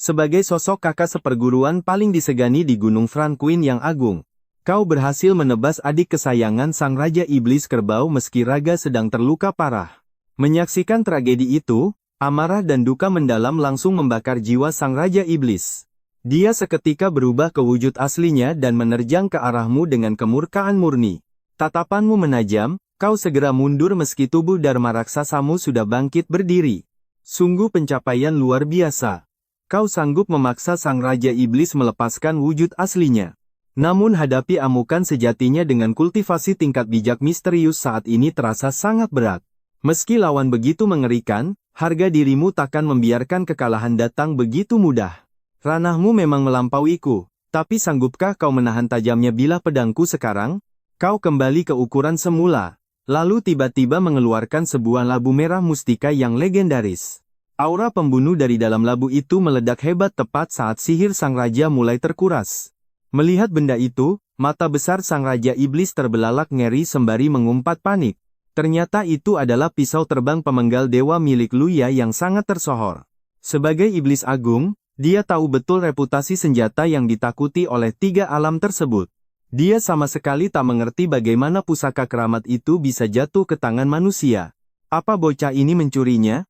Sebagai sosok kakak seperguruan paling disegani di Gunung Franquin yang agung, kau berhasil menebas adik kesayangan Sang Raja Iblis Kerbau meski raga sedang terluka parah. Menyaksikan tragedi itu, amarah dan duka mendalam langsung membakar jiwa Sang Raja Iblis. Dia seketika berubah ke wujud aslinya dan menerjang ke arahmu dengan kemurkaan murni. Tatapanmu menajam, kau segera mundur meski tubuh Dharma raksasamu sudah bangkit berdiri. Sungguh pencapaian luar biasa. Kau sanggup memaksa Sang Raja Iblis melepaskan wujud aslinya. Namun hadapi amukan sejatinya dengan kultivasi tingkat bijak misterius saat ini terasa sangat berat. Meski lawan begitu mengerikan, harga dirimu takkan membiarkan kekalahan datang begitu mudah. Ranahmu memang melampauiku, tapi sanggupkah kau menahan tajamnya bilah pedangku sekarang? Kau kembali ke ukuran semula, lalu tiba-tiba mengeluarkan sebuah labu merah mustika yang legendaris. Aura pembunuh dari dalam labu itu meledak hebat tepat saat sihir Sang Raja mulai terkuras. Melihat benda itu, mata besar Sang Raja Iblis terbelalak ngeri sembari mengumpat panik. Ternyata itu adalah pisau terbang pemenggal dewa milik Luya yang sangat tersohor. Sebagai iblis agung, dia tahu betul reputasi senjata yang ditakuti oleh tiga alam tersebut. Dia sama sekali tak mengerti bagaimana pusaka keramat itu bisa jatuh ke tangan manusia. Apa bocah ini mencurinya?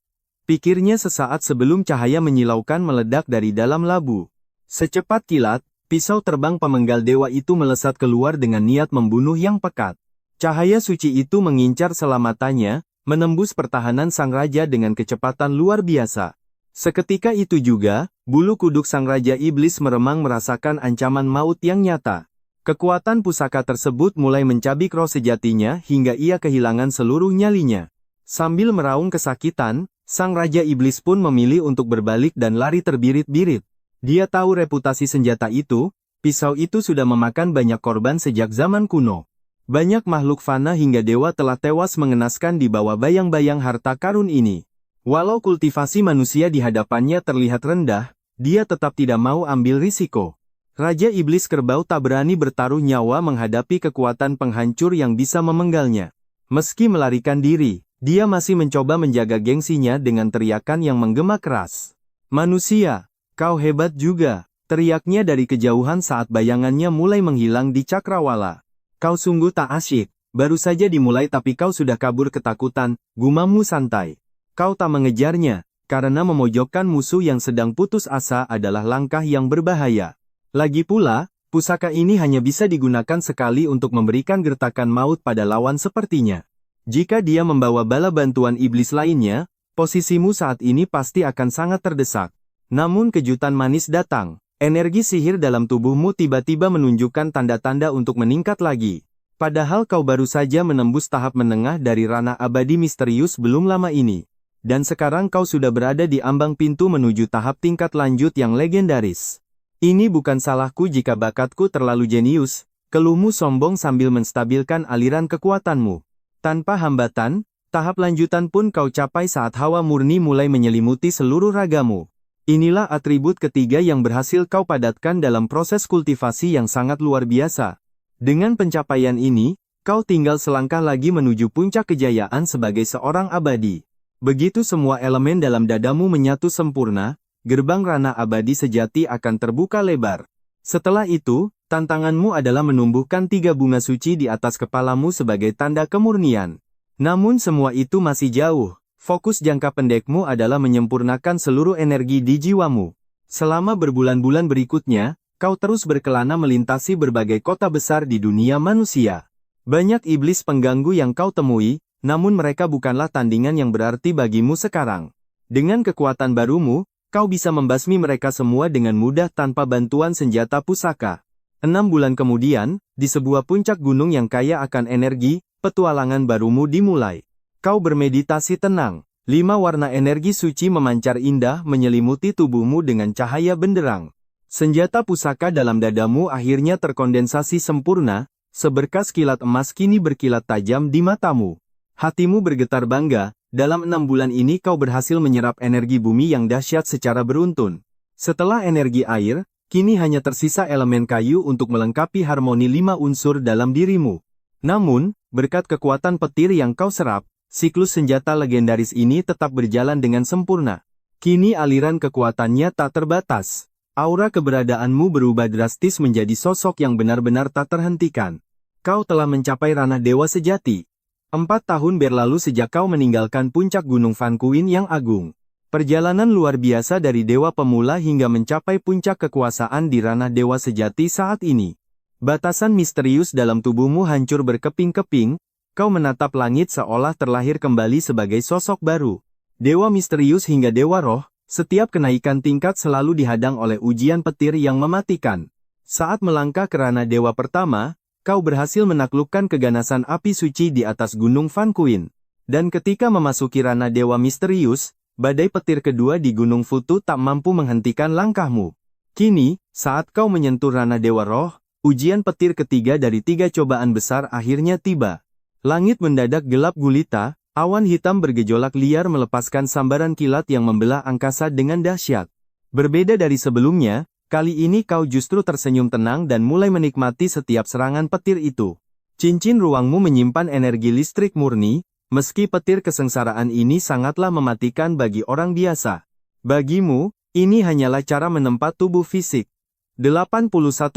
Pikirnya sesaat sebelum cahaya menyilaukan meledak dari dalam labu. Secepat kilat, pisau terbang pemenggal dewa itu melesat keluar dengan niat membunuh yang pekat. Cahaya suci itu mengincar selamatanya, menembus pertahanan Sang Raja dengan kecepatan luar biasa. Seketika itu juga, bulu kuduk Sang Raja Iblis meremang merasakan ancaman maut yang nyata. Kekuatan pusaka tersebut mulai mencabik roh sejatinya hingga ia kehilangan seluruh nyalinya. Sambil meraung kesakitan, Sang Raja Iblis pun memilih untuk berbalik dan lari terbirit-birit. Dia tahu reputasi senjata itu, pisau itu sudah memakan banyak korban sejak zaman kuno. Banyak makhluk fana hingga dewa telah tewas mengenaskan di bawah bayang-bayang harta karun ini. Walau kultivasi manusia di hadapannya terlihat rendah, dia tetap tidak mau ambil risiko. Raja Iblis Kerbau tak berani bertaruh nyawa menghadapi kekuatan penghancur yang bisa memenggalnya. Meski melarikan diri, dia masih mencoba menjaga gengsinya dengan teriakan yang menggema keras. "Manusia, kau hebat juga," teriaknya dari kejauhan saat bayangannya mulai menghilang di cakrawala. "Kau sungguh tak asyik, baru saja dimulai tapi kau sudah kabur ketakutan," gumammu santai. "Kau tak mengejarnya, karena memojokkan musuh yang sedang putus asa adalah langkah yang berbahaya. Lagi pula, pusaka ini hanya bisa digunakan sekali untuk memberikan gertakan maut pada lawan sepertinya. Jika dia membawa bala bantuan iblis lainnya, posisimu saat ini pasti akan sangat terdesak." Namun kejutan manis datang. Energi sihir dalam tubuhmu tiba-tiba menunjukkan tanda-tanda untuk meningkat lagi. Padahal kau baru saja menembus tahap menengah dari ranah abadi misterius belum lama ini. Dan sekarang kau sudah berada di ambang pintu menuju tahap tingkat lanjut yang legendaris. "Ini bukan salahku jika bakatku terlalu jenius," keluhmu sombong sambil menstabilkan aliran kekuatanmu. Tanpa hambatan, tahap lanjutan pun kau capai saat hawa murni mulai menyelimuti seluruh ragamu. Inilah atribut ketiga yang berhasil kau padatkan dalam proses kultivasi yang sangat luar biasa. Dengan pencapaian ini, kau tinggal selangkah lagi menuju puncak kejayaan sebagai seorang abadi. Begitu semua elemen dalam dadamu menyatu sempurna, gerbang ranah abadi sejati akan terbuka lebar. Setelah itu, tantanganmu adalah menumbuhkan 3 bunga suci di atas kepalamu sebagai tanda kemurnian. Namun semua itu masih jauh. Fokus jangka pendekmu adalah menyempurnakan seluruh energi di jiwamu. Selama berbulan-bulan berikutnya, kau terus berkelana melintasi berbagai kota besar di dunia manusia. Banyak iblis pengganggu yang kau temui, namun mereka bukanlah tandingan yang berarti bagimu sekarang. Dengan kekuatan barumu, kau bisa membasmi mereka semua dengan mudah tanpa bantuan senjata pusaka. 6 bulan kemudian, di sebuah puncak gunung yang kaya akan energi, petualangan barumu dimulai. Kau bermeditasi tenang. 5 warna energi suci memancar indah menyelimuti tubuhmu dengan cahaya benderang. Senjata pusaka dalam dadamu akhirnya terkondensasi sempurna, seberkas kilat emas kini berkilat tajam di matamu. Hatimu bergetar bangga, dalam 6 bulan ini kau berhasil menyerap energi bumi yang dahsyat secara beruntun. Setelah energi air, kini hanya tersisa elemen kayu untuk melengkapi harmoni 5 unsur dalam dirimu. Namun, berkat kekuatan petir yang kau serap, siklus senjata legendaris ini tetap berjalan dengan sempurna. Kini aliran kekuatannya tak terbatas. Aura keberadaanmu berubah drastis menjadi sosok yang benar-benar tak terhentikan. Kau telah mencapai ranah dewa sejati. 4 tahun berlalu sejak kau meninggalkan puncak Gunung Franquin yang agung. Perjalanan luar biasa dari dewa pemula hingga mencapai puncak kekuasaan di ranah dewa sejati saat ini. Batasan misterius dalam tubuhmu hancur berkeping-keping, kau menatap langit seolah terlahir kembali sebagai sosok baru. Dewa misterius hingga dewa roh, setiap kenaikan tingkat selalu dihadang oleh ujian petir yang mematikan. Saat melangkah ke ranah dewa pertama, kau berhasil menaklukkan keganasan api suci di atas Gunung Franquin. Dan ketika memasuki ranah dewa misterius, badai petir kedua di Gunung Futu tak mampu menghentikan langkahmu. Kini, saat kau menyentuh ranah dewa roh, ujian petir ketiga dari 3 cobaan besar akhirnya tiba. Langit mendadak gelap gulita, awan hitam bergejolak liar melepaskan sambaran kilat yang membelah angkasa dengan dahsyat. Berbeda dari sebelumnya, kali ini kau justru tersenyum tenang dan mulai menikmati setiap serangan petir itu. Cincin ruangmu menyimpan energi listrik murni, meski petir kesengsaraan ini sangatlah mematikan bagi orang biasa. Bagimu, ini hanyalah cara menempa tubuh fisik. 81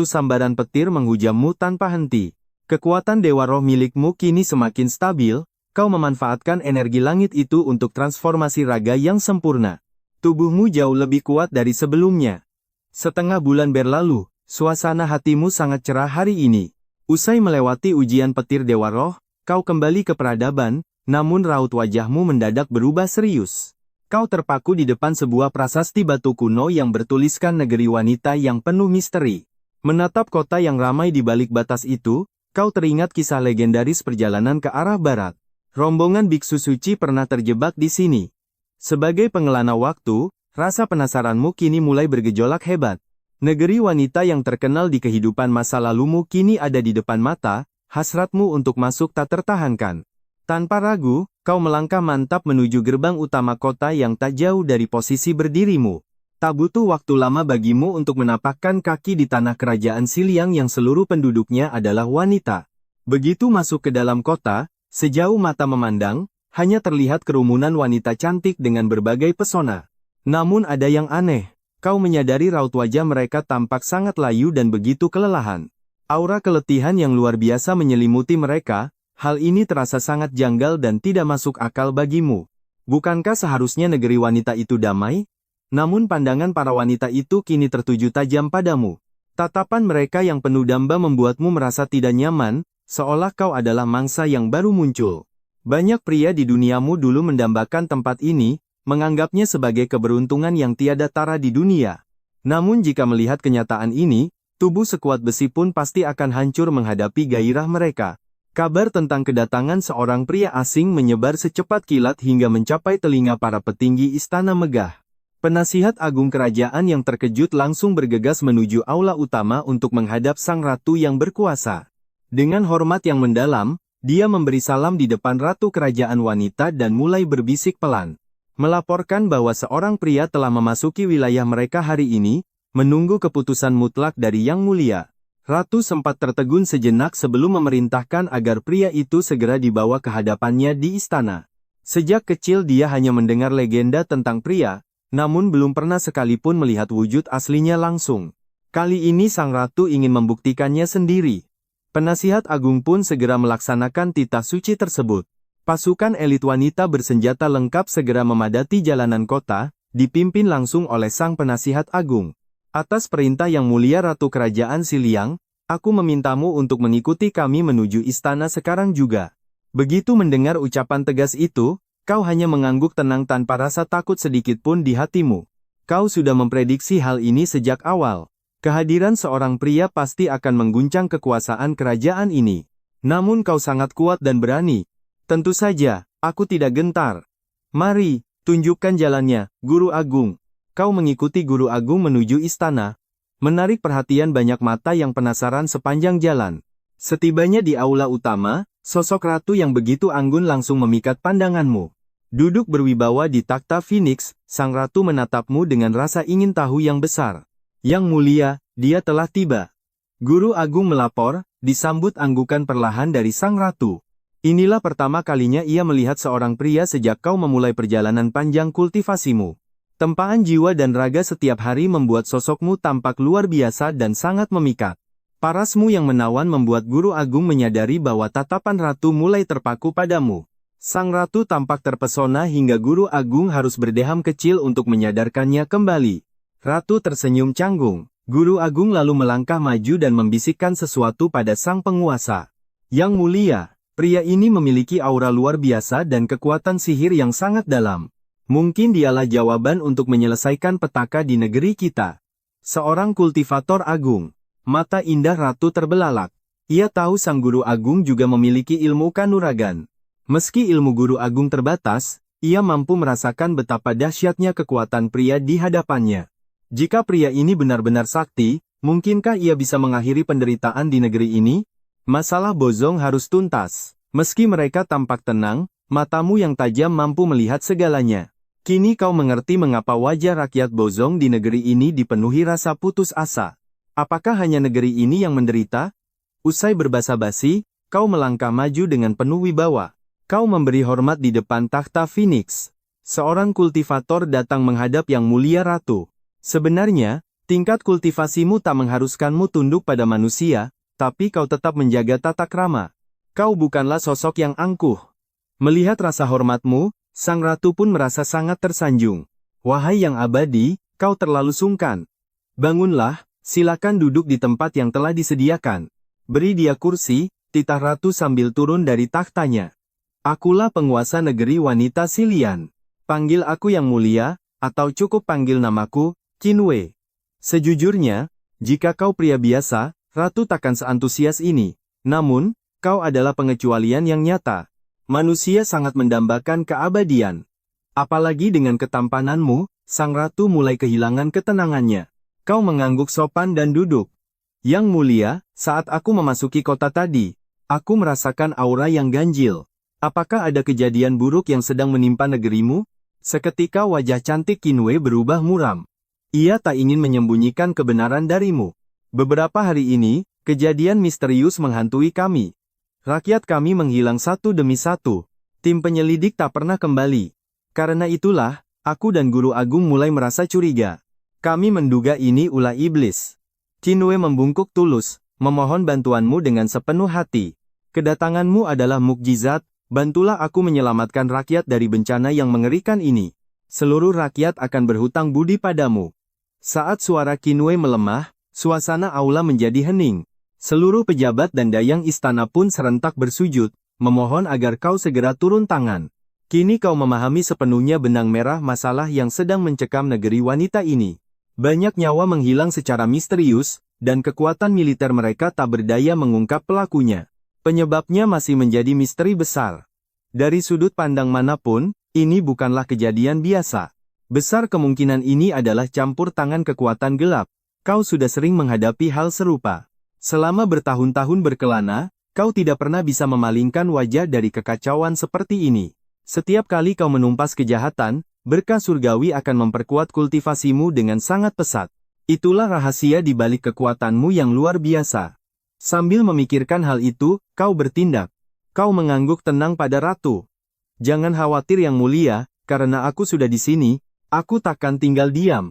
sambaran petir menghujammu tanpa henti. Kekuatan dewa roh milikmu kini semakin stabil, kau memanfaatkan energi langit itu untuk transformasi raga yang sempurna. Tubuhmu jauh lebih kuat dari sebelumnya. Setengah bulan berlalu, suasana hatimu sangat cerah hari ini. Usai melewati ujian petir dewa roh, kau kembali ke peradaban, namun raut wajahmu mendadak berubah serius. Kau terpaku di depan sebuah prasasti batu kuno yang bertuliskan negeri wanita yang penuh misteri. Menatap kota yang ramai di balik batas itu, kau teringat kisah legendaris perjalanan ke arah barat. Rombongan biksu suci pernah terjebak di sini. Sebagai pengelana waktu, rasa penasaranmu kini mulai bergejolak hebat. Negeri wanita yang terkenal di kehidupan masa lalumu kini ada di depan mata, hasratmu untuk masuk tak tertahankan. Tanpa ragu, kau melangkah mantap menuju gerbang utama kota yang tak jauh dari posisi berdirimu. Tak butuh waktu lama bagimu untuk menapakkan kaki di tanah kerajaan Siliang yang seluruh penduduknya adalah wanita. Begitu masuk ke dalam kota, sejauh mata memandang, hanya terlihat kerumunan wanita cantik dengan berbagai pesona. Namun ada yang aneh, kau menyadari raut wajah mereka tampak sangat layu dan begitu kelelahan. Aura keletihan yang luar biasa menyelimuti mereka. Hal ini terasa sangat janggal dan tidak masuk akal bagimu. Bukankah seharusnya negeri wanita itu damai? Namun pandangan para wanita itu kini tertuju tajam padamu. Tatapan mereka yang penuh damba membuatmu merasa tidak nyaman, seolah kau adalah mangsa yang baru muncul. Banyak pria di duniamu dulu mendambakan tempat ini, menganggapnya sebagai keberuntungan yang tiada tara di dunia. Namun jika melihat kenyataan ini, tubuh sekuat besi pun pasti akan hancur menghadapi gairah mereka. Kabar tentang kedatangan seorang pria asing menyebar secepat kilat hingga mencapai telinga para petinggi istana megah. Penasihat agung kerajaan yang terkejut langsung bergegas menuju aula utama untuk menghadap sang ratu yang berkuasa. Dengan hormat yang mendalam, dia memberi salam di depan ratu kerajaan wanita dan mulai berbisik pelan. Melaporkan bahwa seorang pria telah memasuki wilayah mereka hari ini, menunggu keputusan mutlak dari Yang Mulia. Ratu sempat tertegun sejenak sebelum memerintahkan agar pria itu segera dibawa ke hadapannya di istana. Sejak kecil dia hanya mendengar legenda tentang pria, namun belum pernah sekalipun melihat wujud aslinya langsung. Kali ini sang ratu ingin membuktikannya sendiri. Penasihat agung pun segera melaksanakan titah suci tersebut. Pasukan elit wanita bersenjata lengkap segera memadati jalanan kota, dipimpin langsung oleh sang penasihat agung. Atas perintah Yang Mulia Ratu Kerajaan Siliang, aku memintamu untuk mengikuti kami menuju istana sekarang juga. Begitu mendengar ucapan tegas itu, kau hanya mengangguk tenang tanpa rasa takut sedikit pun di hatimu. Kau sudah memprediksi hal ini sejak awal. Kehadiran seorang pria pasti akan mengguncang kekuasaan kerajaan ini. Namun kau sangat kuat dan berani. Tentu saja, aku tidak gentar. Mari, tunjukkan jalannya, Guru Agung. Kau mengikuti Guru Agung menuju istana, menarik perhatian banyak mata yang penasaran sepanjang jalan. Setibanya di aula utama, sosok ratu yang begitu anggun langsung memikat pandanganmu. Duduk berwibawa di takhta Phoenix, sang ratu menatapmu dengan rasa ingin tahu yang besar. Yang Mulia, dia telah tiba. Guru Agung melapor, disambut anggukan perlahan dari sang ratu. Inilah pertama kalinya ia melihat seorang pria sejak kau memulai perjalanan panjang kultivasimu. Tempaan jiwa dan raga setiap hari membuat sosokmu tampak luar biasa dan sangat memikat. Parasmu yang menawan membuat Guru Agung menyadari bahwa tatapan ratu mulai terpaku padamu. Sang ratu tampak terpesona hingga Guru Agung harus berdeham kecil untuk menyadarkannya kembali. Ratu tersenyum canggung. Guru Agung lalu melangkah maju dan membisikkan sesuatu pada sang penguasa. Yang mulia, pria ini memiliki aura luar biasa dan kekuatan sihir yang sangat dalam. Mungkin dialah jawaban untuk menyelesaikan petaka di negeri kita. Seorang kultivator agung. Mata indah ratu terbelalak. Ia tahu sang Guru Agung juga memiliki ilmu kanuragan. Meski ilmu Guru Agung terbatas, ia mampu merasakan betapa dahsyatnya kekuatan pria di hadapannya. Jika pria ini benar-benar sakti, mungkinkah ia bisa mengakhiri penderitaan di negeri ini? Masalah Bozong harus tuntas. Meski mereka tampak tenang, matamu yang tajam mampu melihat segalanya. Kini kau mengerti mengapa wajah rakyat Bozong di negeri ini dipenuhi rasa putus asa. Apakah hanya negeri ini yang menderita? Usai berbasa-basi, kau melangkah maju dengan penuh wibawa. Kau memberi hormat di depan takhta Phoenix. Seorang kultivator datang menghadap Yang Mulia Ratu. Sebenarnya, tingkat kultivasimu tak mengharuskanmu tunduk pada manusia, tapi kau tetap menjaga tata krama. Kau bukanlah sosok yang angkuh. Melihat rasa hormatmu, sang ratu pun merasa sangat tersanjung. Wahai yang abadi, kau terlalu sungkan. Bangunlah, silakan duduk di tempat yang telah disediakan. Beri dia kursi, titah ratu sambil turun dari takhtanya. Akulah penguasa negeri wanita Silian. Panggil aku yang mulia, atau cukup panggil namaku, Qinwei. Sejujurnya, jika kau pria biasa, ratu takkan seantusias ini. Namun, kau adalah pengecualian yang nyata. Manusia sangat mendambakan keabadian. Apalagi dengan ketampananmu, sang ratu mulai kehilangan ketenangannya. Kau mengangguk sopan dan duduk. Yang mulia, saat aku memasuki kota tadi, aku merasakan aura yang ganjil. Apakah ada kejadian buruk yang sedang menimpa negerimu? Seketika wajah cantik Qinwei berubah muram. Ia tak ingin menyembunyikan kebenaran darimu. Beberapa hari ini, kejadian misterius menghantui kami. Rakyat kami menghilang satu demi satu. Tim penyelidik tak pernah kembali. Karena itulah, aku dan Guru Agung mulai merasa curiga. Kami menduga ini ulah iblis. Qinwei membungkuk tulus, memohon bantuanmu dengan sepenuh hati. Kedatanganmu adalah mukjizat, bantulah aku menyelamatkan rakyat dari bencana yang mengerikan ini. Seluruh rakyat akan berhutang budi padamu. Saat suara Qinwei melemah, suasana aula menjadi hening. Seluruh pejabat dan dayang istana pun serentak bersujud, memohon agar kau segera turun tangan. Kini kau memahami sepenuhnya benang merah masalah yang sedang mencekam negeri wanita ini. Banyak nyawa menghilang secara misterius, dan kekuatan militer mereka tak berdaya mengungkap pelakunya. Penyebabnya masih menjadi misteri besar. Dari sudut pandang manapun, ini bukanlah kejadian biasa. Besar kemungkinan ini adalah campur tangan kekuatan gelap. Kau sudah sering menghadapi hal serupa. Selama bertahun-tahun berkelana, kau tidak pernah bisa memalingkan wajah dari kekacauan seperti ini. Setiap kali kau menumpas kejahatan, berkah surgawi akan memperkuat kultivasimu dengan sangat pesat. Itulah rahasia di balik kekuatanmu yang luar biasa. Sambil memikirkan hal itu, kau bertindak. Kau mengangguk tenang pada ratu. Jangan khawatir yang mulia, karena aku sudah di sini, aku takkan tinggal diam.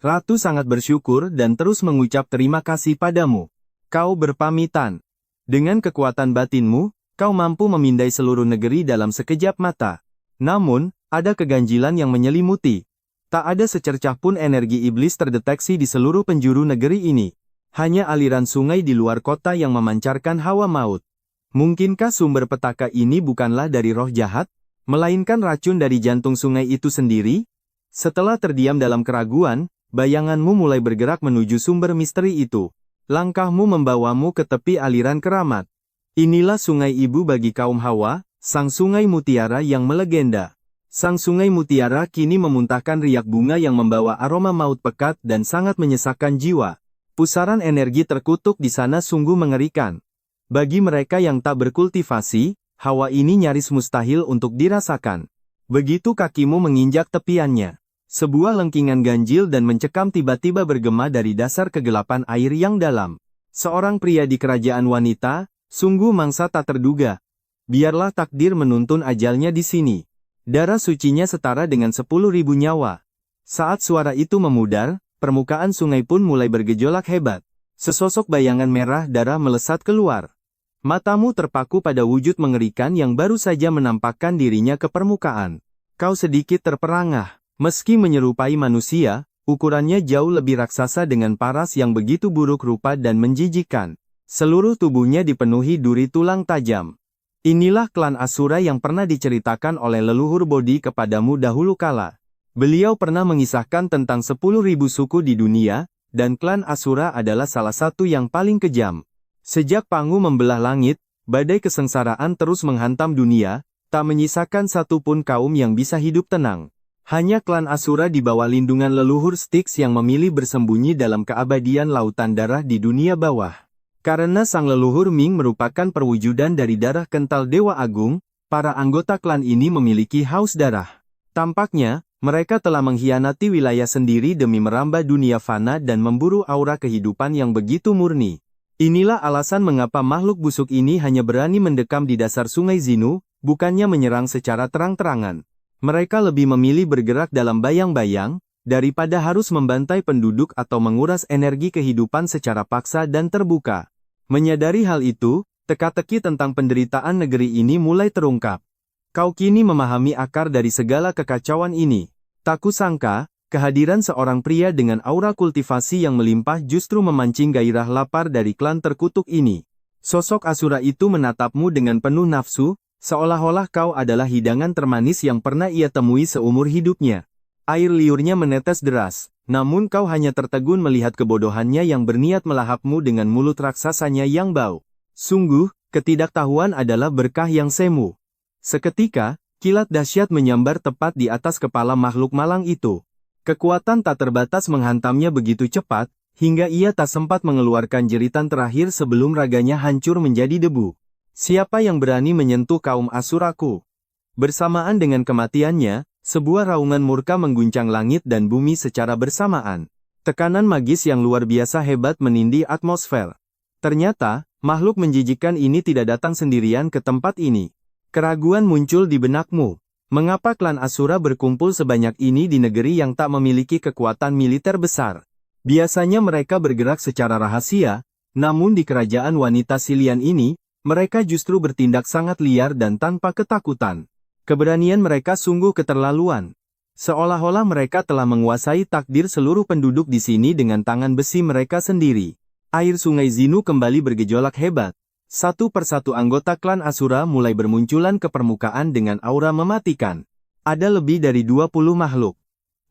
Ratu sangat bersyukur dan terus mengucap terima kasih padamu. Kau berpamitan. Dengan kekuatan batinmu, kau mampu memindai seluruh negeri dalam sekejap mata. Namun, ada keganjilan yang menyelimuti. Tak ada secercah pun energi iblis terdeteksi di seluruh penjuru negeri ini. Hanya aliran sungai di luar kota yang memancarkan hawa maut. Mungkinkah sumber petaka ini bukanlah dari roh jahat, melainkan racun dari jantung sungai itu sendiri? Setelah terdiam dalam keraguan, bayanganmu mulai bergerak menuju sumber misteri itu. Langkahmu membawamu ke tepi aliran keramat. Inilah sungai ibu bagi kaum Hawa, sang sungai mutiara yang melegenda. Sang sungai mutiara kini memuntahkan riak bunga yang membawa aroma maut pekat dan sangat menyesakkan jiwa. Pusaran energi terkutuk di sana sungguh mengerikan. Bagi mereka yang tak berkultivasi, hawa ini nyaris mustahil untuk dirasakan. Begitu kakimu menginjak tepiannya, sebuah lengkingan ganjil dan mencekam tiba-tiba bergema dari dasar kegelapan air yang dalam. Seorang pria di kerajaan wanita, sungguh mangsa tak terduga. Biarlah takdir menuntun ajalnya di sini. Darah sucinya setara dengan 10.000 nyawa. Saat suara itu memudar, permukaan sungai pun mulai bergejolak hebat. Sesosok bayangan merah darah melesat keluar. Matamu terpaku pada wujud mengerikan yang baru saja menampakkan dirinya ke permukaan. Kau sedikit terperangah. Meski menyerupai manusia, ukurannya jauh lebih raksasa dengan paras yang begitu buruk rupa dan menjijikkan. Seluruh tubuhnya dipenuhi duri tulang tajam. Inilah klan Asura yang pernah diceritakan oleh leluhur Bodhi kepadamu dahulu kala. Beliau pernah mengisahkan tentang 10.000 suku di dunia, dan klan Asura adalah salah satu yang paling kejam. Sejak Pangu membelah langit, badai kesengsaraan terus menghantam dunia, tak menyisakan satu pun kaum yang bisa hidup tenang. Hanya klan Asura di bawah lindungan leluhur Styx yang memilih bersembunyi dalam keabadian lautan darah di dunia bawah. Karena sang leluhur Ming merupakan perwujudan dari darah kental Dewa Agung, para anggota klan ini memiliki haus darah. Tampaknya, mereka telah mengkhianati wilayah sendiri demi merambah dunia fana dan memburu aura kehidupan yang begitu murni. Inilah alasan mengapa makhluk busuk ini hanya berani mendekam di dasar sungai Zinu, bukannya menyerang secara terang-terangan. Mereka lebih memilih bergerak dalam bayang-bayang, daripada harus membantai penduduk atau menguras energi kehidupan secara paksa dan terbuka. Menyadari hal itu, teka-teki tentang penderitaan negeri ini mulai terungkap. Kau kini memahami akar dari segala kekacauan ini. Tak kusangka, kehadiran seorang pria dengan aura kultivasi yang melimpah justru memancing gairah lapar dari klan terkutuk ini. Sosok Asura itu menatapmu dengan penuh nafsu, seolah-olah kau adalah hidangan termanis yang pernah ia temui seumur hidupnya. Air liurnya menetes deras. Namun kau hanya tertegun melihat kebodohannya yang berniat melahapmu dengan mulut raksasanya yang bau. Sungguh, ketidaktahuan adalah berkah yang semu. Seketika, kilat dahsyat menyambar tepat di atas kepala makhluk malang itu. Kekuatan tak terbatas menghantamnya begitu cepat, hingga ia tak sempat mengeluarkan jeritan terakhir sebelum raganya hancur menjadi debu. Siapa yang berani menyentuh kaum Asuraku? Bersamaan dengan kematiannya, sebuah raungan murka mengguncang langit dan bumi secara bersamaan. Tekanan magis yang luar biasa hebat menindih atmosfer. Ternyata, makhluk menjijikkan ini tidak datang sendirian ke tempat ini. Keraguan muncul di benakmu. Mengapa klan Asura berkumpul sebanyak ini di negeri yang tak memiliki kekuatan militer besar? Biasanya mereka bergerak secara rahasia, namun di kerajaan wanita Silian ini, mereka justru bertindak sangat liar dan tanpa ketakutan. Keberanian mereka sungguh keterlaluan. Seolah-olah mereka telah menguasai takdir seluruh penduduk di sini dengan tangan besi mereka sendiri. Air sungai Zinu kembali bergejolak hebat. Satu persatu anggota klan Asura mulai bermunculan ke permukaan dengan aura mematikan. Ada lebih dari 20 makhluk.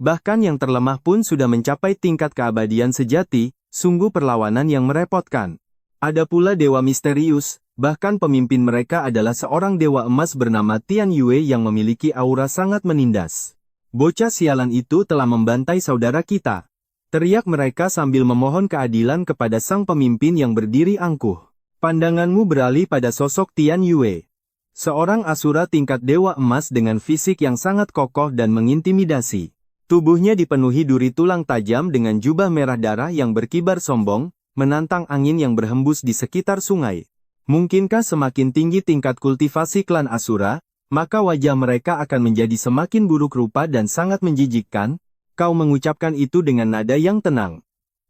Bahkan yang terlemah pun sudah mencapai tingkat keabadian sejati, sungguh perlawanan yang merepotkan. Ada pula dewa misterius. Bahkan pemimpin mereka adalah seorang dewa emas bernama Tian Yue yang memiliki aura sangat menindas. Bocah sialan itu telah membantai saudara kita. Teriak mereka sambil memohon keadilan kepada sang pemimpin yang berdiri angkuh. Pandanganmu beralih pada sosok Tian Yue. Seorang Asura tingkat dewa emas dengan fisik yang sangat kokoh dan mengintimidasi. Tubuhnya dipenuhi duri tulang tajam dengan jubah merah darah yang berkibar sombong, menantang angin yang berhembus di sekitar sungai. Mungkinkah semakin tinggi tingkat kultivasi klan Asura, maka wajah mereka akan menjadi semakin buruk rupa dan sangat menjijikkan? Kau mengucapkan itu dengan nada yang tenang.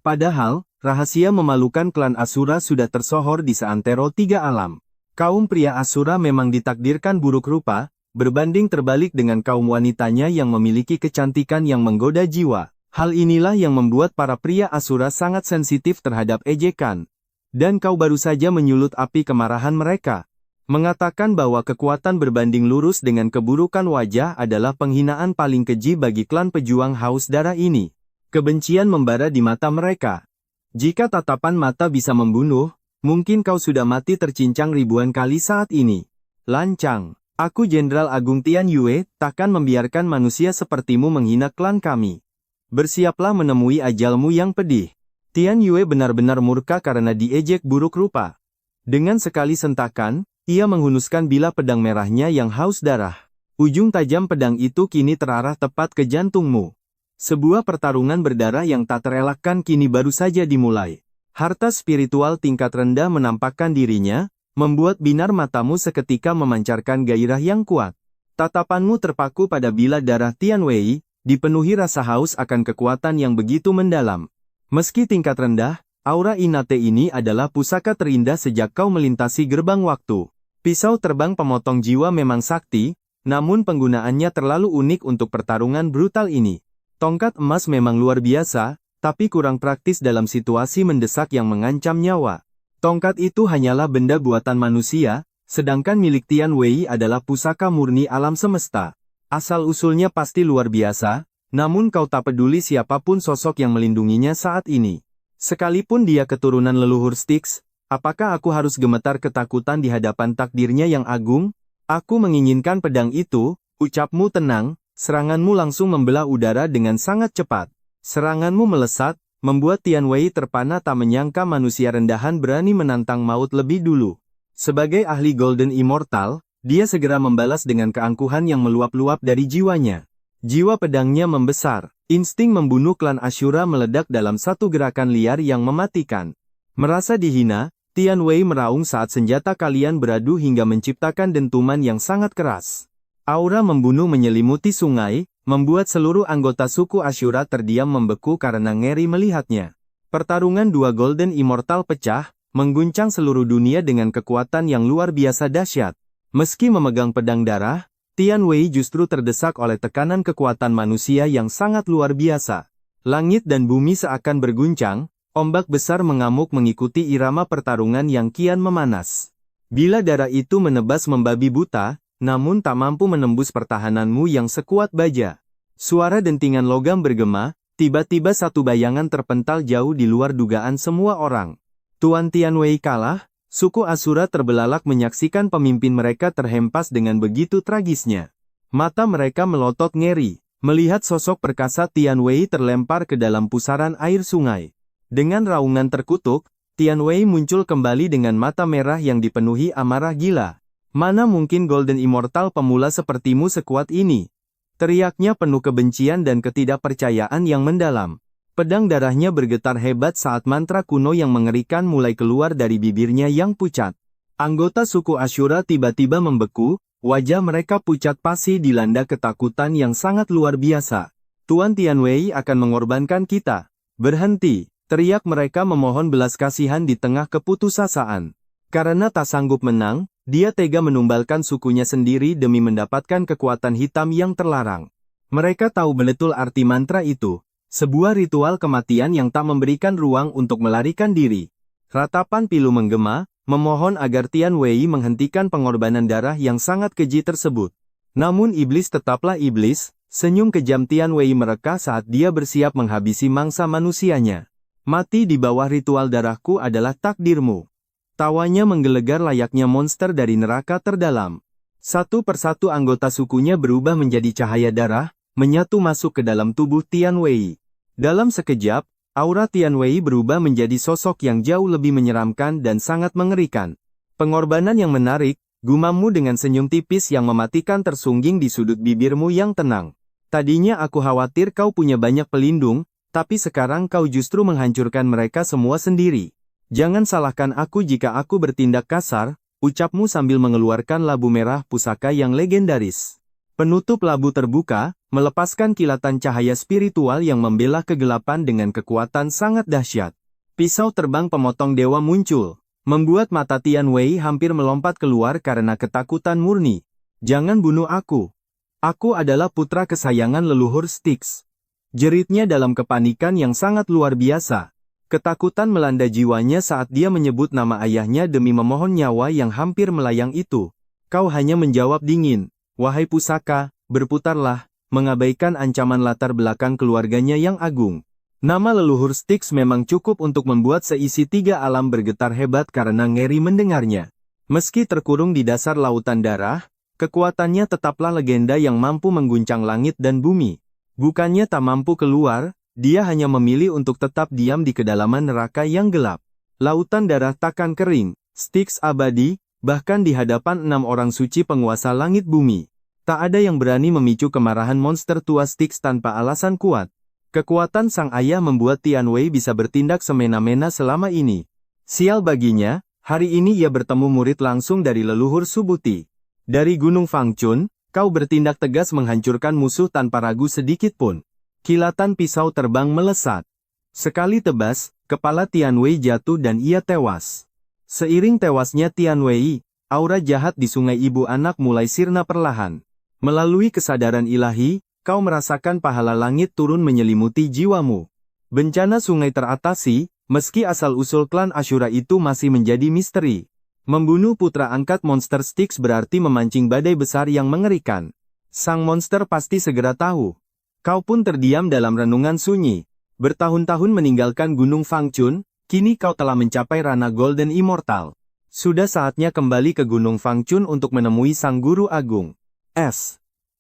Padahal, rahasia memalukan klan Asura sudah tersohor di seantero 3 alam. Kaum pria Asura memang ditakdirkan buruk rupa, berbanding terbalik dengan kaum wanitanya yang memiliki kecantikan yang menggoda jiwa. Hal inilah yang membuat para pria Asura sangat sensitif terhadap ejekan. Dan kau baru saja menyulut api kemarahan mereka. Mengatakan bahwa kekuatan berbanding lurus dengan keburukan wajah adalah penghinaan paling keji bagi klan pejuang haus darah ini. Kebencian membara di mata mereka. Jika tatapan mata bisa membunuh, mungkin kau sudah mati tercincang ribuan kali saat ini. Lancang. Aku Jenderal Agung Tian Yue, takkan membiarkan manusia sepertimu menghina klan kami. Bersiaplah menemui ajalmu yang pedih. Tian Yue benar-benar murka karena diejek buruk rupa. Dengan sekali sentakan, ia menghunuskan bilah pedang merahnya yang haus darah. Ujung tajam pedang itu kini terarah tepat ke jantungmu. Sebuah pertarungan berdarah yang tak terelakkan kini baru saja dimulai. Harta spiritual tingkat rendah menampakkan dirinya, membuat binar matamu seketika memancarkan gairah yang kuat. Tatapanmu terpaku pada bilah darah Tian Wei, dipenuhi rasa haus akan kekuatan yang begitu mendalam. Meski tingkat rendah, aura Inate ini adalah pusaka terindah sejak kau melintasi gerbang waktu. Pisau terbang pemotong jiwa memang sakti, namun penggunaannya terlalu unik untuk pertarungan brutal ini. Tongkat emas memang luar biasa, tapi kurang praktis dalam situasi mendesak yang mengancam nyawa. Tongkat itu hanyalah benda buatan manusia, sedangkan milik Tian Wei adalah pusaka murni alam semesta. Asal-usulnya pasti luar biasa, namun kau tak peduli siapapun sosok yang melindunginya saat ini. Sekalipun dia keturunan leluhur Styx, apakah aku harus gemetar ketakutan di hadapan takdirnya yang agung? Aku menginginkan pedang itu, ucapmu tenang, seranganmu langsung membelah udara dengan sangat cepat. Seranganmu melesat, membuat Tian Wei terpana tak menyangka manusia rendahan berani menantang maut lebih dulu. Sebagai ahli Golden Immortal, dia segera membalas dengan keangkuhan yang meluap-luap dari jiwanya. Jiwa pedangnya membesar, insting membunuh klan Ashura meledak dalam satu gerakan liar yang mematikan. Merasa dihina, Tian Wei meraung saat senjata kalian beradu hingga menciptakan dentuman yang sangat keras. Aura membunuh menyelimuti sungai, membuat seluruh anggota suku Ashura terdiam membeku karena ngeri melihatnya. Pertarungan dua Golden Immortal pecah, mengguncang seluruh dunia dengan kekuatan yang luar biasa dahsyat. Meski memegang pedang darah, Tian Wei justru terdesak oleh tekanan kekuatan manusia yang sangat luar biasa. Langit dan bumi seakan berguncang, ombak besar mengamuk mengikuti irama pertarungan yang kian memanas. Bila darah itu menebas membabi buta, namun tak mampu menembus pertahananmu yang sekuat baja. Suara dentingan logam bergema, tiba-tiba satu bayangan terpental jauh di luar dugaan semua orang. Tuan Tian Wei kalah, suku Ashura terbelalak menyaksikan pemimpin mereka terhempas dengan begitu tragisnya. Mata mereka melotot ngeri, melihat sosok perkasa Tian Wei terlempar ke dalam pusaran air sungai. Dengan raungan terkutuk, Tian Wei muncul kembali dengan mata merah yang dipenuhi amarah gila. Mana mungkin Golden Immortal pemula sepertimu sekuat ini? Teriaknya penuh kebencian dan ketidakpercayaan yang mendalam. Pedang darahnya bergetar hebat saat mantra kuno yang mengerikan mulai keluar dari bibirnya yang pucat. Anggota suku Ashura tiba-tiba membeku, wajah mereka pucat pasi dilanda ketakutan yang sangat luar biasa. Tuan Tian Wei akan mengorbankan kita. Berhenti, teriak mereka memohon belas kasihan di tengah keputusasaan. Karena tak sanggup menang, dia tega menumbalkan sukunya sendiri demi mendapatkan kekuatan hitam yang terlarang. Mereka tahu betul arti mantra itu, sebuah ritual kematian yang tak memberikan ruang untuk melarikan diri. Ratapan pilu menggema, memohon agar Tian Wei menghentikan pengorbanan darah yang sangat keji tersebut. Namun iblis tetaplah iblis, senyum kejam Tian Wei mereka saat dia bersiap menghabisi mangsa manusianya. Mati di bawah ritual darahku adalah takdirmu. Tawanya menggelegar layaknya monster dari neraka terdalam. Satu persatu anggota sukunya berubah menjadi cahaya darah, menyatu masuk ke dalam tubuh Tian Wei. Dalam sekejap, aura Tian Wei berubah menjadi sosok yang jauh lebih menyeramkan dan sangat mengerikan. Pengorbanan yang menarik, gumammu dengan senyum tipis yang mematikan tersungging di sudut bibirmu yang tenang. Tadinya aku khawatir kau punya banyak pelindung, tapi sekarang kau justru menghancurkan mereka semua sendiri. Jangan salahkan aku jika aku bertindak kasar, ucapmu sambil mengeluarkan labu merah pusaka yang legendaris. Penutup labu terbuka, melepaskan kilatan cahaya spiritual yang membela kegelapan dengan kekuatan sangat dahsyat. Pisau terbang pemotong dewa muncul, membuat mata Tian Wei hampir melompat keluar karena ketakutan murni. Jangan bunuh aku. Aku adalah putra kesayangan leluhur Styx. Jeritnya dalam kepanikan yang sangat luar biasa. Ketakutan melanda jiwanya saat dia menyebut nama ayahnya demi memohon nyawa yang hampir melayang itu. Kau hanya menjawab dingin, wahai pusaka, berputarlah, mengabaikan ancaman latar belakang keluarganya yang agung. Nama leluhur Styx memang cukup untuk membuat seisi tiga alam bergetar hebat karena ngeri mendengarnya. Meski terkurung di dasar lautan darah, kekuatannya tetaplah legenda yang mampu mengguncang langit dan bumi. Bukannya tak mampu keluar, dia hanya memilih untuk tetap diam di kedalaman neraka yang gelap. Lautan darah takkan kering, Styx abadi, bahkan di hadapan 6 orang suci penguasa langit bumi. Tak ada yang berani memicu kemarahan monster tua Styx tanpa alasan kuat. Kekuatan sang ayah membuat Tian Wei bisa bertindak semena-mena selama ini. Sial baginya, hari ini ia bertemu murid langsung dari leluhur Subuti. Dari Gunung Fangchun, Kau bertindak tegas menghancurkan musuh tanpa ragu sedikit pun. Kilatan pisau terbang melesat. Sekali tebas, kepala Tian Wei jatuh dan ia tewas. Seiring tewasnya Tian Wei, aura jahat di sungai ibu anak mulai sirna perlahan. Melalui kesadaran ilahi, kau merasakan pahala langit turun menyelimuti jiwamu. Bencana sungai teratasi, meski asal-usul klan Ashura itu masih menjadi misteri. Membunuh putra angkat monster Styx berarti memancing badai besar yang mengerikan. Sang monster pasti segera tahu. Kau pun terdiam dalam renungan sunyi. Bertahun-tahun meninggalkan Gunung Fangchun, kini kau telah mencapai ranah Golden Immortal. Sudah saatnya kembali ke Gunung Fangchun untuk menemui Sang Guru Agung.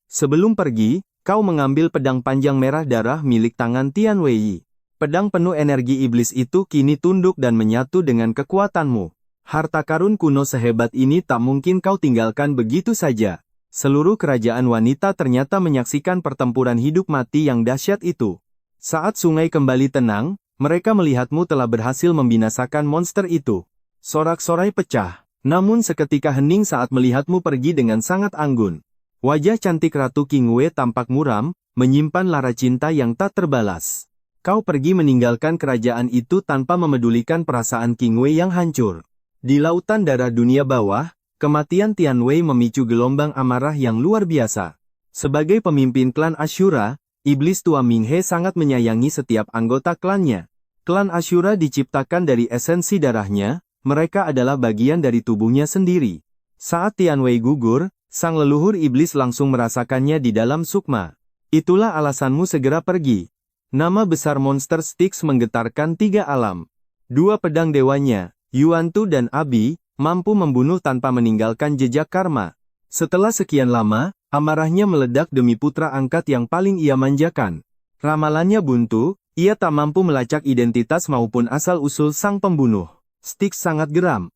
Sebelum pergi, kau mengambil pedang panjang merah darah milik tangan Tian Wei. Pedang penuh energi iblis itu kini tunduk dan menyatu dengan kekuatanmu. Harta karun kuno sehebat ini tak mungkin kau tinggalkan begitu saja. Seluruh kerajaan wanita ternyata menyaksikan pertempuran hidup mati yang dahsyat itu. Saat sungai kembali tenang, mereka melihatmu telah berhasil membinasakan monster itu. Sorak-sorai pecah, namun seketika hening saat melihatmu pergi dengan sangat anggun. Wajah cantik Ratu Qingwei tampak muram, menyimpan lara cinta yang tak terbalas. Kau pergi meninggalkan kerajaan itu tanpa memedulikan perasaan Qingwei yang hancur. Di lautan darah dunia bawah, kematian Tian Wei memicu gelombang amarah yang luar biasa. Sebagai pemimpin klan Ashura, iblis tua Ming He sangat menyayangi setiap anggota klannya. Klan Ashura diciptakan dari esensi darahnya, mereka adalah bagian dari tubuhnya sendiri. Saat Tian Wei gugur, sang leluhur iblis langsung merasakannya di dalam sukma. Itulah alasanmu segera pergi. Nama besar monster Styx menggetarkan 3 alam. 2 pedang dewanya, Yuan Tu dan Abi, mampu membunuh tanpa meninggalkan jejak karma. Setelah sekian lama, amarahnya meledak demi putra angkat yang paling ia manjakan. Ramalannya buntu, ia tak mampu melacak identitas maupun asal-usul sang pembunuh. Styx sangat geram.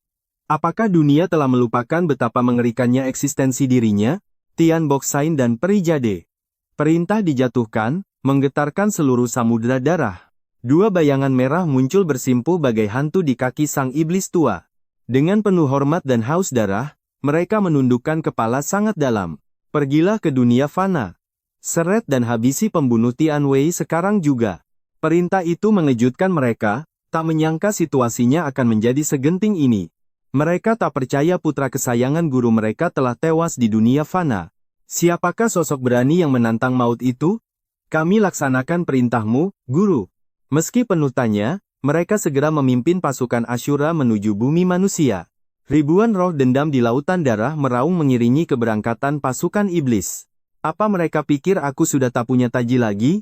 Apakah dunia telah melupakan betapa mengerikannya eksistensi dirinya? Tian Boxain dan Peri Jade. Perintah dijatuhkan, menggetarkan seluruh samudera darah. 2 bayangan merah muncul bersimpuh bagai hantu di kaki sang iblis tua. Dengan penuh hormat dan haus darah, mereka menundukkan kepala sangat dalam. Pergilah ke dunia fana. Seret dan habisi pembunuh Tian Wei sekarang juga. Perintah itu mengejutkan mereka, tak menyangka situasinya akan menjadi segenting ini. Mereka tak percaya putra kesayangan guru mereka telah tewas di dunia fana. Siapakah sosok berani yang menantang maut itu? Kami laksanakan perintahmu, guru. Meski penuh tanya, mereka segera memimpin pasukan Ashura menuju bumi manusia. Ribuan roh dendam di lautan darah meraung mengiringi keberangkatan pasukan iblis. Apa mereka pikir aku sudah tak punya taji lagi?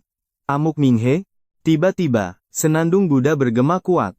Amuk Ming He. Tiba-tiba, senandung Buddha bergema kuat.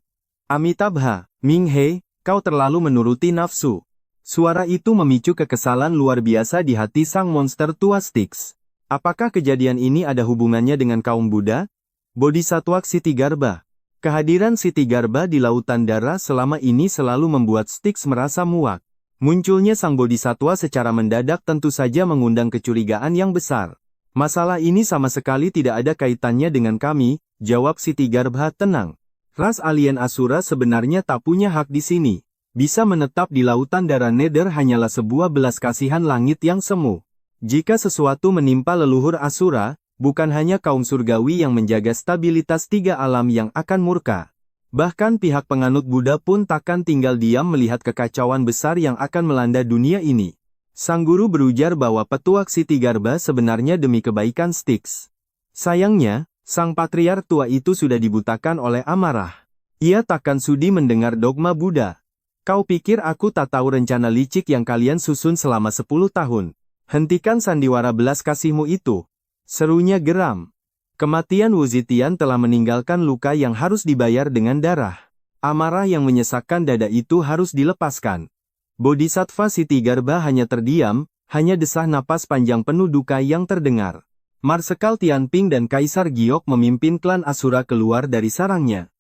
Amitabha, Ming He, kau terlalu menuruti nafsu. Suara itu memicu kekesalan luar biasa di hati sang monster tua Styx. Apakah kejadian ini ada hubungannya dengan kaum Buddha? Bodhisattva Ksitigarbha. Kehadiran Ksitigarbha di lautan darah selama ini selalu membuat Styx merasa muak. Munculnya sang bodhisattva secara mendadak tentu saja mengundang kecurigaan yang besar. Masalah ini sama sekali tidak ada kaitannya dengan kami, jawab Ksitigarbha tenang. Ras alien Asura sebenarnya tak punya hak di sini. Bisa menetap di lautan darah Nether hanyalah sebuah belas kasihan langit yang semu. Jika sesuatu menimpa leluhur Asura, bukan hanya kaum surgawi yang menjaga stabilitas 3 alam yang akan murka. Bahkan pihak penganut Buddha pun takkan tinggal diam melihat kekacauan besar yang akan melanda dunia ini. Sang guru berujar bahwa petua Ksitigarbha sebenarnya demi kebaikan Styx. Sayangnya, sang patriark tua itu sudah dibutakan oleh amarah. Ia takkan sudi mendengar dogma Buddha. Kau pikir aku tak tahu rencana licik yang kalian susun selama 10 tahun? Hentikan sandiwara belas kasihmu itu. Serunya geram. Kematian Wu Zetian telah meninggalkan luka yang harus dibayar dengan darah. Amarah yang menyesakkan dada itu harus dilepaskan. Bodhisattva Ksitigarbha hanya terdiam, hanya desah napas panjang penuh duka yang terdengar. Marsekal Tianping dan Kaisar Giok memimpin klan Asura keluar dari sarangnya.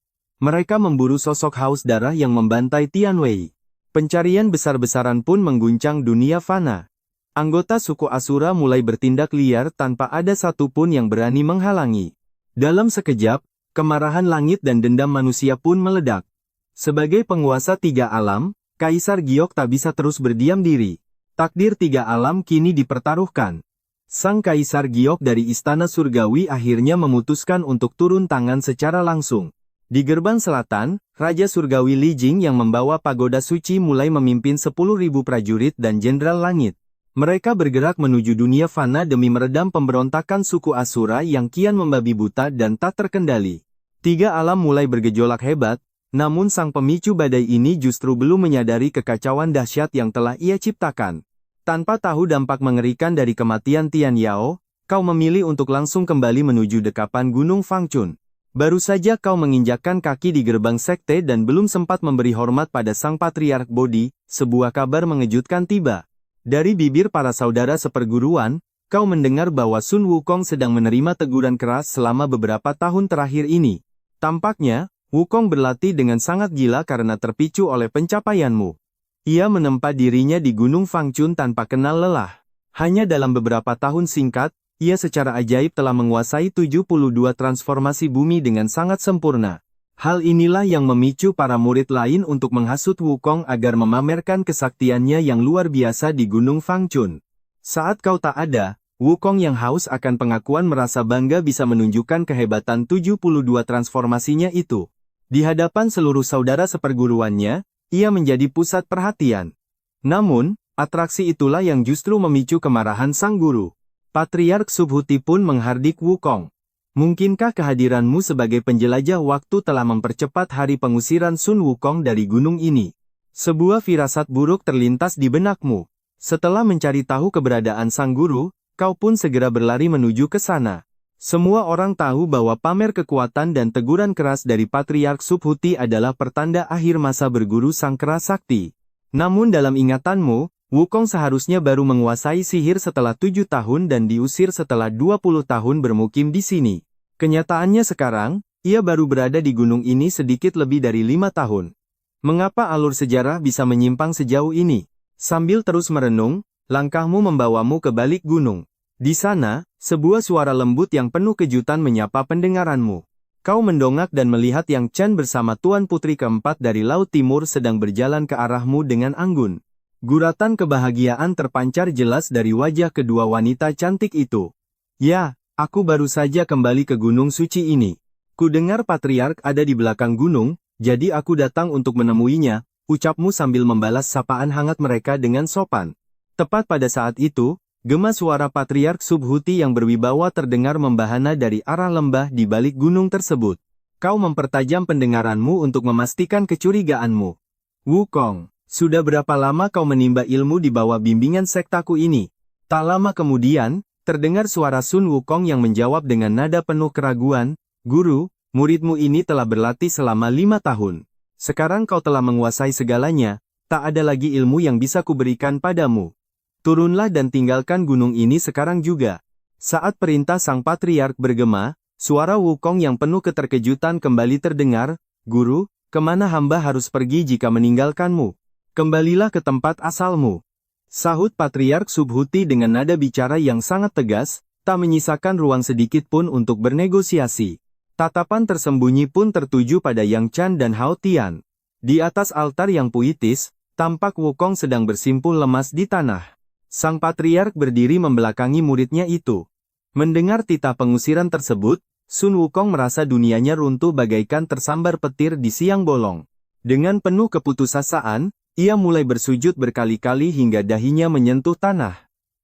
Mereka memburu sosok haus darah yang membantai Tian Wei. Pencarian besar-besaran pun mengguncang dunia fana. Anggota suku Asura mulai bertindak liar tanpa ada satupun yang berani menghalangi. Dalam sekejap, kemarahan langit dan dendam manusia pun meledak. Sebagai penguasa 3 alam, Kaisar Giok tak bisa terus berdiam diri. Takdir tiga alam kini dipertaruhkan. Sang Kaisar Giok dari Istana Surgawi akhirnya memutuskan untuk turun tangan secara langsung. Di gerbang selatan, Raja Surgawi Li Jing yang membawa pagoda suci mulai memimpin 10.000 prajurit dan jenderal langit. Mereka bergerak menuju dunia fana demi meredam pemberontakan suku Asura yang kian membabi buta dan tak terkendali. Tiga alam mulai bergejolak hebat, namun sang pemicu badai ini justru belum menyadari kekacauan dahsyat yang telah ia ciptakan. Tanpa tahu dampak mengerikan dari kematian Tian Yao, kau memilih untuk langsung kembali menuju dekapan Gunung Fangchun. Baru saja kau menginjakkan kaki di gerbang sekte dan belum sempat memberi hormat pada sang Patriark Bodhi, sebuah kabar mengejutkan tiba. Dari bibir para saudara seperguruan, kau mendengar bahwa Sun Wukong sedang menerima teguran keras selama beberapa tahun terakhir ini. Tampaknya, Wukong berlatih dengan sangat gila karena terpicu oleh pencapaianmu. Ia menempa dirinya di Gunung Fangchun tanpa kenal lelah. Hanya dalam beberapa tahun singkat, ia secara ajaib telah menguasai 72 transformasi bumi dengan sangat sempurna. Hal inilah yang memicu para murid lain untuk menghasut Wukong agar memamerkan kesaktiannya yang luar biasa di Gunung Fangchun. Saat kau tak ada, Wukong yang haus akan pengakuan merasa bangga bisa menunjukkan kehebatan 72 transformasinya itu. Di hadapan seluruh saudara seperguruannya, ia menjadi pusat perhatian. Namun, atraksi itulah yang justru memicu kemarahan sang guru. Patriark Subhuti pun menghardik Wukong. Mungkinkah kehadiranmu sebagai penjelajah waktu telah mempercepat hari pengusiran Sun Wukong dari gunung ini? Sebuah firasat buruk terlintas di benakmu. Setelah mencari tahu keberadaan sang guru, kau pun segera berlari menuju ke sana. Semua orang tahu bahwa pamer kekuatan dan teguran keras dari Patriark Subhuti adalah pertanda akhir masa berguru sang kera sakti. Namun dalam ingatanmu, Wukong seharusnya baru menguasai sihir setelah 7 tahun dan diusir setelah 20 tahun bermukim di sini. Kenyataannya sekarang, ia baru berada di gunung ini sedikit lebih dari 5 tahun. Mengapa alur sejarah bisa menyimpang sejauh ini? Sambil terus merenung, langkahmu membawamu ke balik gunung. Di sana, sebuah suara lembut yang penuh kejutan menyapa pendengaranmu. Kau mendongak dan melihat Yang Chen bersama Tuan Putri keempat dari Laut Timur sedang berjalan ke arahmu dengan anggun. Guratan kebahagiaan terpancar jelas dari wajah kedua wanita cantik itu. Ya, aku baru saja kembali ke Gunung Suci ini. Ku dengar Patriark ada di belakang gunung, jadi aku datang untuk menemuinya, ucapmu sambil membalas sapaan hangat mereka dengan sopan. Tepat pada saat itu, gema suara Patriark Subhuti yang berwibawa terdengar membahana dari arah lembah di balik gunung tersebut. Kau mempertajam pendengaranmu untuk memastikan kecurigaanmu. Wukong, sudah berapa lama kau menimba ilmu di bawah bimbingan sektaku ini? Tak lama kemudian, terdengar suara Sun Wukong yang menjawab dengan nada penuh keraguan, Guru, muridmu ini telah berlatih selama 5 tahun. Sekarang kau telah menguasai segalanya, tak ada lagi ilmu yang bisa kuberikan padamu. Turunlah dan tinggalkan gunung ini sekarang juga. Saat perintah sang patriark bergema, suara Wukong yang penuh keterkejutan kembali terdengar, Guru, kemana hamba harus pergi jika meninggalkanmu? Kembalilah ke tempat asalmu. Sahut Patriark Subhuti dengan nada bicara yang sangat tegas, tak menyisakan ruang sedikit pun untuk bernegosiasi. Tatapan tersembunyi pun tertuju pada Yang Chen dan Hao Tian. Di atas altar yang puitis, tampak Wukong sedang bersimpul lemas di tanah. Sang Patriark berdiri membelakangi muridnya itu. Mendengar titah pengusiran tersebut, Sun Wukong merasa dunianya runtuh bagaikan tersambar petir di siang bolong. Dengan penuh keputusasaan, ia mulai bersujud berkali-kali hingga dahinya menyentuh tanah.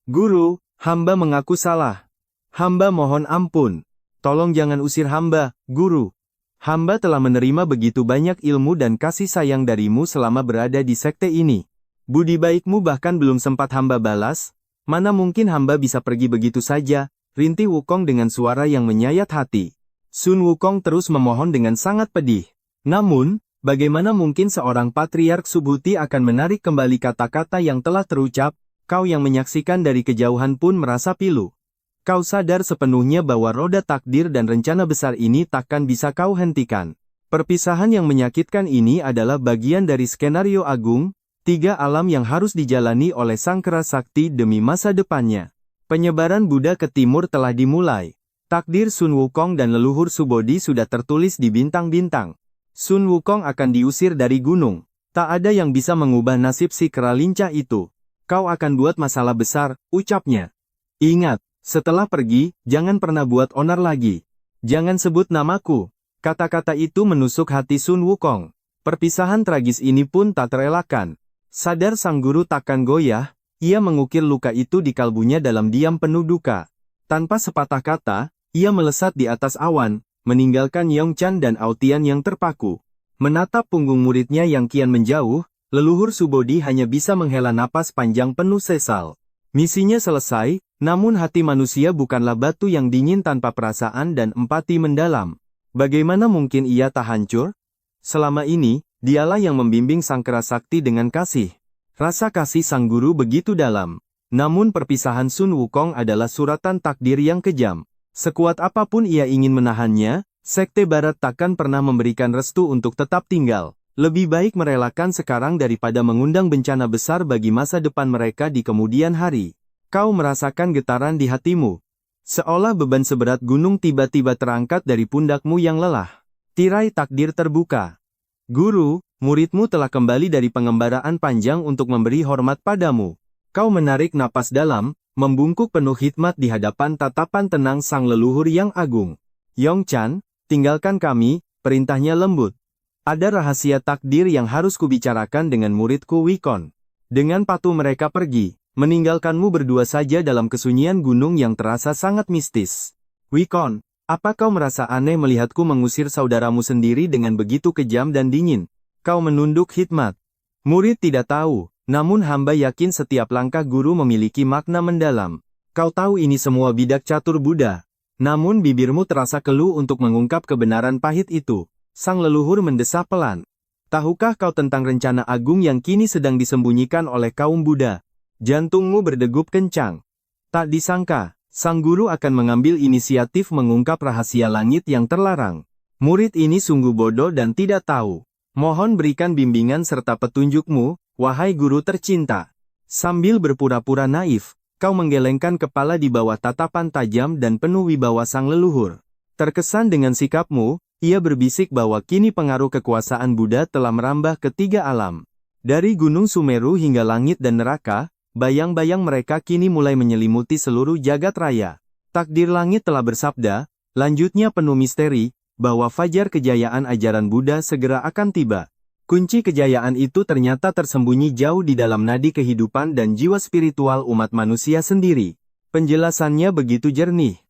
Guru, hamba mengaku salah. Hamba mohon ampun. Tolong jangan usir hamba, Guru. Hamba telah menerima begitu banyak ilmu dan kasih sayang darimu selama berada di sekte ini. Budi baikmu bahkan belum sempat hamba balas, mana mungkin hamba bisa pergi begitu saja, rintih Wukong dengan suara yang menyayat hati. Sun Wukong terus memohon dengan sangat pedih. Namun, bagaimana mungkin seorang Patriark Subhuti akan menarik kembali kata-kata yang telah terucap, kau yang menyaksikan dari kejauhan pun merasa pilu. Kau sadar sepenuhnya bahwa roda takdir dan rencana besar ini takkan bisa kau hentikan. Perpisahan yang menyakitkan ini adalah bagian dari skenario agung, 3 alam yang harus dijalani oleh sang kera sakti demi masa depannya. Penyebaran Buddha ke timur telah dimulai. Takdir Sun Wukong dan leluhur Subodhi sudah tertulis di bintang-bintang. Sun Wukong akan diusir dari gunung. Tak ada yang bisa mengubah nasib si kera lincah itu. kau akan buat masalah besar, ucapnya. Ingat, setelah pergi, jangan pernah buat onar lagi. Jangan sebut namaku. Kata-kata itu menusuk hati Sun Wukong. Perpisahan tragis ini pun tak terelakkan. Sadar sang guru takkan goyah, ia mengukir luka itu di kalbunya dalam diam penuh duka. Tanpa sepatah kata, ia melesat di atas awan, meninggalkan Yongchan dan Aotian yang terpaku. Menatap punggung muridnya yang kian menjauh, leluhur Subodhi hanya bisa menghela napas panjang penuh sesal. Misinya selesai, namun hati manusia bukanlah batu yang dingin tanpa perasaan dan empati mendalam. Bagaimana mungkin ia tak hancur? Selama ini, dialah yang membimbing sang kerasakti dengan kasih. Rasa kasih sang guru begitu dalam. Namun perpisahan Sun Wukong adalah suratan takdir yang kejam. Sekuat apapun ia ingin menahannya, Sekte Barat takkan pernah memberikan restu untuk tetap tinggal. Lebih baik merelakan sekarang daripada mengundang bencana besar bagi masa depan mereka di kemudian hari. Kau merasakan getaran di hatimu. Seolah beban seberat gunung tiba-tiba terangkat dari pundakmu yang lelah. Tirai takdir terbuka. Guru, muridmu telah kembali dari pengembaraan panjang untuk memberi hormat padamu. Kau menarik napas dalam, membungkuk penuh hikmat di hadapan tatapan tenang sang leluhur yang agung. Yongchan, tinggalkan kami, perintahnya lembut. Ada rahasia takdir yang harus kubicarakan dengan muridku Wikon. Dengan patuh mereka pergi, meninggalkanmu berdua saja dalam kesunyian gunung yang terasa sangat mistis. Wikon, apa kau merasa aneh melihatku mengusir saudaramu sendiri dengan begitu kejam dan dingin? Kau menunduk hikmat. Murid tidak tahu, namun hamba yakin setiap langkah guru memiliki makna mendalam. Kau tahu ini semua bidak catur Buddha. Namun bibirmu terasa keluh untuk mengungkap kebenaran pahit itu. Sang leluhur mendesah pelan. Tahukah kau tentang rencana agung yang kini sedang disembunyikan oleh kaum Buddha? Jantungmu berdegup kencang. Tak disangka, sang guru akan mengambil inisiatif mengungkap rahasia langit yang terlarang. Murid ini sungguh bodoh dan tidak tahu. Mohon berikan bimbingan serta petunjukmu, wahai guru tercinta. Sambil berpura-pura naif, kau menggelengkan kepala di bawah tatapan tajam dan penuh wibawa sang leluhur. Terkesan dengan sikapmu, ia berbisik bahwa kini pengaruh kekuasaan Buddha telah merambah ke 3 alam. Dari Gunung Sumeru hingga langit dan neraka, bayang-bayang mereka kini mulai menyelimuti seluruh jagat raya. Takdir langit telah bersabda, lanjutnya penuh misteri, bahwa fajar kejayaan ajaran Buddha segera akan tiba. Kunci kejayaan itu ternyata tersembunyi jauh di dalam nadi kehidupan dan jiwa spiritual umat manusia sendiri. Penjelasannya begitu jernih.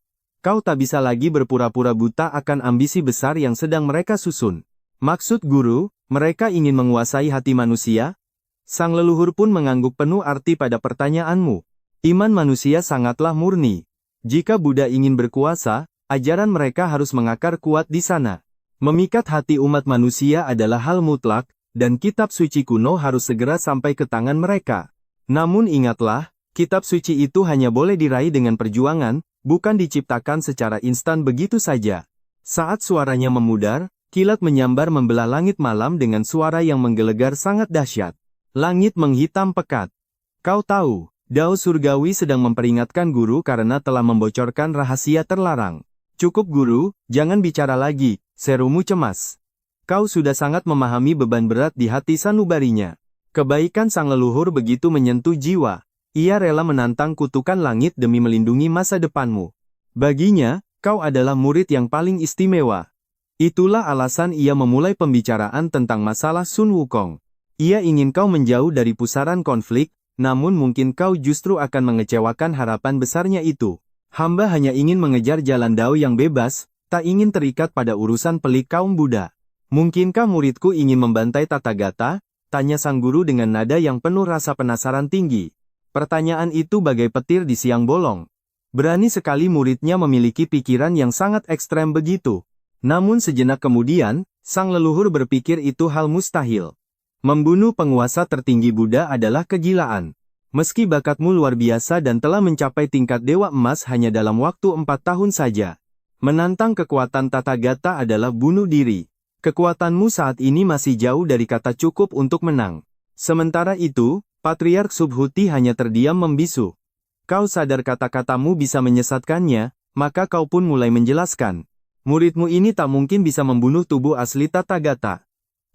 Kau tak bisa lagi berpura-pura buta akan ambisi besar yang sedang mereka susun. Maksud guru, mereka ingin menguasai hati manusia? Sang leluhur pun mengangguk penuh arti pada pertanyaanmu. Iman manusia sangatlah murni. Jika Buddha ingin berkuasa, ajaran mereka harus mengakar kuat di sana. Memikat hati umat manusia adalah hal mutlak, dan kitab suci kuno harus segera sampai ke tangan mereka. Namun ingatlah, kitab suci itu hanya boleh diraih dengan perjuangan, bukan diciptakan secara instan begitu saja. Saat suaranya memudar, kilat menyambar membelah langit malam dengan suara yang menggelegar sangat dahsyat. Langit menghitam pekat. Kau tahu, Dao Surgawi sedang memperingatkan guru karena telah membocorkan rahasia terlarang. Cukup guru, jangan bicara lagi, serumu cemas. Kau sudah sangat memahami beban berat di hati sanubarinya. Kebaikan sang leluhur begitu menyentuh jiwa. Ia rela menantang kutukan langit demi melindungi masa depanmu. Baginya, kau adalah murid yang paling istimewa. Itulah alasan ia memulai pembicaraan tentang masalah Sun Wukong. Ia ingin kau menjauh dari pusaran konflik, namun mungkin kau justru akan mengecewakan harapan besarnya itu. Hamba hanya ingin mengejar jalan Dao yang bebas, tak ingin terikat pada urusan pelik kaum Buddha. Mungkinkah muridku ingin membantai Tathagata? Tanya sang guru dengan nada yang penuh rasa penasaran tinggi. Pertanyaan itu bagai petir di siang bolong. Berani sekali muridnya memiliki pikiran yang sangat ekstrem begitu. Namun sejenak kemudian, sang leluhur berpikir itu hal mustahil. Membunuh penguasa tertinggi Buddha adalah kegilaan. Meski bakatmu luar biasa dan telah mencapai tingkat Dewa Emas hanya dalam waktu 4 tahun saja. Menantang kekuatan Tathagata adalah bunuh diri. Kekuatanmu saat ini masih jauh dari kata cukup untuk menang. Sementara itu, Patriark Subhuti hanya terdiam membisu. Kau sadar kata-katamu bisa menyesatkannya, maka kau pun mulai menjelaskan. Muridmu ini tak mungkin bisa membunuh tubuh asli Tathagata.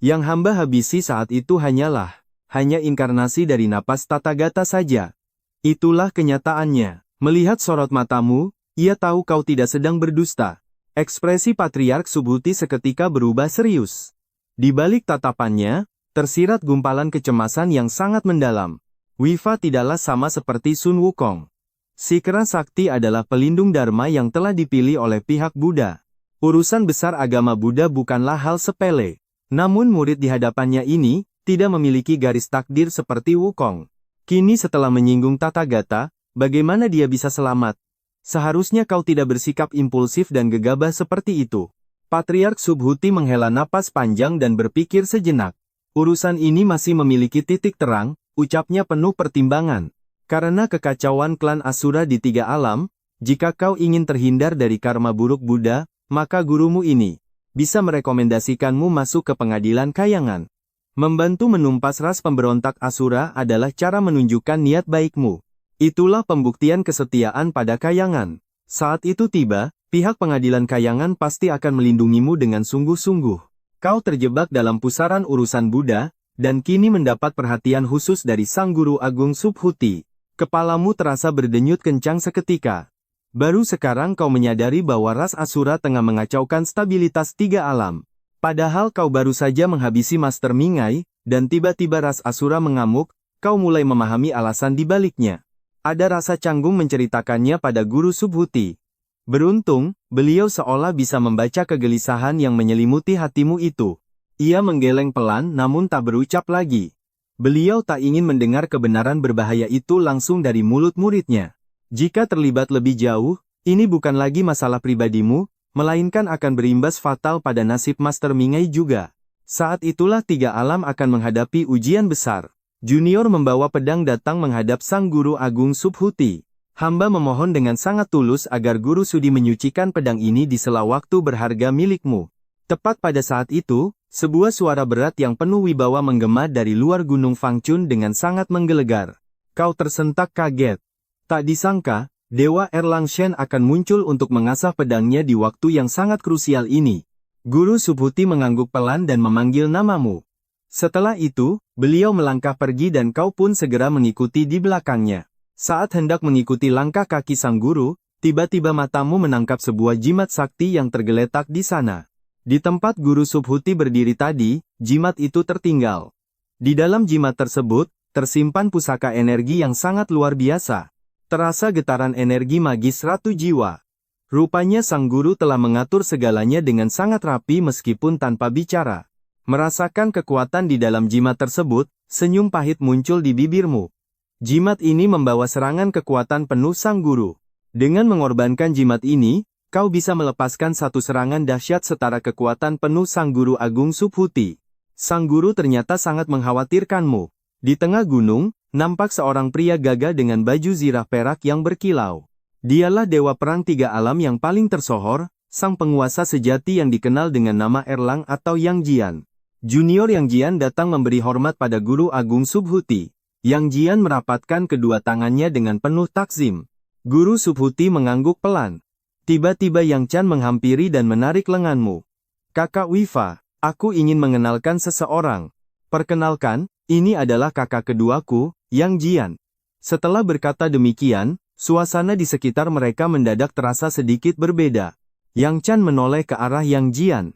Yang hamba habisi saat itu hanyalah hanya inkarnasi dari napas Tathagata saja. Itulah kenyataannya. Melihat sorot matamu, ia tahu kau tidak sedang berdusta. Ekspresi Patriark Subhuti seketika berubah serius. Di balik tatapannya, tersirat gumpalan kecemasan yang sangat mendalam. Wifa tidaklah sama seperti Sun Wukong. Si Kera Sakti adalah pelindung Dharma yang telah dipilih oleh pihak Buddha. Urusan besar agama Buddha bukanlah hal sepele. Namun murid di hadapannya ini, tidak memiliki garis takdir seperti Wukong. Kini setelah menyinggung Tathagata, bagaimana dia bisa selamat? Seharusnya kau tidak bersikap impulsif dan gegabah seperti itu. Patriark Subhuti menghela napas panjang dan berpikir sejenak. Urusan ini masih memiliki titik terang, ucapnya penuh pertimbangan. Karena kekacauan klan Asura di 3 alam, jika kau ingin terhindar dari karma buruk Buddha, maka gurumu ini bisa merekomendasikanmu masuk ke pengadilan kayangan. Membantu menumpas ras pemberontak Asura adalah cara menunjukkan niat baikmu. Itulah pembuktian kesetiaan pada kayangan. Saat itu tiba, pihak pengadilan kayangan pasti akan melindungimu dengan sungguh-sungguh. Kau terjebak dalam pusaran urusan Buddha, dan kini mendapat perhatian khusus dari Sang Guru Agung Subhuti. Kepalamu terasa berdenyut kencang seketika. Baru sekarang kau menyadari bahwa ras Asura tengah mengacaukan stabilitas 3 alam. Padahal kau baru saja menghabisi Master Mingai, dan tiba-tiba ras Asura mengamuk, kau mulai memahami alasan di baliknya. Ada rasa canggung menceritakannya pada Guru Subhuti. Beruntung, beliau seolah bisa membaca kegelisahan yang menyelimuti hatimu itu. Ia menggeleng pelan namun tak berucap lagi. Beliau tak ingin mendengar kebenaran berbahaya itu langsung dari mulut muridnya. Jika terlibat lebih jauh, ini bukan lagi masalah pribadimu, melainkan akan berimbas fatal pada nasib Master Mingai juga. Saat itulah 3 alam akan menghadapi ujian besar. Junior membawa pedang datang menghadap Sang Guru Agung Subhuti. Hamba memohon dengan sangat tulus agar Guru sudi menyucikan pedang ini di sela waktu berharga milikmu. Tepat pada saat itu, sebuah suara berat yang penuh wibawa menggema dari luar Gunung Fangchun dengan sangat menggelegar. Kau tersentak kaget. Tak disangka, Dewa Erlang Shen akan muncul untuk mengasah pedangnya di waktu yang sangat krusial ini. Guru Subhuti mengangguk pelan dan memanggil namamu. Setelah itu, beliau melangkah pergi dan kau pun segera mengikuti di belakangnya. Saat hendak mengikuti langkah kaki sang guru, tiba-tiba matamu menangkap sebuah jimat sakti yang tergeletak di sana. Di tempat Guru Subhuti berdiri tadi, jimat itu tertinggal. Di dalam jimat tersebut, tersimpan pusaka energi yang sangat luar biasa. Terasa getaran energi magis Ratu Jiwa. Rupanya sang guru telah mengatur segalanya dengan sangat rapi meskipun tanpa bicara. Merasakan kekuatan di dalam jimat tersebut, senyum pahit muncul di bibirmu. Jimat ini membawa serangan kekuatan penuh sang guru. Dengan mengorbankan jimat ini, kau bisa melepaskan satu serangan dahsyat setara kekuatan penuh Sang Guru Agung Subhuti. Sang guru ternyata sangat mengkhawatirkanmu. Di tengah gunung, nampak seorang pria gagah dengan baju zirah perak yang berkilau. Dialah Dewa Perang 3 alam yang paling tersohor, sang penguasa sejati yang dikenal dengan nama Erlang atau Yang Jian. Junior Yang Jian datang memberi hormat pada Guru Agung Subhuti. Yang Jian merapatkan kedua tangannya dengan penuh takzim. Guru Subhuti mengangguk pelan. Tiba-tiba Yang Chan menghampiri dan menarik lenganmu. Kakak Wifa, aku ingin mengenalkan seseorang. Perkenalkan, ini adalah kakak keduaku, Yang Jian. Setelah berkata demikian, suasana di sekitar mereka mendadak terasa sedikit berbeda. Yang Chan menoleh ke arah Yang Jian.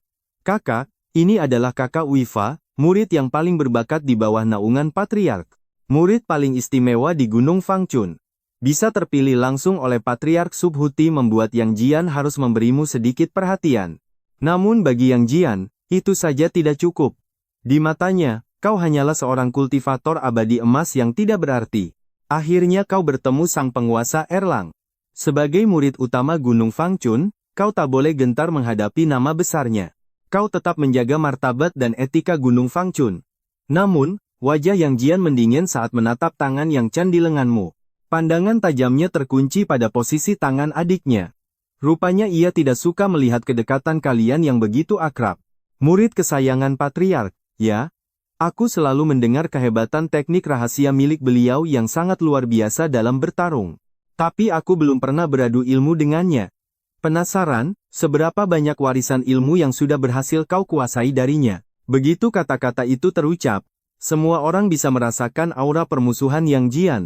Kakak, ini adalah kakak Wifa, murid yang paling berbakat di bawah naungan Patriark. Murid paling istimewa di Gunung Fangchun. Bisa terpilih langsung oleh Patriark Subhuti membuat Yang Jian harus memberimu sedikit perhatian. Namun bagi Yang Jian, itu saja tidak cukup. Di matanya, kau hanyalah seorang kultivator abadi emas yang tidak berarti. Akhirnya kau bertemu sang penguasa Erlang. Sebagai murid utama Gunung Fangchun, kau tak boleh gentar menghadapi nama besarnya. Kau tetap menjaga martabat dan etika Gunung Fangchun. Namun, wajah Yang Jian mendingin saat menatap tangan Yang Chan di lenganmu. Pandangan tajamnya terkunci pada posisi tangan adiknya. Rupanya ia tidak suka melihat kedekatan kalian yang begitu akrab. Murid kesayangan Patriark, ya? Aku selalu mendengar kehebatan teknik rahasia milik beliau yang sangat luar biasa dalam bertarung. Tapi aku belum pernah beradu ilmu dengannya. Penasaran, seberapa banyak warisan ilmu yang sudah berhasil kau kuasai darinya? Begitu kata-kata itu terucap, Semua orang bisa merasakan aura permusuhan Yang Jian.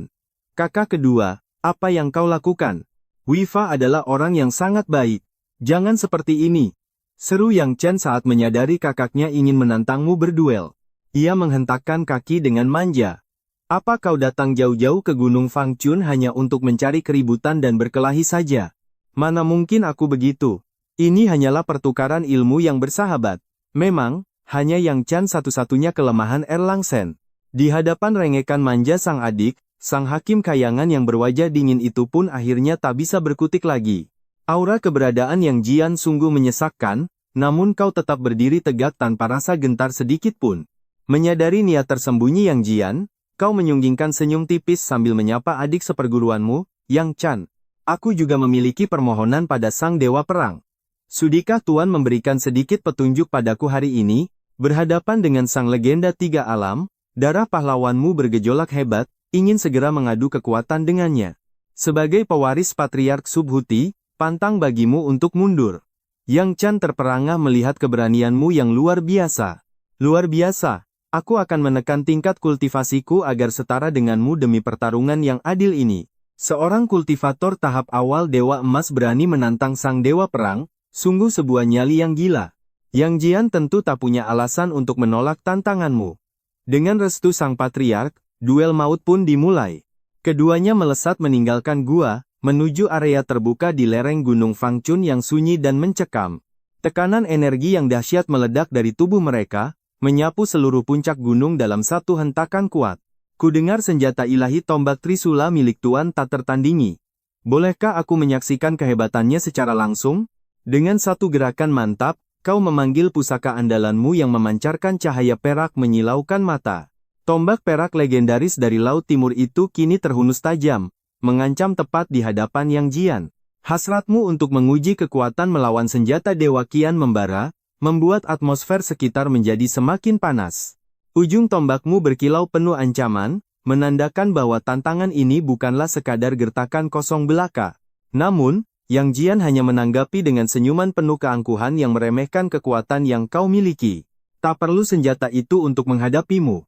Kakak kedua, apa yang kau lakukan? Wifa adalah orang yang sangat baik. Jangan seperti ini. Seru Yang Chen saat menyadari kakaknya ingin menantangmu berduel. Ia menghentakkan kaki dengan manja. Apa kau datang jauh-jauh ke Gunung Fangchun hanya untuk mencari keributan dan berkelahi saja? Mana mungkin aku begitu. Ini hanyalah pertukaran ilmu yang bersahabat. Memang, hanya Yang Chen satu-satunya kelemahan Erlang Shen. Di hadapan rengekan manja sang adik, sang hakim kayangan yang berwajah dingin itu pun akhirnya tak bisa berkutik lagi. Aura keberadaan Yang Jian sungguh menyesakkan, namun kau tetap berdiri tegak tanpa rasa gentar sedikit pun. Menyadari niat tersembunyi Yang Jian, kau menyunggingkan senyum tipis sambil menyapa adik seperguruanmu, Yang Chen. Aku juga memiliki permohonan pada sang dewa perang. Sudikah Tuan memberikan sedikit petunjuk padaku hari ini? Berhadapan dengan sang legenda tiga alam, darah pahlawanmu bergejolak hebat, ingin segera mengadu kekuatan dengannya. Sebagai pewaris Patriark Subhuti, pantang bagimu untuk mundur. Yang Chen terperangah melihat keberanianmu yang luar biasa. Luar biasa, aku akan menekan tingkat kultivasiku agar setara denganmu demi pertarungan yang adil ini. Seorang kultivator tahap awal Dewa Emas berani menantang sang Dewa Perang, sungguh sebuah nyali yang gila. Yang Jian tentu tak punya alasan untuk menolak tantanganmu. Dengan restu sang patriark, duel maut pun dimulai. Keduanya melesat meninggalkan gua, menuju area terbuka di lereng Gunung Fangchun yang sunyi dan mencekam. Tekanan energi yang dahsyat meledak dari tubuh mereka, menyapu seluruh puncak gunung dalam satu hentakan kuat. Kudengar senjata ilahi tombak Trisula milik Tuan tak tertandingi. Bolehkah aku menyaksikan kehebatannya secara langsung? Dengan satu gerakan mantap, kau memanggil pusaka andalanmu yang memancarkan cahaya perak menyilaukan mata. Tombak perak legendaris dari Laut Timur itu kini terhunus tajam, mengancam tepat di hadapan Yang Jian. Hasratmu untuk menguji kekuatan melawan senjata Dewa Qian membara, membuat atmosfer sekitar menjadi semakin panas. Ujung tombakmu berkilau penuh ancaman, menandakan bahwa tantangan ini bukanlah sekadar gertakan kosong belaka. Namun, Yang Jian hanya menanggapi dengan senyuman penuh keangkuhan yang meremehkan kekuatan yang kau miliki. Tak perlu senjata itu untuk menghadapimu.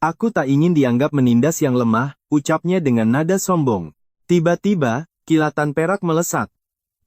Aku tak ingin dianggap menindas yang lemah, ucapnya dengan nada sombong. Tiba-tiba, kilatan perak melesat.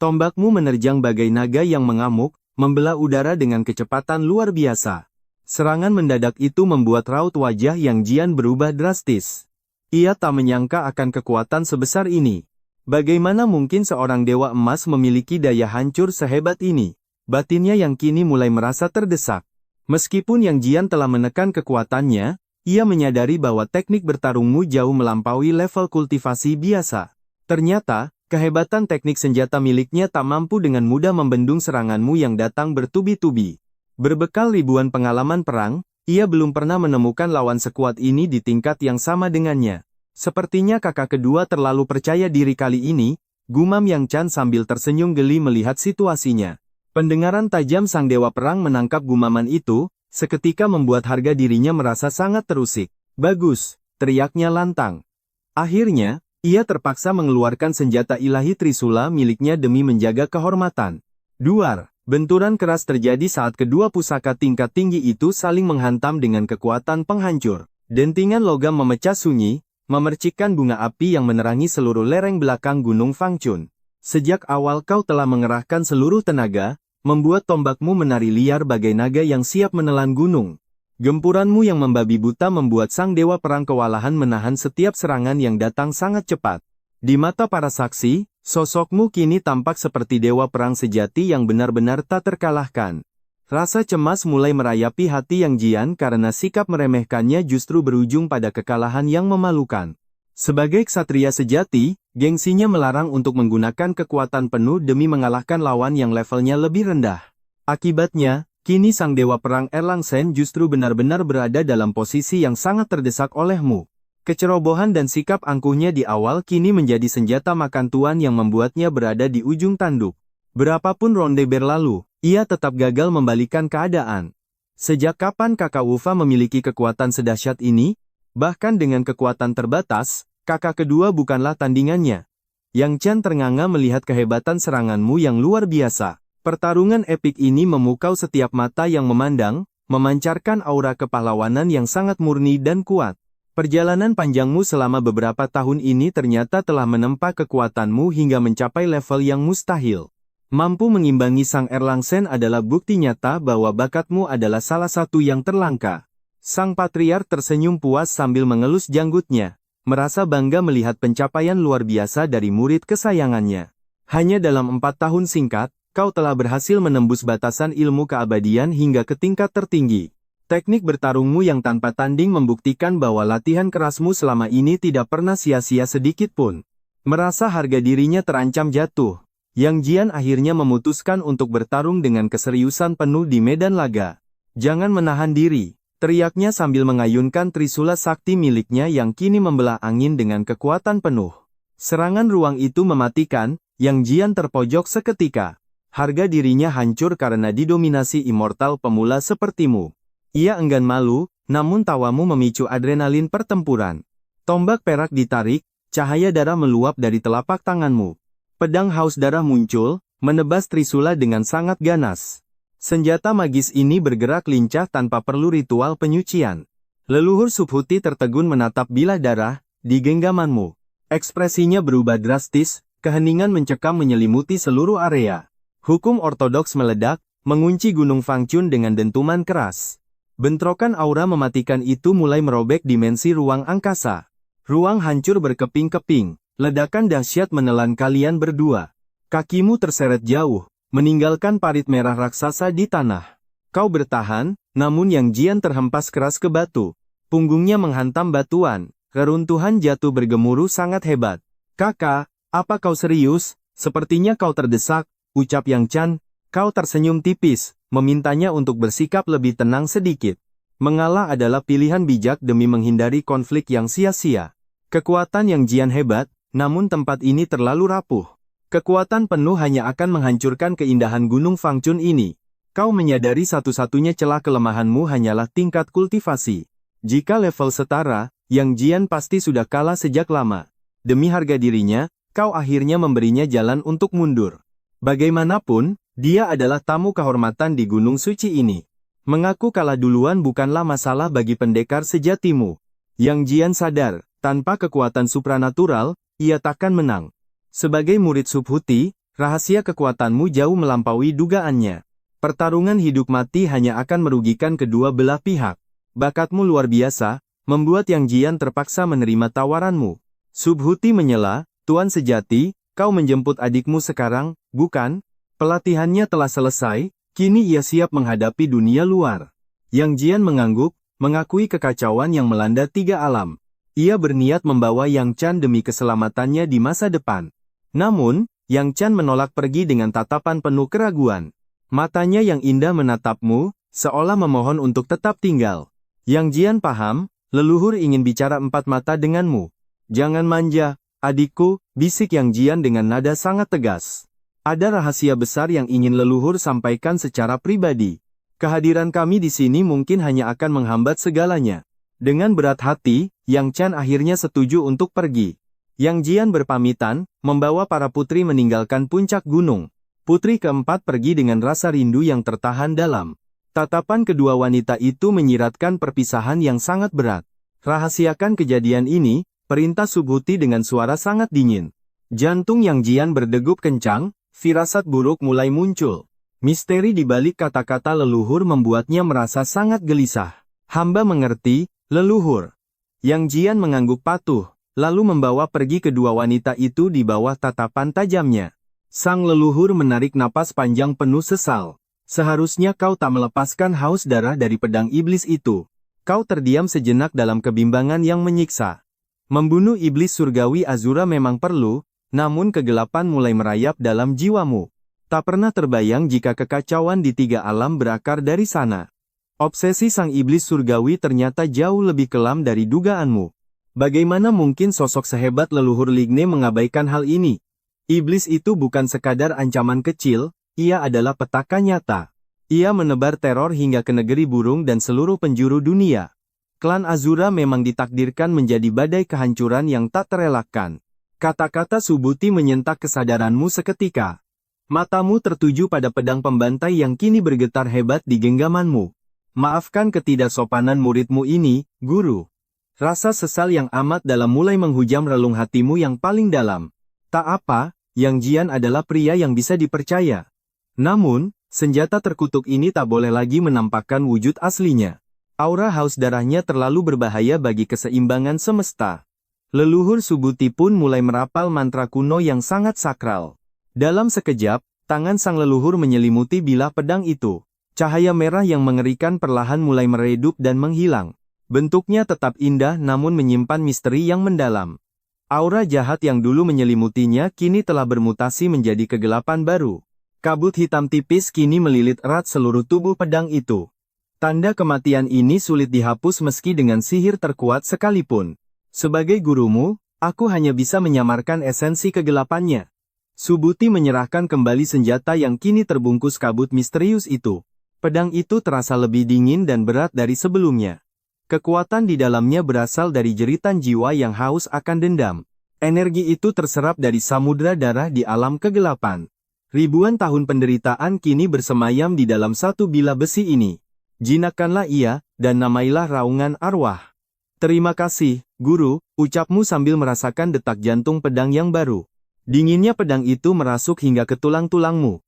Tombakmu menerjang bagai naga yang mengamuk, membelah udara dengan kecepatan luar biasa. Serangan mendadak itu membuat raut wajah Yang Jian berubah drastis. Ia tak menyangka akan kekuatan sebesar ini. Bagaimana mungkin seorang Dewa Emas memiliki daya hancur sehebat ini? Batinnya yang kini mulai merasa terdesak. Meskipun Yang Jian telah menekan kekuatannya, ia menyadari bahwa teknik bertarungmu jauh melampaui level kultivasi biasa. Ternyata, kehebatan teknik senjata miliknya tak mampu dengan mudah membendung seranganmu yang datang bertubi-tubi. Berbekal ribuan pengalaman perang, ia belum pernah menemukan lawan sekuat ini di tingkat yang sama dengannya. Sepertinya kakak kedua terlalu percaya diri kali ini, gumam Yang Chen sambil tersenyum geli melihat situasinya. Pendengaran tajam sang dewa perang menangkap gumaman itu, seketika membuat harga dirinya merasa sangat terusik. Bagus, teriaknya lantang. Akhirnya, ia terpaksa mengeluarkan senjata ilahi Trisula miliknya demi menjaga kehormatan. Duar, benturan keras terjadi saat kedua pusaka tingkat tinggi itu saling menghantam dengan kekuatan penghancur. Dentingan logam memecah sunyi, memercikkan bunga api yang menerangi seluruh lereng belakang Gunung Fangchun. Sejak awal kau telah mengerahkan seluruh tenaga, membuat tombakmu menari liar bagai naga yang siap menelan gunung. Gempuranmu yang membabi buta membuat sang dewa perang kewalahan menahan setiap serangan yang datang sangat cepat. Di mata para saksi, sosokmu kini tampak seperti dewa perang sejati yang benar-benar tak terkalahkan. Rasa cemas mulai merayapi hati Yang Jian karena sikap meremehkannya justru berujung pada kekalahan yang memalukan. Sebagai ksatria sejati, gengsinya melarang untuk menggunakan kekuatan penuh demi mengalahkan lawan yang levelnya lebih rendah. Akibatnya, kini sang dewa perang Erlang Shen justru benar-benar berada dalam posisi yang sangat terdesak olehmu. Kecerobohan dan sikap angkuhnya di awal kini menjadi senjata makan tuan yang membuatnya berada di ujung tanduk. Berapapun ronde berlalu, ia tetap gagal membalikan keadaan. Sejak kapan kakak Wufa memiliki kekuatan sedahsyat ini? Bahkan dengan kekuatan terbatas, kakak kedua bukanlah tandingannya. Yang Chen ternganga melihat kehebatan seranganmu yang luar biasa. Pertarungan epik ini memukau setiap mata yang memandang, memancarkan aura kepahlawanan yang sangat murni dan kuat. Perjalanan panjangmu selama beberapa tahun ini ternyata telah menempa kekuatanmu hingga mencapai level yang mustahil. Mampu mengimbangi Sang Erlangsen adalah bukti nyata bahwa bakatmu adalah salah satu yang terlangka. Sang Patriark tersenyum puas sambil mengelus janggutnya, merasa bangga melihat pencapaian luar biasa dari murid kesayangannya. Hanya dalam 4 tahun singkat, kau telah berhasil menembus batasan ilmu keabadian hingga ke tingkat tertinggi. Teknik bertarungmu yang tanpa tanding membuktikan bahwa latihan kerasmu selama ini tidak pernah sia-sia sedikit pun. Merasa harga dirinya terancam jatuh, Yang Jian akhirnya memutuskan untuk bertarung dengan keseriusan penuh di medan laga. "Jangan menahan diri," teriaknya sambil mengayunkan trisula sakti miliknya yang kini membelah angin dengan kekuatan penuh. Serangan ruang itu mematikan, Yang Jian terpojok seketika. Harga dirinya hancur karena didominasi immortal pemula sepertimu. Ia enggan malu, namun tawamu memicu adrenalin pertempuran. Tombak perak ditarik, cahaya darah meluap dari telapak tanganmu. Pedang haus darah muncul, menebas trisula dengan sangat ganas. Senjata magis ini bergerak lincah tanpa perlu ritual penyucian. Leluhur Subhuti tertegun menatap bilah darah di genggamanmu. Ekspresinya berubah drastis, keheningan mencekam menyelimuti seluruh area. Hukum ortodoks meledak, mengunci Gunung Fangchun dengan dentuman keras. Bentrokan aura mematikan itu mulai merobek dimensi ruang angkasa. Ruang hancur berkeping-keping, ledakan dahsyat menelan kalian berdua. Kakimu terseret jauh, meninggalkan parit merah raksasa di tanah. Kau bertahan, namun Yang Jian terhempas keras ke batu. Punggungnya menghantam batuan, reruntuhan jatuh bergemuruh sangat hebat. "Kakak, apa kau serius? Sepertinya kau terdesak," ucap Yang Chan. Kau tersenyum tipis, memintanya untuk bersikap lebih tenang sedikit. Mengalah adalah pilihan bijak demi menghindari konflik yang sia-sia. Kekuatan Yang Jian hebat, namun tempat ini terlalu rapuh. Kekuatan penuh hanya akan menghancurkan keindahan Gunung Fangchun ini. Kau menyadari satu-satunya celah kelemahanmu hanyalah tingkat kultivasi. Jika level setara, Yang Jian pasti sudah kalah sejak lama. Demi harga dirinya, kau akhirnya memberinya jalan untuk mundur. Bagaimanapun, dia adalah tamu kehormatan di Gunung Suci ini. Mengaku kalah duluan bukanlah masalah bagi pendekar sejatimu. Yang Jian sadar, tanpa kekuatan supranatural, ia takkan menang. Sebagai murid Subhuti, rahasia kekuatanmu jauh melampaui dugaannya. Pertarungan hidup mati hanya akan merugikan kedua belah pihak. Bakatmu luar biasa, membuat Yang Jian terpaksa menerima tawaranmu. Subhuti menyela, "Tuan sejati, kau menjemput adikmu sekarang, bukan? Pelatihannya telah selesai, kini ia siap menghadapi dunia luar." Yang Jian mengangguk, mengakui kekacauan yang melanda 3 alam. Ia berniat membawa Yang Chan demi keselamatannya di masa depan. Namun, Yang Chan menolak pergi dengan tatapan penuh keraguan. Matanya yang indah menatapmu, seolah memohon untuk tetap tinggal. Yang Jian paham, leluhur ingin bicara empat mata denganmu. "Jangan manja, adikku," bisik Yang Jian dengan nada sangat tegas. "Ada rahasia besar yang ingin leluhur sampaikan secara pribadi. Kehadiran kami di sini mungkin hanya akan menghambat segalanya." Dengan berat hati, Yang Chan akhirnya setuju untuk pergi. Yang Jian berpamitan, membawa para putri meninggalkan puncak gunung. Putri keempat pergi dengan rasa rindu yang tertahan dalam. Tatapan kedua wanita itu menyiratkan perpisahan yang sangat berat. "Rahasiakan kejadian ini," perintah Subhuti dengan suara sangat dingin. Jantung Yang Jian berdegup kencang, firasat buruk mulai muncul. Misteri di balik kata-kata leluhur membuatnya merasa sangat gelisah. "Hamba mengerti, leluhur." Yang Jian mengangguk patuh, lalu membawa pergi kedua wanita itu di bawah tatapan tajamnya. Sang leluhur menarik napas panjang penuh sesal. "Seharusnya kau tak melepaskan haus darah dari pedang iblis itu." Kau terdiam sejenak dalam kebimbangan yang menyiksa. Membunuh iblis surgawi Azura memang perlu, namun kegelapan mulai merayap dalam jiwamu. Tak pernah terbayang jika kekacauan di 3 alam berakar dari sana. Obsesi sang iblis surgawi ternyata jauh lebih kelam dari dugaanmu. Bagaimana mungkin sosok sehebat leluhur Ligne mengabaikan hal ini? Iblis itu bukan sekadar ancaman kecil, ia adalah petaka nyata. Ia menebar teror hingga ke negeri burung dan seluruh penjuru dunia. Klan Azura memang ditakdirkan menjadi badai kehancuran yang tak terelakkan. Kata-kata Subhuti menyentak kesadaranmu seketika. Matamu tertuju pada pedang pembantai yang kini bergetar hebat di genggamanmu. Maafkan ketidaksopanan muridmu ini, guru. Rasa sesal yang amat dalam mulai menghujam relung hatimu yang paling dalam. Tak apa, Yang Jian adalah pria yang bisa dipercaya. Namun, senjata terkutuk ini tak boleh lagi menampakkan wujud aslinya. Aura haus darahnya terlalu berbahaya bagi keseimbangan semesta. Leluhur Subuti pun mulai merapal mantra kuno yang sangat sakral. Dalam sekejap, tangan sang leluhur menyelimuti bilah pedang itu. Cahaya merah yang mengerikan perlahan mulai meredup dan menghilang. Bentuknya tetap indah namun menyimpan misteri yang mendalam. Aura jahat yang dulu menyelimutinya kini telah bermutasi menjadi kegelapan baru. Kabut hitam tipis kini melilit erat seluruh tubuh pedang itu. Tanda kematian ini sulit dihapus meski dengan sihir terkuat sekalipun. Sebagai gurumu, aku hanya bisa menyamarkan esensi kegelapannya. Subuti menyerahkan kembali senjata yang kini terbungkus kabut misterius itu. Pedang itu terasa lebih dingin dan berat dari sebelumnya. Kekuatan di dalamnya berasal dari jeritan jiwa yang haus akan dendam. Energi itu terserap dari samudera darah di alam kegelapan. Ribuan tahun penderitaan kini bersemayam di dalam satu bilah besi ini. Jinakkanlah ia, dan namailah raungan arwah. Terima kasih, guru, ucapmu sambil merasakan detak jantung pedang yang baru. Dinginnya pedang itu merasuk hingga ke tulang-tulangmu.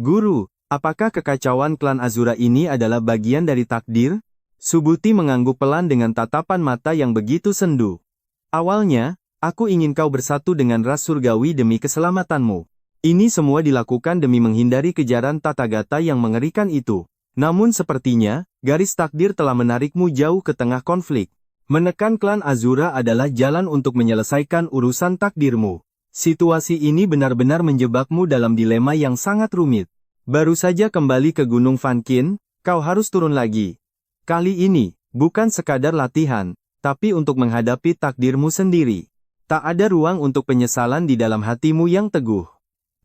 Guru, apakah kekacauan klan Azura ini adalah bagian dari takdir? Subuti mengangguk pelan dengan tatapan mata yang begitu sendu. Awalnya, aku ingin kau bersatu dengan ras surgawi demi keselamatanmu. Ini semua dilakukan demi menghindari kejaran Tathagata yang mengerikan itu. Namun sepertinya, garis takdir telah menarikmu jauh ke tengah konflik. Menekan klan Azura adalah jalan untuk menyelesaikan urusan takdirmu. Situasi ini benar-benar menjebakmu dalam dilema yang sangat rumit. Baru saja kembali ke Gunung Fankin, kau harus turun lagi. Kali ini, bukan sekadar latihan, tapi untuk menghadapi takdirmu sendiri. Tak ada ruang untuk penyesalan di dalam hatimu yang teguh.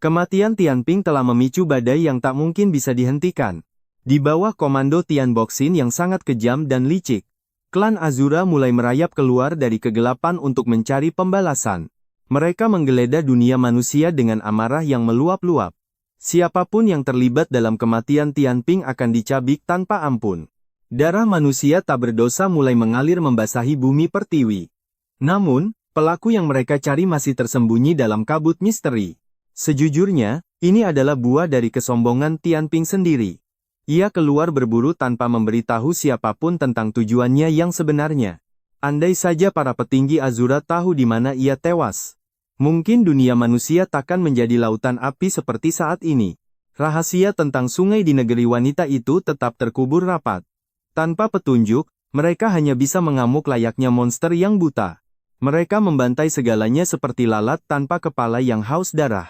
Kematian Tianping telah memicu badai yang tak mungkin bisa dihentikan. Di bawah komando Tian Boxin yang sangat kejam dan licik, klan Azura mulai merayap keluar dari kegelapan untuk mencari pembalasan. Mereka menggeledah dunia manusia dengan amarah yang meluap-luap. Siapapun yang terlibat dalam kematian Tianping akan dicabik tanpa ampun. Darah manusia tak berdosa mulai mengalir membasahi bumi pertiwi. Namun, pelaku yang mereka cari masih tersembunyi dalam kabut misteri. Sejujurnya, ini adalah buah dari kesombongan Tianping sendiri. Ia keluar berburu tanpa memberitahu siapapun tentang tujuannya yang sebenarnya. Andai saja para petinggi Azura tahu di mana ia tewas. Mungkin dunia manusia takkan menjadi lautan api seperti saat ini. Rahasia tentang sungai di negeri wanita itu tetap terkubur rapat. Tanpa petunjuk, mereka hanya bisa mengamuk layaknya monster yang buta. Mereka membantai segalanya seperti lalat tanpa kepala yang haus darah.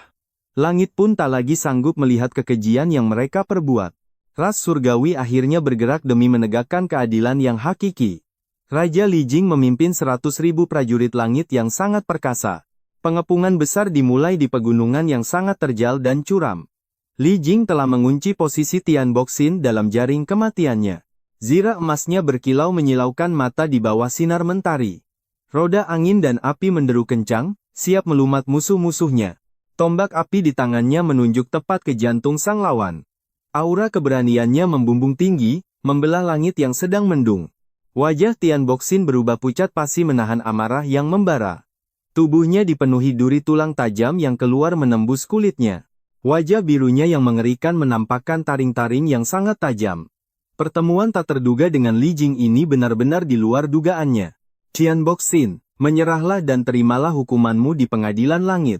Langit pun tak lagi sanggup melihat kekejian yang mereka perbuat. Ras surgawi akhirnya bergerak demi menegakkan keadilan yang hakiki. Raja Li Jing memimpin 100.000 prajurit langit yang sangat perkasa. Pengepungan besar dimulai di pegunungan yang sangat terjal dan curam. Li Jing telah mengunci posisi Tian Boxin dalam jaring kematiannya. Zira emasnya berkilau menyilaukan mata di bawah sinar mentari. Roda angin dan api menderu kencang, siap melumat musuh-musuhnya. Tombak api di tangannya menunjuk tepat ke jantung sang lawan. Aura keberaniannya membumbung tinggi, membelah langit yang sedang mendung. Wajah Tian Boxin berubah pucat pasi menahan amarah yang membara. Tubuhnya dipenuhi duri tulang tajam yang keluar menembus kulitnya. Wajah birunya yang mengerikan menampakkan taring-taring yang sangat tajam. Pertemuan tak terduga dengan Li Jing ini benar-benar di luar dugaannya. Tian Boxin, menyerahlah dan terimalah hukumanmu di pengadilan langit.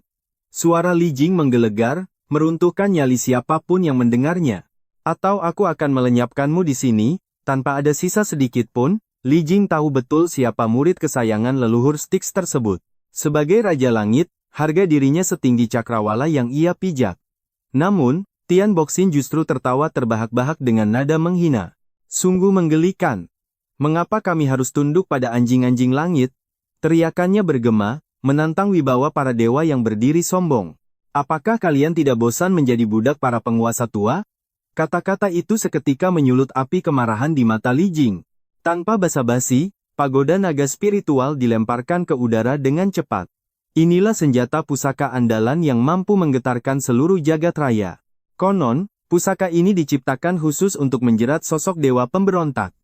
Suara Li Jing menggelegar, meruntuhkan nyali siapapun yang mendengarnya. Atau aku akan melenyapkanmu di sini, tanpa ada sisa sedikit pun. Li Jing tahu betul siapa murid kesayangan leluhur Styx tersebut. Sebagai Raja Langit, harga dirinya setinggi cakrawala yang ia pijak. Namun, Tian Boxin justru tertawa terbahak-bahak dengan nada menghina. Sungguh menggelikan. Mengapa kami harus tunduk pada anjing-anjing langit? Teriakannya bergema, menantang wibawa para dewa yang berdiri sombong. Apakah kalian tidak bosan menjadi budak para penguasa tua? Kata-kata itu seketika menyulut api kemarahan di mata Li Jing. Tanpa basa-basi, pagoda naga spiritual dilemparkan ke udara dengan cepat. Inilah senjata pusaka andalan yang mampu menggetarkan seluruh jagat raya. Konon, Pusaka ini diciptakan khusus untuk menjerat sosok dewa pemberontak.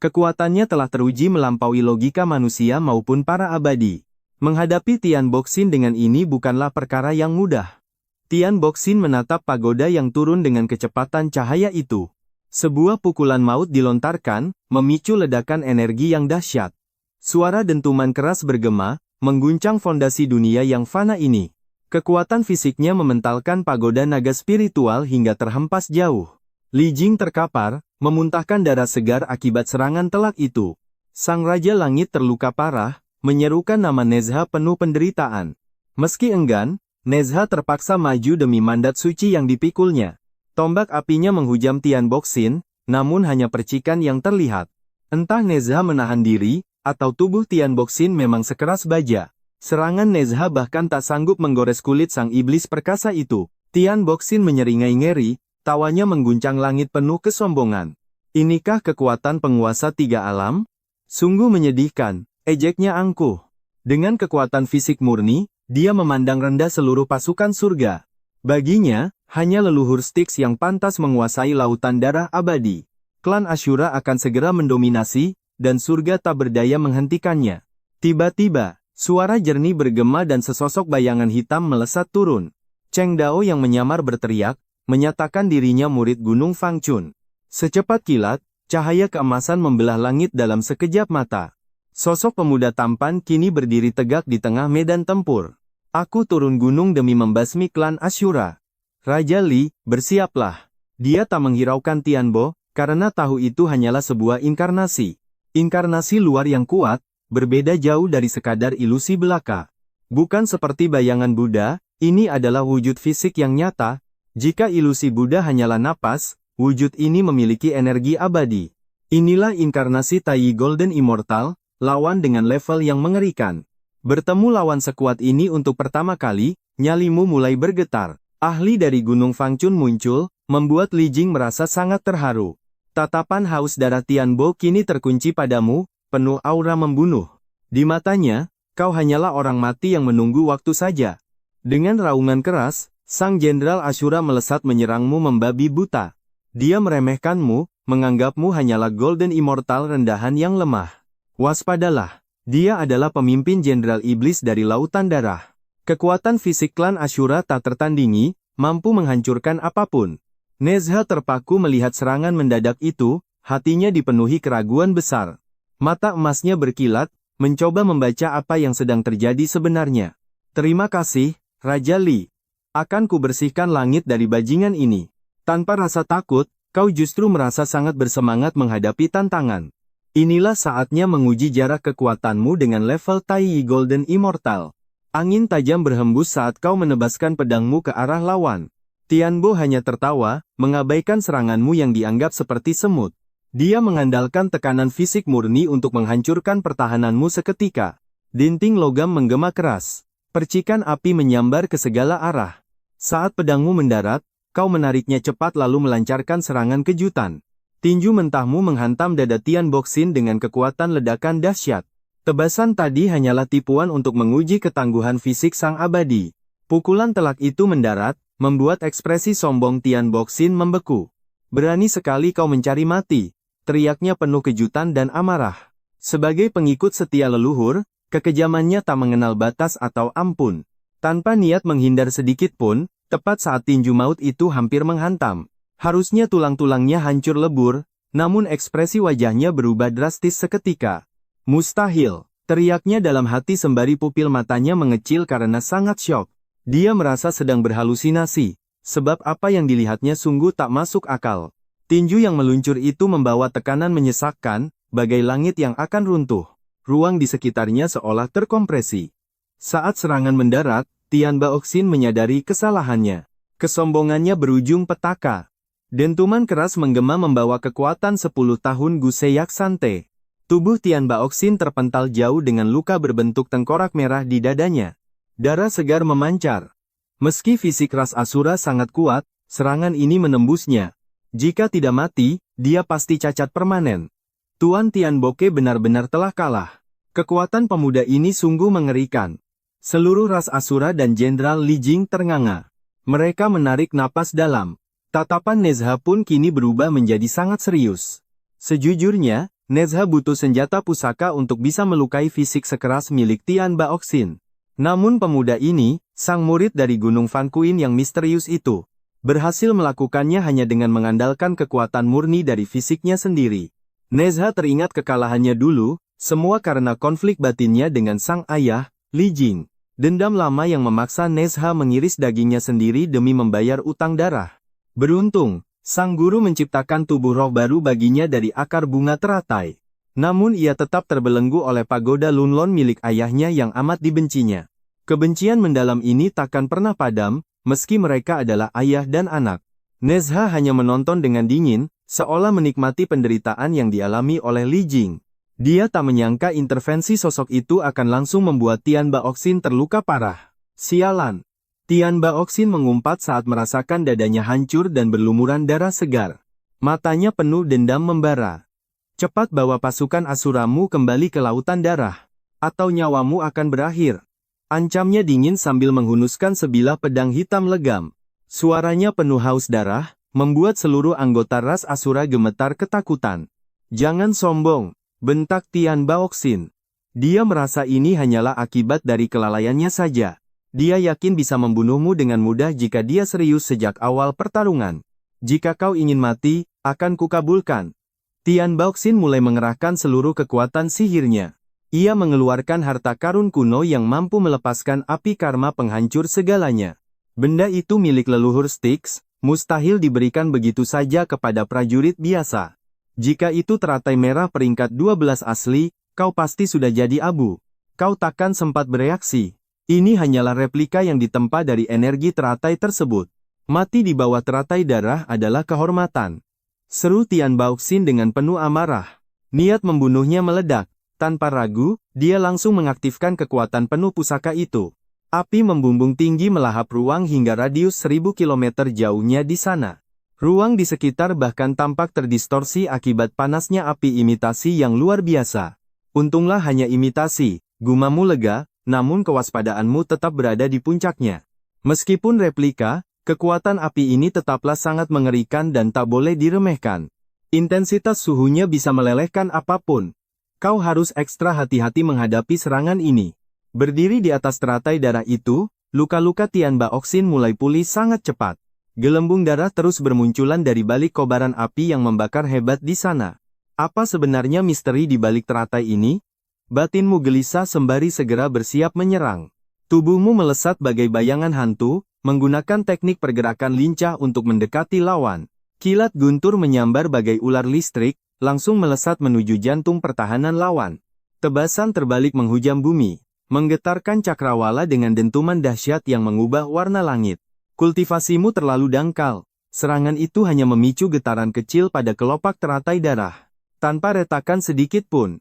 Kekuatannya telah teruji melampaui logika manusia maupun para abadi. Menghadapi Tian Boxin dengan ini bukanlah perkara yang mudah. Tian Boxin menatap pagoda yang turun dengan kecepatan cahaya itu. Sebuah pukulan maut dilontarkan, memicu ledakan energi yang dahsyat. Suara dentuman keras bergema, mengguncang fondasi dunia yang fana ini. Kekuatan fisiknya mementalkan pagoda naga spiritual hingga terhempas jauh. Li Jing terkapar, memuntahkan darah segar akibat serangan telak itu. Sang Raja Langit terluka parah, menyerukan nama Nezha penuh penderitaan. Meski enggan, Nezha terpaksa maju demi mandat suci yang dipikulnya. Tombak apinya menghujam Tian Boxin, namun hanya percikan yang terlihat. Entah Nezha menahan diri, atau tubuh Tian Boxin memang sekeras baja. Serangan Nezha bahkan tak sanggup menggores kulit sang iblis perkasa itu. Tian Boxin menyeringai ngeri, tawanya mengguncang langit penuh kesombongan. Inikah kekuatan penguasa tiga alam? Sungguh menyedihkan, ejeknya angkuh. Dengan kekuatan fisik murni, dia memandang rendah seluruh pasukan surga. Baginya, hanya leluhur Styx yang pantas menguasai lautan darah abadi. Klan Ashura akan segera mendominasi, dan surga tak berdaya menghentikannya. Tiba-tiba, suara jernih bergema dan sesosok bayangan hitam melesat turun. Cheng Dao yang menyamar berteriak, menyatakan dirinya murid Gunung Fangchun. Secepat kilat, cahaya keemasan membelah langit dalam sekejap mata. Sosok pemuda tampan kini berdiri tegak di tengah medan tempur. Aku turun gunung demi membasmi klan Ashura. Raja Li, bersiaplah. Dia tak menghiraukan Tianbo, karena tahu itu hanyalah sebuah inkarnasi. Inkarnasi luar yang kuat, berbeda jauh dari sekadar ilusi belaka. Bukan seperti bayangan Buddha, ini adalah wujud fisik yang nyata. Jika ilusi Buddha hanyalah napas, wujud ini memiliki energi abadi. Inilah inkarnasi Tai Golden Immortal, lawan dengan level yang mengerikan. Bertemu lawan sekuat ini untuk pertama kali, nyalimu mulai bergetar. Ahli dari Gunung Fangchun muncul, membuat Li Jing merasa sangat terharu. Tatapan haus darah Tianbo kini terkunci padamu, penuh aura membunuh. Di matanya, kau hanyalah orang mati yang menunggu waktu saja. Dengan raungan keras, sang jenderal Ashura melesat menyerangmu membabi buta. Dia meremehkanmu, menganggapmu hanyalah Golden Immortal rendahan yang lemah. Waspadalah, dia adalah pemimpin jenderal iblis dari lautan darah. Kekuatan fisik klan Ashura tak tertandingi, mampu menghancurkan apapun. Nezha terpaku melihat serangan mendadak itu, hatinya dipenuhi keraguan besar. Mata emasnya berkilat, mencoba membaca apa yang sedang terjadi sebenarnya. Terima kasih, Raja Li. Akan kubersihkan langit dari bajingan ini. Tanpa rasa takut, kau justru merasa sangat bersemangat menghadapi tantangan. Inilah saatnya menguji jarak kekuatanmu dengan level Tai Golden Immortal. Angin tajam berhembus saat kau menebaskan pedangmu ke arah lawan. Tianbo hanya tertawa, mengabaikan seranganmu yang dianggap seperti semut. Dia mengandalkan tekanan fisik murni untuk menghancurkan pertahananmu seketika. Dinting logam menggema keras. Percikan api menyambar ke segala arah. Saat pedangmu mendarat, kau menariknya cepat lalu melancarkan serangan kejutan. Tinju mentahmu menghantam dada Tian Boxin dengan kekuatan ledakan dahsyat. Tebasan tadi hanyalah tipuan untuk menguji ketangguhan fisik sang abadi. Pukulan telak itu mendarat, membuat ekspresi sombong Tian Boxin membeku. Berani sekali kau mencari mati. Teriaknya penuh kejutan dan amarah. Sebagai pengikut setia leluhur, kekejamannya tak mengenal batas atau ampun. Tanpa niat menghindar sedikit pun, tepat saat tinju maut itu hampir menghantam. Harusnya tulang-tulangnya hancur lebur, namun ekspresi wajahnya berubah drastis seketika. Mustahil, teriaknya dalam hati sembari pupil matanya mengecil karena sangat syok. Dia merasa sedang berhalusinasi, sebab apa yang dilihatnya sungguh tak masuk akal. Tinju yang meluncur itu membawa tekanan menyesakkan, bagai langit yang akan runtuh. Ruang di sekitarnya seolah terkompresi. Saat serangan mendarat, Tian Boxin menyadari kesalahannya. Kesombongannya berujung petaka. Dentuman keras menggema membawa kekuatan 10 tahun Guseyak Sante. Tubuh Tian Boxin terpental jauh dengan luka berbentuk tengkorak merah di dadanya. Darah segar memancar. Meski fisik ras Asura sangat kuat, serangan ini menembusnya. Jika tidak mati, dia pasti cacat permanen. Tuan Tian Boke benar-benar telah kalah. Kekuatan pemuda ini sungguh mengerikan. Seluruh ras Asura dan Jenderal Li Jing ternganga. Mereka menarik napas dalam. Tatapan Nezha pun kini berubah menjadi sangat serius. Sejujurnya, Nezha butuh senjata pusaka untuk bisa melukai fisik sekeras milik Tian Baoxin. Namun pemuda ini, sang murid dari Gunung Fan Kuin yang misterius itu, berhasil melakukannya hanya dengan mengandalkan kekuatan murni dari fisiknya sendiri. Nezha teringat kekalahannya dulu, semua karena konflik batinnya dengan sang ayah, Li Jing. Dendam lama yang memaksa Nezha mengiris dagingnya sendiri demi membayar utang darah. Beruntung, sang guru menciptakan tubuh roh baru baginya dari akar bunga teratai. Namun ia tetap terbelenggu oleh pagoda Lunlon milik ayahnya yang amat dibencinya. Kebencian mendalam ini takkan pernah padam, meski mereka adalah ayah dan anak. Nezha hanya menonton dengan dingin, seolah menikmati penderitaan yang dialami oleh Li Jing. Dia tak menyangka intervensi sosok itu akan langsung membuat Tian Baoxin terluka parah. Sialan! Tian Baoxin mengumpat saat merasakan dadanya hancur dan berlumuran darah segar. Matanya penuh dendam membara. Cepat bawa pasukan Asuramu kembali ke lautan darah, atau nyawamu akan berakhir. Ancamnya dingin sambil menghunuskan sebilah pedang hitam legam. Suaranya penuh haus darah, membuat seluruh anggota ras Asura gemetar ketakutan. Jangan sombong, bentak Tian Baoxin. Dia merasa ini hanyalah akibat dari kelalaiannya saja. Dia yakin bisa membunuhmu dengan mudah jika dia serius sejak awal pertarungan. Jika kau ingin mati, akan kukabulkan. Tian Baoxin mulai mengerahkan seluruh kekuatan sihirnya. Ia mengeluarkan harta karun kuno yang mampu melepaskan api karma penghancur segalanya. Benda itu milik leluhur Styx, mustahil diberikan begitu saja kepada prajurit biasa. Jika itu teratai merah peringkat 12 asli, kau pasti sudah jadi abu. Kau takkan sempat bereaksi. Ini hanyalah replika yang ditempa dari energi teratai tersebut. Mati di bawah teratai darah adalah kehormatan. Seru Tian Baoxin dengan penuh amarah. Niat membunuhnya meledak. Tanpa ragu, dia langsung mengaktifkan kekuatan penuh pusaka itu. Api membumbung tinggi melahap ruang hingga radius 1000 km jauhnya di sana. Ruang di sekitar bahkan tampak terdistorsi akibat panasnya api imitasi yang luar biasa. Untunglah hanya imitasi, gumamu lega, namun kewaspadaanmu tetap berada di puncaknya. Meskipun replika, kekuatan api ini tetaplah sangat mengerikan dan tak boleh diremehkan. Intensitas suhunya bisa melelehkan apapun. Kau harus ekstra hati-hati menghadapi serangan ini. Berdiri di atas teratai darah itu, luka-luka Tian Baoxin mulai pulih sangat cepat. Gelembung darah terus bermunculan dari balik kobaran api yang membakar hebat di sana. Apa sebenarnya misteri di balik teratai ini? Batinmu gelisah sembari segera bersiap menyerang. Tubuhmu melesat bagai bayangan hantu, menggunakan teknik pergerakan lincah untuk mendekati lawan. Kilat guntur menyambar bagai ular listrik, langsung melesat menuju jantung pertahanan lawan. Tebasan terbalik menghujam bumi, menggetarkan cakrawala dengan dentuman dahsyat yang mengubah warna langit. Kultivasimu terlalu dangkal. Serangan itu hanya memicu getaran kecil pada kelopak teratai darah. Tanpa retakan sedikit pun.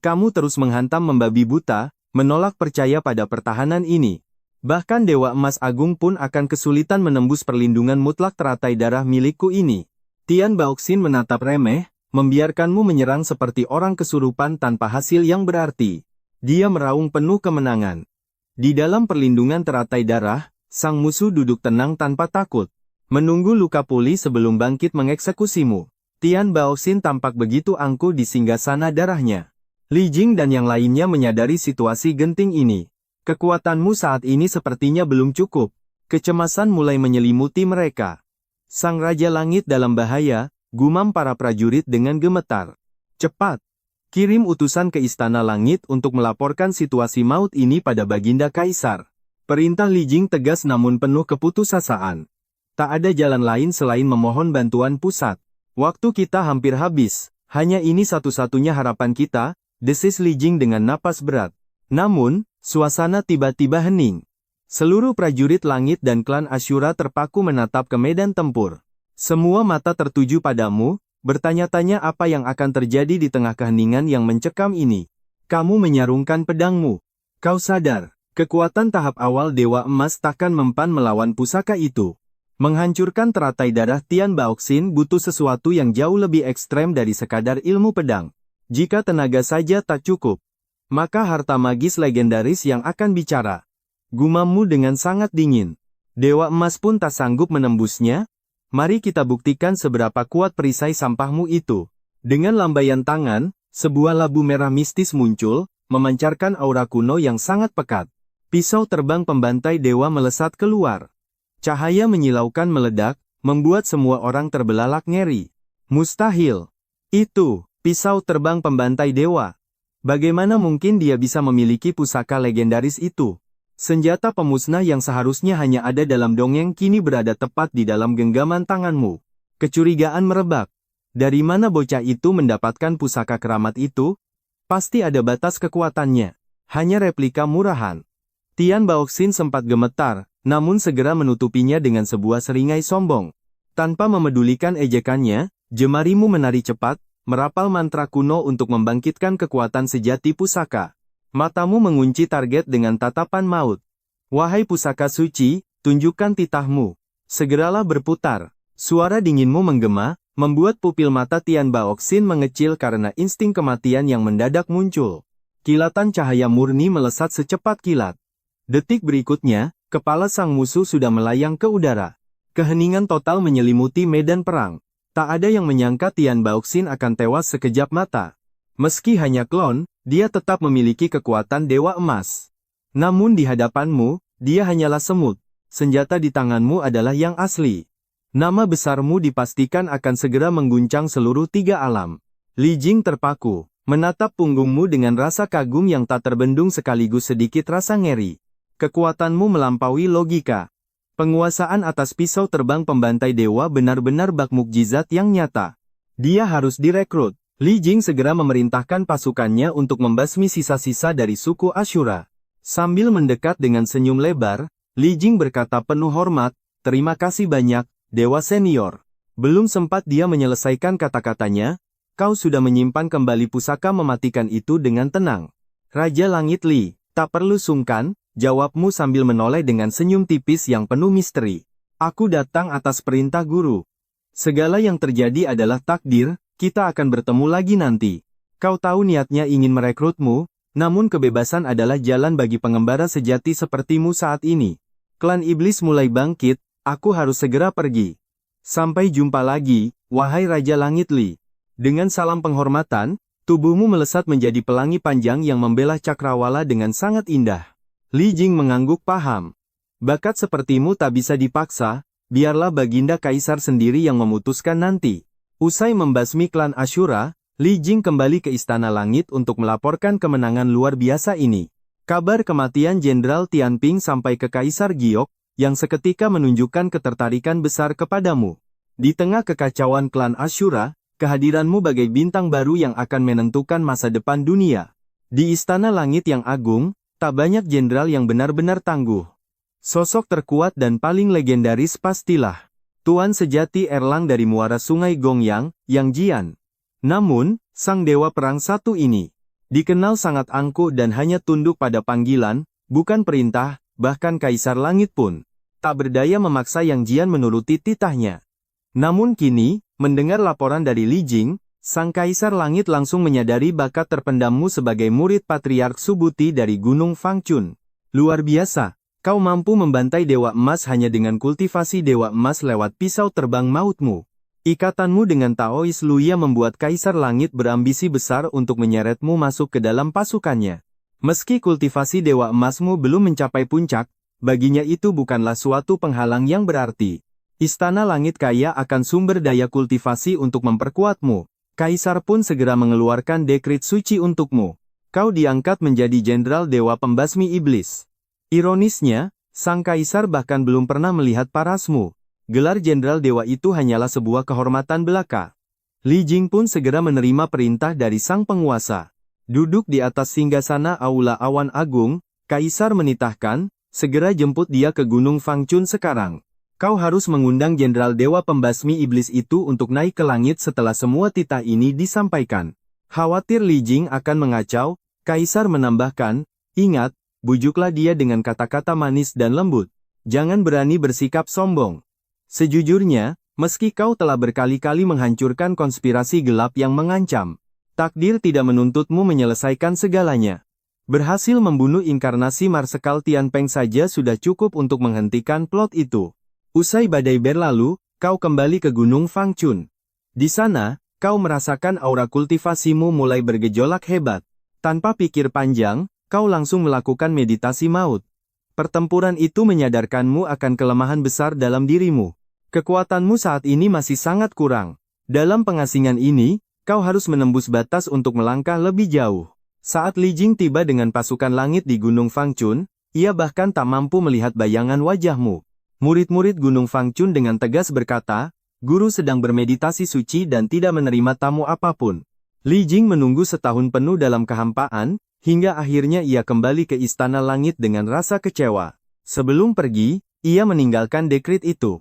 Kamu terus menghantam membabi buta, menolak percaya pada pertahanan ini. Bahkan Dewa Emas Agung pun akan kesulitan menembus perlindungan mutlak teratai darah milikku ini. Tian Baoxin menatap remeh, membiarkanmu menyerang seperti orang kesurupan tanpa hasil yang berarti. Dia meraung penuh kemenangan. Di dalam perlindungan teratai darah, sang musuh duduk tenang tanpa takut. Menunggu luka pulih sebelum bangkit mengeksekusimu. Tian Baoxin tampak begitu angkuh di singgasana darahnya. Li Jing dan yang lainnya menyadari situasi genting ini. Kekuatanmu saat ini sepertinya belum cukup. Kecemasan mulai menyelimuti mereka. Sang Raja Langit dalam bahaya, gumam para prajurit dengan gemetar. Cepat! Kirim utusan ke Istana Langit untuk melaporkan situasi maut ini pada Baginda Kaisar. Perintah Li Jing tegas namun penuh keputusasaan. Tak ada jalan lain selain memohon bantuan pusat. Waktu kita hampir habis. Hanya ini satu-satunya harapan kita, desis Li Jing dengan napas berat. Namun, suasana tiba-tiba hening. Seluruh prajurit langit dan klan Ashura terpaku menatap ke medan tempur. Semua mata tertuju padamu, bertanya-tanya apa yang akan terjadi di tengah keheningan yang mencekam ini. Kamu menyarungkan pedangmu. Kau sadar. Kekuatan tahap awal Dewa Emas takkan mempan melawan pusaka itu. Menghancurkan teratai darah Tian Baoxin butuh sesuatu yang jauh lebih ekstrem dari sekadar ilmu pedang. Jika tenaga saja tak cukup, maka harta magis legendaris yang akan bicara. Gumammu dengan sangat dingin. Dewa Emas pun tak sanggup menembusnya. Mari kita buktikan seberapa kuat perisai sampahmu itu. Dengan lambaian tangan, sebuah labu merah mistis muncul, memancarkan aura kuno yang sangat pekat. Pisau terbang pembantai dewa melesat keluar. Cahaya menyilaukan meledak, membuat semua orang terbelalak ngeri. Mustahil. Itu, pisau terbang pembantai dewa. Bagaimana mungkin dia bisa memiliki pusaka legendaris itu? Senjata pemusnah yang seharusnya hanya ada dalam dongeng kini berada tepat di dalam genggaman tanganmu. Kecurigaan merebak. Dari mana bocah itu mendapatkan pusaka keramat itu? Pasti ada batas kekuatannya. Hanya replika murahan. Tian Baoxin sempat gemetar, namun segera menutupinya dengan sebuah seringai sombong. Tanpa memedulikan ejekannya, jemarimu menari cepat, merapal mantra kuno untuk membangkitkan kekuatan sejati pusaka. Matamu mengunci target dengan tatapan maut. Wahai pusaka suci, tunjukkan titahmu. Segeralah berputar. Suara dinginmu menggema, membuat pupil mata Tian Baoxin mengecil karena insting kematian yang mendadak muncul. Kilatan cahaya murni melesat secepat kilat. Detik berikutnya, kepala sang musuh sudah melayang ke udara. Keheningan total menyelimuti medan perang. Tak ada yang menyangka Tian Baoxin akan tewas sekejap mata. Meski hanya klon, dia tetap memiliki kekuatan dewa emas. Namun di hadapanmu, dia hanyalah semut. Senjata di tanganmu adalah yang asli. Nama besarmu dipastikan akan segera mengguncang seluruh 3 alam. Li Jing terpaku, menatap punggungmu dengan rasa kagum yang tak terbendung sekaligus sedikit rasa ngeri. Kekuatanmu melampaui logika. Penguasaan atas pisau terbang pembantai dewa benar-benar bak mukjizat yang nyata. Dia harus direkrut. Li Jing segera memerintahkan pasukannya untuk membasmi sisa-sisa dari suku Ashura. Sambil mendekat dengan senyum lebar, Li Jing berkata penuh hormat, "Terima kasih banyak, Dewa Senior." Belum sempat dia menyelesaikan kata-katanya, kau sudah menyimpan kembali pusaka mematikan itu dengan tenang. Raja Langit Li, tak perlu sungkan, jawabmu sambil menoleh dengan senyum tipis yang penuh misteri. Aku datang atas perintah guru. Segala yang terjadi adalah takdir, kita akan bertemu lagi nanti. Kau tahu niatnya ingin merekrutmu, namun kebebasan adalah jalan bagi pengembara sejati sepertimu saat ini. Klan iblis mulai bangkit, aku harus segera pergi. Sampai jumpa lagi, wahai Raja Langit Li. Dengan salam penghormatan, tubuhmu melesat menjadi pelangi panjang yang membela cakrawala dengan sangat indah. Li Jing mengangguk paham. Bakat sepertimu tak bisa dipaksa, biarlah Baginda Kaisar sendiri yang memutuskan nanti. Usai membasmi klan Ashura, Li Jing kembali ke Istana Langit untuk melaporkan kemenangan luar biasa ini. Kabar kematian Jenderal Tianping sampai ke Kaisar Giok, yang seketika menunjukkan ketertarikan besar kepadamu. Di tengah kekacauan klan Ashura, kehadiranmu bagai bintang baru yang akan menentukan masa depan dunia. Di Istana Langit yang agung, tak banyak jenderal yang benar-benar tangguh. Sosok terkuat dan paling legendaris pastilah Tuan sejati Erlang dari muara sungai Gongyang, Yang Jian. Namun, sang dewa perang satu ini dikenal sangat angkuh dan hanya tunduk pada panggilan, bukan perintah, bahkan Kaisar Langit pun tak berdaya memaksa Yang Jian menuruti titahnya. Namun kini, mendengar laporan dari Li Jing, Sang Kaisar Langit langsung menyadari bakat terpendammu sebagai murid Patriark Subuti dari Gunung Fangchun. Luar biasa, kau mampu membantai Dewa Emas hanya dengan kultivasi Dewa Emas lewat pisau terbang mautmu. Ikatanmu dengan Taois Luya membuat Kaisar Langit berambisi besar untuk menyeretmu masuk ke dalam pasukannya. Meski kultivasi Dewa Emasmu belum mencapai puncak, baginya itu bukanlah suatu penghalang yang berarti. Istana Langit kaya akan sumber daya kultivasi untuk memperkuatmu. Kaisar pun segera mengeluarkan dekrit suci untukmu. Kau diangkat menjadi Jenderal Dewa Pembasmi Iblis. Ironisnya, Sang Kaisar bahkan belum pernah melihat parasmu. Gelar Jenderal Dewa itu hanyalah sebuah kehormatan belaka. Li Jing pun segera menerima perintah dari sang penguasa. Duduk di atas singgasana Aula Awan Agung, Kaisar menitahkan, segera jemput dia ke Gunung Fangchun sekarang. Kau harus mengundang Jenderal Dewa Pembasmi Iblis itu untuk naik ke langit setelah semua titah ini disampaikan. Khawatir Li Jing akan mengacau, Kaisar menambahkan, ingat, bujuklah dia dengan kata-kata manis dan lembut. Jangan berani bersikap sombong. Sejujurnya, meski kau telah berkali-kali menghancurkan konspirasi gelap yang mengancam, takdir tidak menuntutmu menyelesaikan segalanya. Berhasil membunuh inkarnasi Marsekal Tianpeng saja sudah cukup untuk menghentikan plot itu. Usai badai berlalu, kau kembali ke Gunung Fangchun. Di sana, kau merasakan aura kultivasimu mulai bergejolak hebat. Tanpa pikir panjang, kau langsung melakukan meditasi maut. Pertempuran itu menyadarkanmu akan kelemahan besar dalam dirimu. Kekuatanmu saat ini masih sangat kurang. Dalam pengasingan ini, kau harus menembus batas untuk melangkah lebih jauh. Saat Li Jing tiba dengan pasukan langit di Gunung Fangchun, ia bahkan tak mampu melihat bayangan wajahmu. Murid-murid Gunung Fangchun dengan tegas berkata, guru sedang bermeditasi suci dan tidak menerima tamu apapun. Li Jing menunggu setahun penuh dalam kehampaan, hingga akhirnya ia kembali ke Istana Langit dengan rasa kecewa. Sebelum pergi, ia meninggalkan dekrit itu.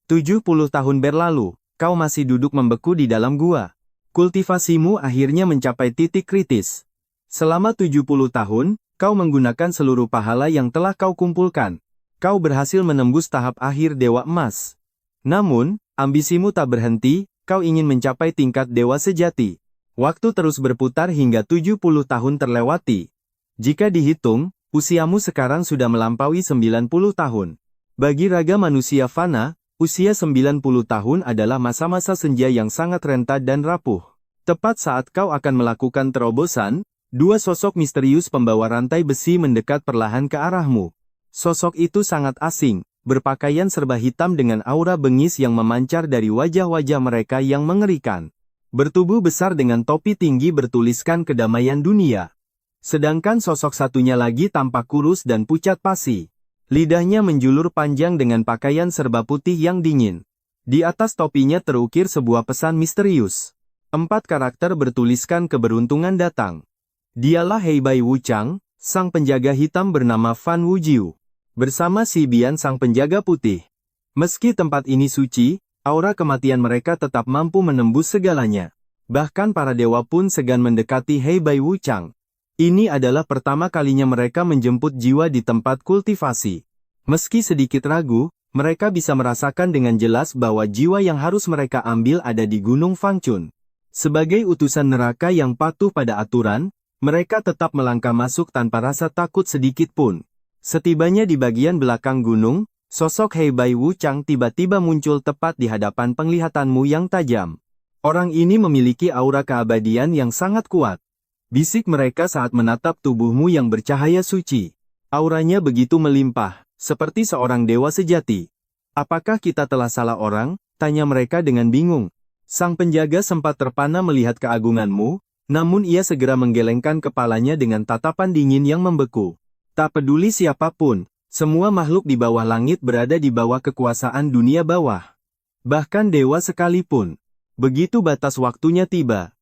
70 tahun berlalu, kau masih duduk membeku di dalam gua. Kultivasimu akhirnya mencapai titik kritis. Selama 70 tahun, kau menggunakan seluruh pahala yang telah kau kumpulkan. Kau berhasil menembus tahap akhir Dewa Emas. Namun, ambisimu tak berhenti, kau ingin mencapai tingkat Dewa Sejati. Waktu terus berputar hingga 70 tahun terlewati. Jika dihitung, usiamu sekarang sudah melampaui 90 tahun. Bagi raga manusia fana, usia 90 tahun adalah masa-masa senja yang sangat renta dan rapuh. Tepat saat kau akan melakukan terobosan, dua sosok misterius pembawa rantai besi mendekat perlahan ke arahmu. Sosok itu sangat asing, berpakaian serba hitam dengan aura bengis yang memancar dari wajah-wajah mereka yang mengerikan. Bertubuh besar dengan topi tinggi bertuliskan kedamaian dunia. Sedangkan sosok satunya lagi tampak kurus dan pucat pasi. Lidahnya menjulur panjang dengan pakaian serba putih yang dingin. Di atas topinya terukir sebuah pesan misterius. 4 karakter bertuliskan keberuntungan datang. Dialah Heibai Wuchang, sang penjaga hitam bernama Fan Wujiu. Bersama Si Bian sang penjaga putih. Meski tempat ini suci, aura kematian mereka tetap mampu menembus segalanya. Bahkan para dewa pun segan mendekati Heibai Wuchang. Ini adalah pertama kalinya mereka menjemput jiwa di tempat kultivasi. Meski sedikit ragu, mereka bisa merasakan dengan jelas bahwa jiwa yang harus mereka ambil ada di Gunung Fangchun. Sebagai utusan neraka yang patuh pada aturan, mereka tetap melangkah masuk tanpa rasa takut sedikit pun. Setibanya di bagian belakang gunung, sosok Heibai Wuchang tiba-tiba muncul tepat di hadapan penglihatanmu yang tajam. Orang ini memiliki aura keabadian yang sangat kuat. Bisik mereka saat menatap tubuhmu yang bercahaya suci. Auranya begitu melimpah, seperti seorang dewa sejati. Apakah kita telah salah orang? Tanya mereka dengan bingung. Sang penjaga sempat terpana melihat keagunganmu, namun ia segera menggelengkan kepalanya dengan tatapan dingin yang membeku. Tak peduli siapapun, semua makhluk di bawah langit berada di bawah kekuasaan dunia bawah. Bahkan dewa sekalipun. Begitu batas waktunya tiba,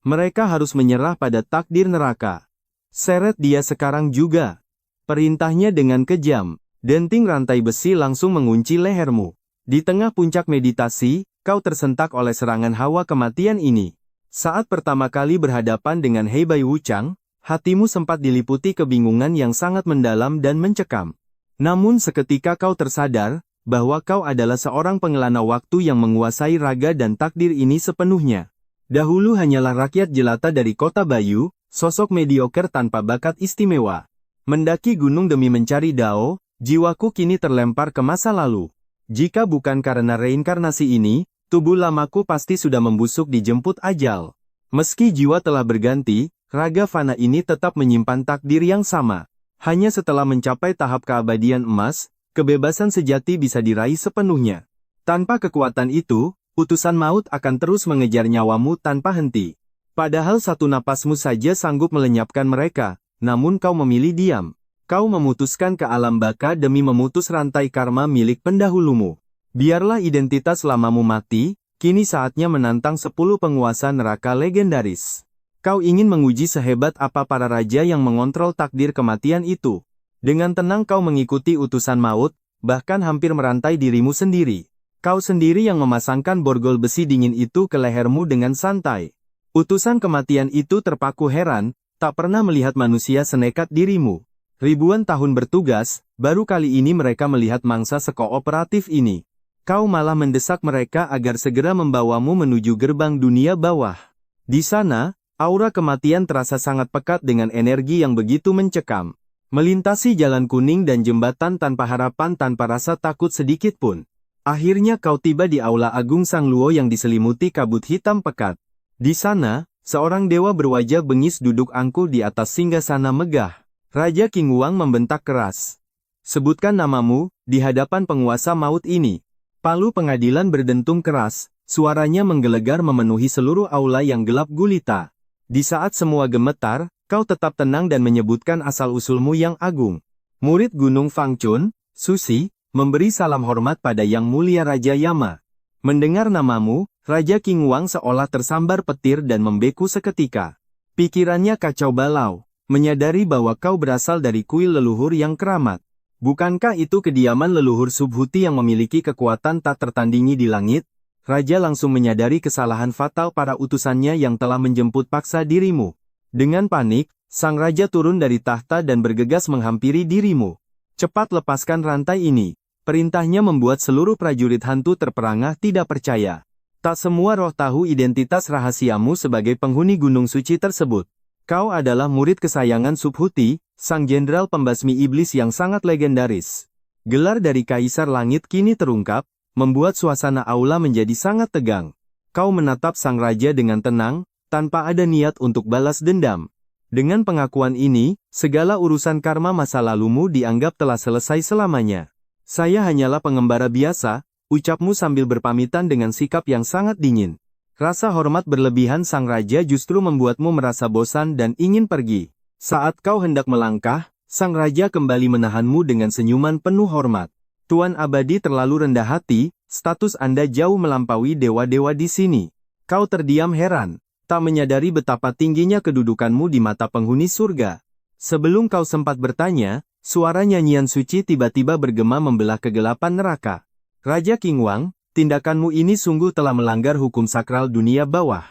mereka harus menyerah pada takdir neraka. Seret dia sekarang juga. Perintahnya dengan kejam. Denting rantai besi langsung mengunci lehermu. Di tengah puncak meditasi, kau tersentak oleh serangan hawa kematian ini. Saat pertama kali berhadapan dengan Heibai Wuchang, hatimu sempat diliputi kebingungan yang sangat mendalam dan mencekam. Namun seketika kau tersadar, bahwa kau adalah seorang pengelana waktu yang menguasai raga dan takdir ini sepenuhnya. Dahulu hanyalah rakyat jelata dari kota Bayu, sosok mediocre tanpa bakat istimewa. Mendaki gunung demi mencari Dao, jiwaku kini terlempar ke masa lalu. Jika bukan karena reinkarnasi ini, tubuh lamaku pasti sudah membusuk dijemput ajal. Meski jiwa telah berganti, raga fana ini tetap menyimpan takdir yang sama. Hanya setelah mencapai tahap keabadian emas, kebebasan sejati bisa diraih sepenuhnya. Tanpa kekuatan itu, utusan maut akan terus mengejar nyawamu tanpa henti. Padahal satu napasmu saja sanggup melenyapkan mereka, namun kau memilih diam. Kau memutuskan ke alam baka demi memutus rantai karma milik pendahulumu. Biarlah identitas lamamu mati, kini saatnya menantang 10 penguasa neraka legendaris. Kau ingin menguji sehebat apa para raja yang mengontrol takdir kematian itu. Dengan tenang kau mengikuti utusan maut, bahkan hampir merantai dirimu sendiri. Kau sendiri yang memasangkan borgol besi dingin itu ke lehermu dengan santai. Utusan kematian itu terpaku heran, tak pernah melihat manusia senekat dirimu. Ribuan tahun bertugas, baru kali ini mereka melihat mangsa sekooperatif ini. Kau malah mendesak mereka agar segera membawamu menuju gerbang dunia bawah. Di sana, aura kematian terasa sangat pekat dengan energi yang begitu mencekam. Melintasi jalan kuning dan jembatan tanpa harapan tanpa rasa takut sedikit pun. Akhirnya kau tiba di Aula Agung Sang Luo yang diselimuti kabut hitam pekat. Di sana, seorang dewa berwajah bengis duduk angkuh di atas singgasana megah. Raja King Wang membentak keras. Sebutkan namamu, di hadapan penguasa maut ini. Palu pengadilan berdentum keras, suaranya menggelegar memenuhi seluruh aula yang gelap gulita. Di saat semua gemetar, kau tetap tenang dan menyebutkan asal-usulmu yang agung. Murid Gunung Fangchun, Susi, memberi salam hormat pada Yang Mulia Raja Yama. Mendengar namamu, Raja King Wang seolah tersambar petir dan membeku seketika. Pikirannya kacau balau, menyadari bahwa kau berasal dari kuil leluhur yang keramat. Bukankah itu kediaman leluhur Subhuti yang memiliki kekuatan tak tertandingi di langit? Raja langsung menyadari kesalahan fatal para utusannya yang telah menjemput paksa dirimu. Dengan panik, sang raja turun dari tahta dan bergegas menghampiri dirimu. Cepat lepaskan rantai ini. Perintahnya membuat seluruh prajurit hantu terperangah tidak percaya. Tak semua roh tahu identitas rahasiamu sebagai penghuni Gunung Suci tersebut. Kau adalah murid kesayangan Subhuti, sang jenderal pembasmi iblis yang sangat legendaris. Gelar dari Kaisar Langit kini terungkap, membuat suasana aula menjadi sangat tegang. Kau menatap sang raja dengan tenang, tanpa ada niat untuk balas dendam. Dengan pengakuan ini, segala urusan karma masa lalumu dianggap telah selesai selamanya. Saya hanyalah pengembara biasa, ucapmu sambil berpamitan dengan sikap yang sangat dingin. Rasa hormat berlebihan sang raja justru membuatmu merasa bosan dan ingin pergi. Saat kau hendak melangkah, sang raja kembali menahanmu dengan senyuman penuh hormat. Tuan Abadi terlalu rendah hati, status Anda jauh melampaui dewa-dewa di sini. Kau terdiam heran, tak menyadari betapa tingginya kedudukanmu di mata penghuni surga. Sebelum kau sempat bertanya, suara nyanyian suci tiba-tiba bergema membelah kegelapan neraka. Raja King Wang, tindakanmu ini sungguh telah melanggar hukum sakral dunia bawah.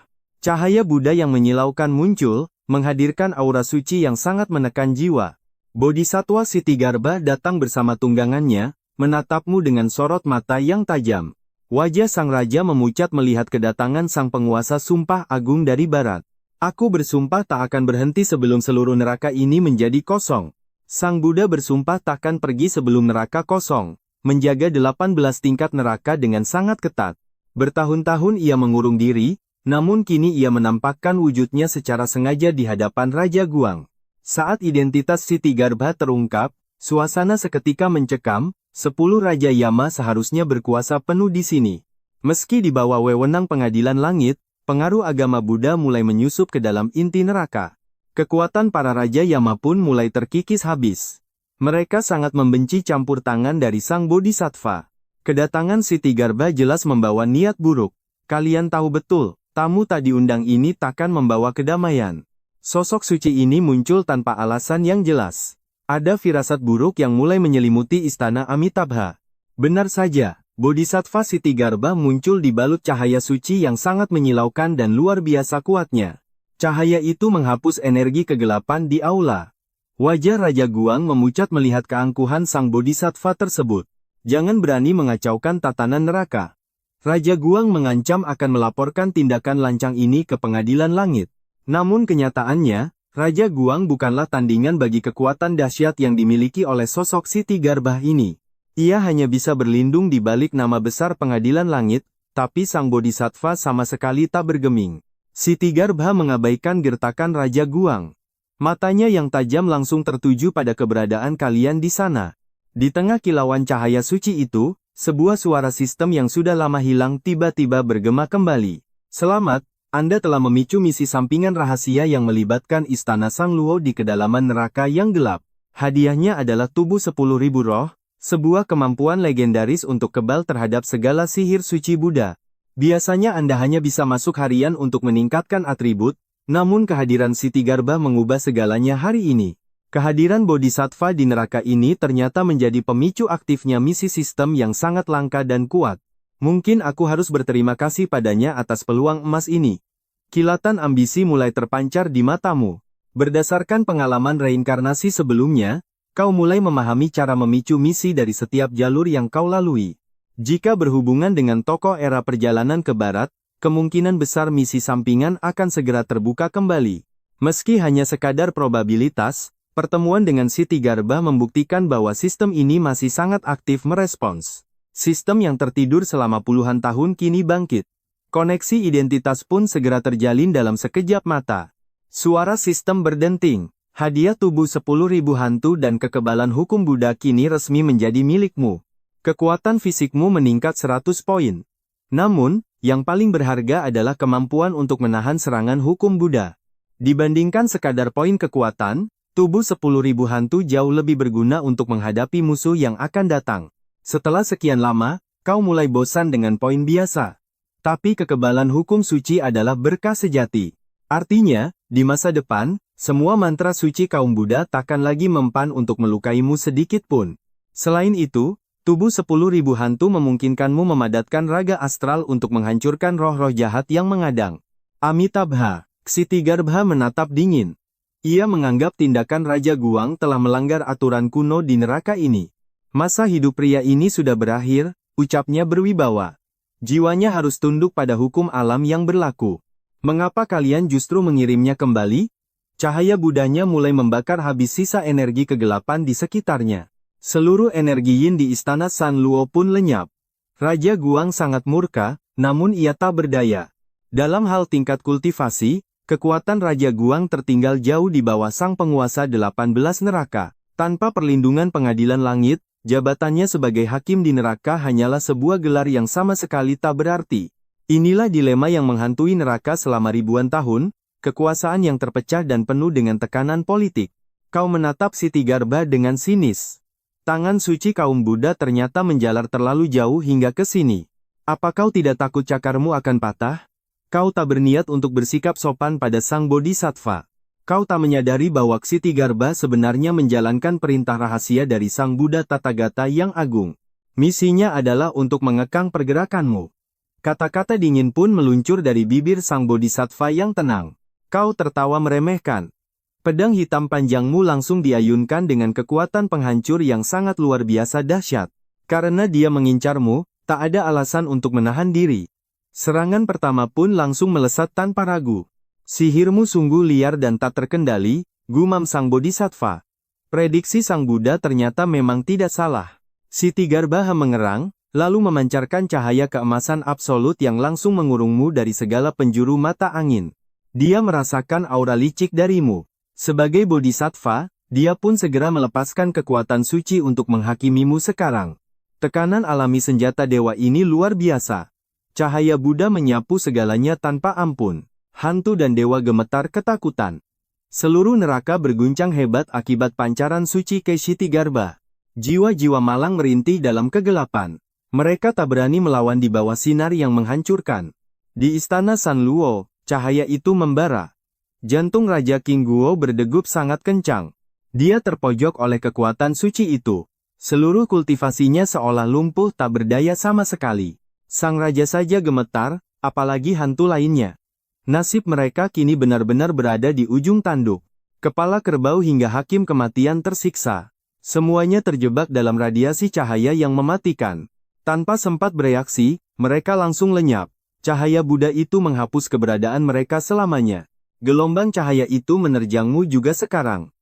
Cahaya Buddha yang menyilaukan muncul, menghadirkan aura suci yang sangat menekan jiwa. Bodhisattva Sitigarbha datang bersama tunggangannya, menatapmu dengan sorot mata yang tajam. Wajah sang raja memucat melihat kedatangan sang penguasa sumpah agung dari barat. Aku bersumpah tak akan berhenti sebelum seluruh neraka ini menjadi kosong. Sang Buddha bersumpah takkan pergi sebelum neraka kosong, menjaga 18 tingkat neraka dengan sangat ketat. Bertahun-tahun ia mengurung diri, namun kini ia menampakkan wujudnya secara sengaja di hadapan Raja Guang. Saat identitas Sitigarbha terungkap, suasana seketika mencekam, 10 Raja Yama seharusnya berkuasa penuh di sini. Meski di bawah wewenang pengadilan langit, pengaruh agama Buddha mulai menyusup ke dalam inti neraka. Kekuatan para Raja Yama pun mulai terkikis habis. Mereka sangat membenci campur tangan dari Sang Bodhisattva. Kedatangan Sitigarbha jelas membawa niat buruk. Kalian tahu betul, tamu tak diundang ini takkan membawa kedamaian. Sosok suci ini muncul tanpa alasan yang jelas. Ada firasat buruk yang mulai menyelimuti istana Amitabha. Benar saja, Bodhisattva Sitigarbha muncul dibalut cahaya suci yang sangat menyilaukan dan luar biasa kuatnya. Cahaya itu menghapus energi kegelapan di aula. Wajah Raja Guang memucat melihat keangkuhan sang bodhisattva tersebut. Jangan berani mengacaukan tatanan neraka. Raja Guang mengancam akan melaporkan tindakan lancang ini ke pengadilan langit. Namun kenyataannya, Raja Guang bukanlah tandingan bagi kekuatan dahsyat yang dimiliki oleh sosok Sitigarbha ini. Ia hanya bisa berlindung di balik nama besar pengadilan langit, tapi sang bodhisattva sama sekali tak bergeming. Sitigarbha mengabaikan gertakan Raja Guang. Matanya yang tajam langsung tertuju pada keberadaan kalian di sana. Di tengah kilauan cahaya suci itu, sebuah suara sistem yang sudah lama hilang tiba-tiba bergema kembali. Selamat, Anda telah memicu misi sampingan rahasia yang melibatkan Istana Sang Luo di kedalaman neraka yang gelap. Hadiahnya adalah tubuh 10.000 roh, sebuah kemampuan legendaris untuk kebal terhadap segala sihir suci Buddha. Biasanya Anda hanya bisa masuk harian untuk meningkatkan atribut, namun kehadiran Sitigarbha mengubah segalanya hari ini. Kehadiran Bodhisattva di neraka ini ternyata menjadi pemicu aktifnya misi sistem yang sangat langka dan kuat. Mungkin aku harus berterima kasih padanya atas peluang emas ini. Kilatan ambisi mulai terpancar di matamu. Berdasarkan pengalaman reinkarnasi sebelumnya, kau mulai memahami cara memicu misi dari setiap jalur yang kau lalui. Jika berhubungan dengan tokoh era perjalanan ke barat, kemungkinan besar misi sampingan akan segera terbuka kembali. Meski hanya sekadar probabilitas, pertemuan dengan Sitigarbha membuktikan bahwa sistem ini masih sangat aktif merespons. Sistem yang tertidur selama puluhan tahun kini bangkit. Koneksi identitas pun segera terjalin dalam sekejap mata. Suara sistem berdenting. Hadiah tubuh 10.000 hantu dan kekebalan hukum Buddha kini resmi menjadi milikmu. Kekuatan fisikmu meningkat 100 poin. Namun, yang paling berharga adalah kemampuan untuk menahan serangan hukum Buddha. Dibandingkan sekadar poin kekuatan, tubuh 10.000 hantu jauh lebih berguna untuk menghadapi musuh yang akan datang. Setelah sekian lama, kau mulai bosan dengan poin biasa. Tapi kekebalan hukum suci adalah berkah sejati. Artinya, di masa depan, semua mantra suci kaum Buddha takkan lagi mempan untuk melukaimu sedikit pun. Selain itu, tubuh 10.000 hantu memungkinkanmu memadatkan raga astral untuk menghancurkan roh-roh jahat yang mengadang. Amitabha, Ksitigarbha menatap dingin. Ia menganggap tindakan Raja Guang telah melanggar aturan kuno di neraka ini. Masa hidup pria ini sudah berakhir, ucapnya berwibawa. Jiwanya harus tunduk pada hukum alam yang berlaku. Mengapa kalian justru mengirimnya kembali? Cahaya Budanya mulai membakar habis sisa energi kegelapan di sekitarnya. Seluruh energi yin di istana San Luo pun lenyap. Raja Guang sangat murka, namun ia tak berdaya. Dalam hal tingkat kultivasi, kekuatan Raja Guang tertinggal jauh di bawah sang penguasa 18 neraka. Tanpa perlindungan pengadilan langit, jabatannya sebagai hakim di neraka hanyalah sebuah gelar yang sama sekali tak berarti. Inilah dilema yang menghantui neraka selama ribuan tahun, kekuasaan yang terpecah dan penuh dengan tekanan politik. Kau menatap Ksitigarbha dengan sinis. Tangan suci kaum Buddha ternyata menjalar terlalu jauh hingga ke sini. Apa kau tidak takut cakarmu akan patah? Kau tak berniat untuk bersikap sopan pada sang bodhisattva. Kau tak menyadari bahwa Ksitigarbha sebenarnya menjalankan perintah rahasia dari Sang Buddha Tathagata yang agung. Misinya adalah untuk mengekang pergerakanmu. Kata-kata dingin pun meluncur dari bibir Sang Bodhisattva yang tenang. Kau tertawa meremehkan. Pedang hitam panjangmu langsung diayunkan dengan kekuatan penghancur yang sangat luar biasa dahsyat. Karena dia mengincarmu, tak ada alasan untuk menahan diri. Serangan pertama pun langsung melesat tanpa ragu. Sihirmu sungguh liar dan tak terkendali, gumam Sang Bodhisattva. Prediksi Sang Buddha ternyata memang tidak salah. Ksitigarbha mengerang, lalu memancarkan cahaya keemasan absolut yang langsung mengurungmu dari segala penjuru mata angin. Dia merasakan aura licik darimu. Sebagai Bodhisattva, dia pun segera melepaskan kekuatan suci untuk menghakimimu sekarang. Tekanan alami senjata dewa ini luar biasa. Cahaya Buddha menyapu segalanya tanpa ampun. Hantu dan dewa gemetar ketakutan. Seluruh neraka berguncang hebat akibat pancaran suci Ksitigarbha. Jiwa-jiwa malang merintih dalam kegelapan. Mereka tak berani melawan di bawah sinar yang menghancurkan. Di istana San Luo, cahaya itu membara. Jantung Raja King Guo berdegup sangat kencang. Dia terpojok oleh kekuatan suci itu. Seluruh kultivasinya seolah lumpuh tak berdaya sama sekali. Sang raja saja gemetar, apalagi hantu lainnya. Nasib mereka kini benar-benar berada di ujung tanduk. Kepala kerbau hingga hakim kematian tersiksa. Semuanya terjebak dalam radiasi cahaya yang mematikan. Tanpa sempat bereaksi, mereka langsung lenyap. Cahaya Buddha itu menghapus keberadaan mereka selamanya. Gelombang cahaya itu menerjangmu juga sekarang.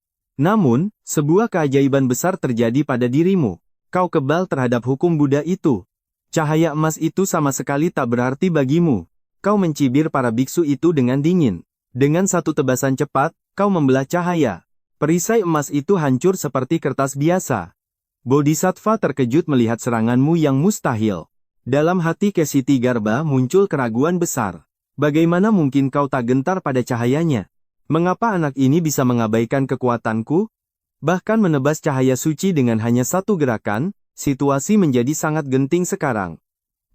Namun, sebuah keajaiban besar terjadi pada dirimu. Kau kebal terhadap hukum Buddha itu. Cahaya emas itu sama sekali tak berarti bagimu. Kau mencibir para biksu itu dengan dingin. Dengan satu tebasan cepat, kau membelah cahaya. Perisai emas itu hancur seperti kertas biasa. Bodhisattva terkejut melihat seranganmu yang mustahil. Dalam hati Ksitigarbha muncul keraguan besar. Bagaimana mungkin kau tak gentar pada cahayanya? Mengapa anak ini bisa mengabaikan kekuatanku? Bahkan menebas cahaya suci dengan hanya satu gerakan, situasi menjadi sangat genting sekarang.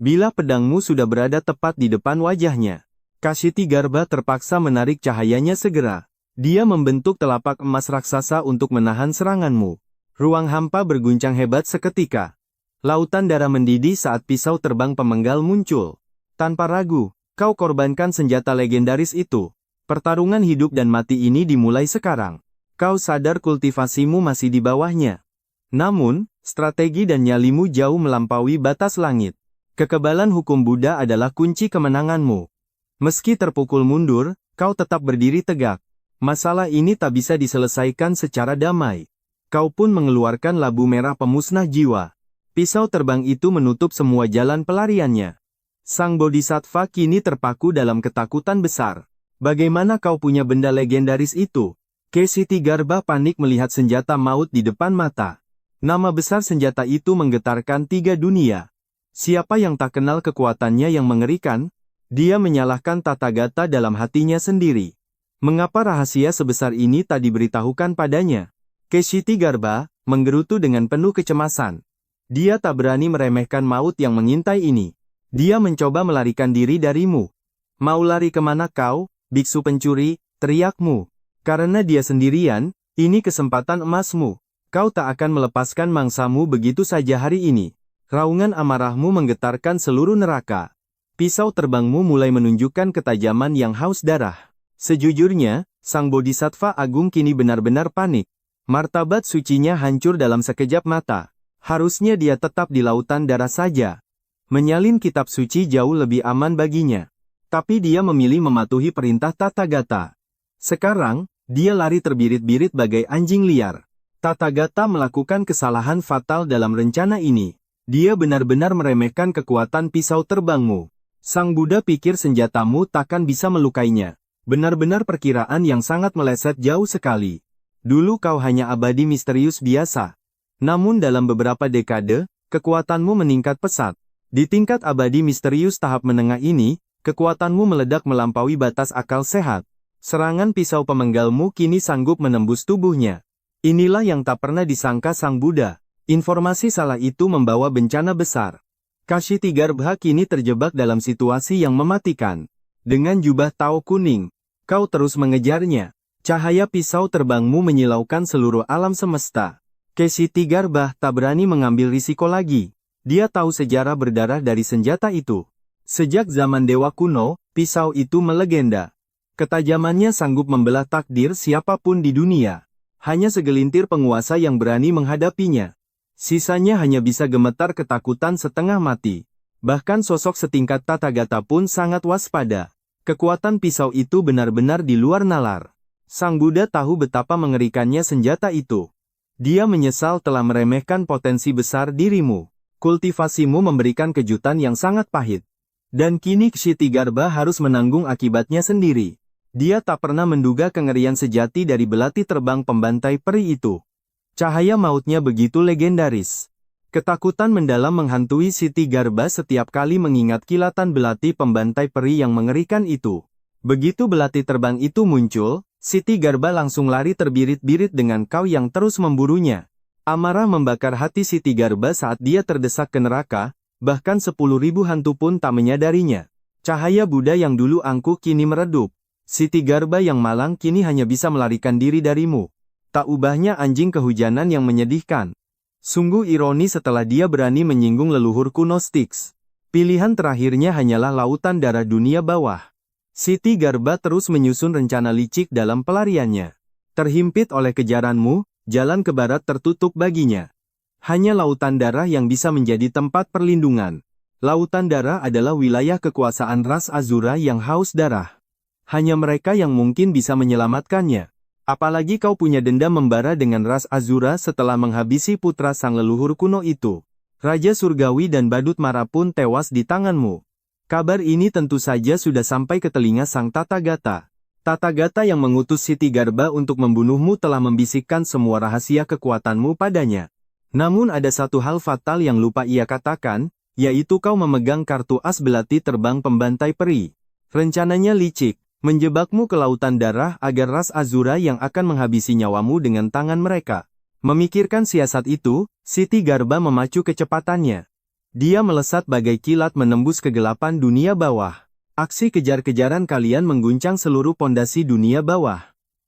Bila pedangmu sudah berada tepat di depan wajahnya, Ksitigarbha terpaksa menarik cahayanya segera. Dia membentuk telapak emas raksasa untuk menahan seranganmu. Ruang hampa berguncang hebat seketika. Lautan darah mendidih saat pisau terbang pemenggal muncul. Tanpa ragu, kau korbankan senjata legendaris itu. Pertarungan hidup dan mati ini dimulai sekarang. Kau sadar kultivasimu masih di bawahnya. Namun, strategi dan nyalimu jauh melampaui batas langit. Kekebalan hukum Buddha adalah kunci kemenanganmu. Meski terpukul mundur, kau tetap berdiri tegak. Masalah ini tak bisa diselesaikan secara damai. Kau pun mengeluarkan labu merah pemusnah jiwa. Pisau terbang itu menutup semua jalan pelariannya. Sang Bodhisattva kini terpaku dalam ketakutan besar. Bagaimana kau punya benda legendaris itu? Ksiti Garbha panik melihat senjata maut di depan mata. Nama besar senjata itu menggetarkan 3 dunia. Siapa yang tak kenal kekuatannya yang mengerikan? Dia menyalahkan Tathagata dalam hatinya sendiri. Mengapa rahasia sebesar ini tak diberitahukan padanya? Ksiti Garbha menggerutu dengan penuh kecemasan. Dia tak berani meremehkan maut yang mengintai ini. Dia mencoba melarikan diri darimu. Mau lari kemana kau, biksu pencuri, teriakmu. Karena dia sendirian, ini kesempatan emasmu. Kau tak akan melepaskan mangsamu begitu saja hari ini. Raungan amarahmu menggetarkan seluruh neraka. Pisau terbangmu mulai menunjukkan ketajaman yang haus darah. Sejujurnya, Sang Bodhisattva Agung kini benar-benar panik. Martabat sucinya hancur dalam sekejap mata. Harusnya dia tetap di lautan darah saja. Menyalin kitab suci jauh lebih aman baginya. Tapi dia memilih mematuhi perintah Tathagata. Sekarang, dia lari terbirit-birit bagai anjing liar. Tathagata melakukan kesalahan fatal dalam rencana ini. Dia benar-benar meremehkan kekuatan pisau terbangmu. Sang Buddha pikir senjatamu takkan bisa melukainya. Benar-benar perkiraan yang sangat meleset jauh sekali. Dulu kau hanya abadi misterius biasa. Namun dalam beberapa dekade, kekuatanmu meningkat pesat. Di tingkat abadi misterius tahap menengah ini, kekuatanmu meledak melampaui batas akal sehat. Serangan pisau pemenggalmu kini sanggup menembus tubuhnya. Inilah yang tak pernah disangka Sang Buddha. Informasi salah itu membawa bencana besar. Ksiti Garbha kini terjebak dalam situasi yang mematikan. Dengan jubah Tao kuning, kau terus mengejarnya. Cahaya pisau terbangmu menyilaukan seluruh alam semesta. Ksiti Garbha tak berani mengambil risiko lagi. Dia tahu sejarah berdarah dari senjata itu. Sejak zaman Dewa kuno, pisau itu melegenda. Ketajamannya sanggup membelah takdir siapapun di dunia. Hanya segelintir penguasa yang berani menghadapinya. Sisanya hanya bisa gemetar ketakutan setengah mati. Bahkan sosok setingkat Tathagata pun sangat waspada. Kekuatan pisau itu benar-benar di luar nalar. Sang Buddha tahu betapa mengerikannya senjata itu. Dia menyesal telah meremehkan potensi besar dirimu. Kultivasimu memberikan kejutan yang sangat pahit. Dan kini Ksiti Garbha harus menanggung akibatnya sendiri. Dia tak pernah menduga kengerian sejati dari belati terbang pembantai peri itu. Cahaya mautnya begitu legendaris. Ketakutan mendalam menghantui Ksiti Garbha setiap kali mengingat kilatan belati pembantai peri yang mengerikan itu. Begitu belati terbang itu muncul, Ksiti Garbha langsung lari terbirit-birit dengan kau yang terus memburunya. Amarah membakar hati Ksiti Garbha saat dia terdesak ke neraka, bahkan 10.000 hantu pun tak menyadarinya. Cahaya Buddha yang dulu angkuh kini meredup. Ksiti Garbha yang malang kini hanya bisa melarikan diri darimu. Tak ubahnya anjing kehujanan yang menyedihkan. Sungguh ironi setelah dia berani menyinggung leluhur kuno Styx. Pilihan terakhirnya hanyalah lautan darah dunia bawah. Ksiti Garbha terus menyusun rencana licik dalam pelariannya. Terhimpit oleh kejaranmu, jalan ke barat tertutup baginya. Hanya lautan darah yang bisa menjadi tempat perlindungan. Lautan darah adalah wilayah kekuasaan ras Azura yang haus darah. Hanya mereka yang mungkin bisa menyelamatkannya. Apalagi kau punya dendam membara dengan ras Azura setelah menghabisi putra sang leluhur kuno itu. Raja Surgawi dan Badut Mara pun tewas di tanganmu. Kabar ini tentu saja sudah sampai ke telinga Sang Tathagata. Tathagata yang mengutus Ksiti Garbha untuk membunuhmu telah membisikkan semua rahasia kekuatanmu padanya. Namun ada satu hal fatal yang lupa ia katakan, yaitu kau memegang kartu as belati terbang pembantai peri. Rencananya licik, menjebakmu ke lautan darah agar ras Azura yang akan menghabisi nyawamu dengan tangan mereka. Memikirkan siasat itu, Ksiti Garbha memacu kecepatannya. Dia melesat bagai kilat menembus kegelapan dunia bawah. Aksi kejar-kejaran kalian mengguncang seluruh pondasi dunia bawah.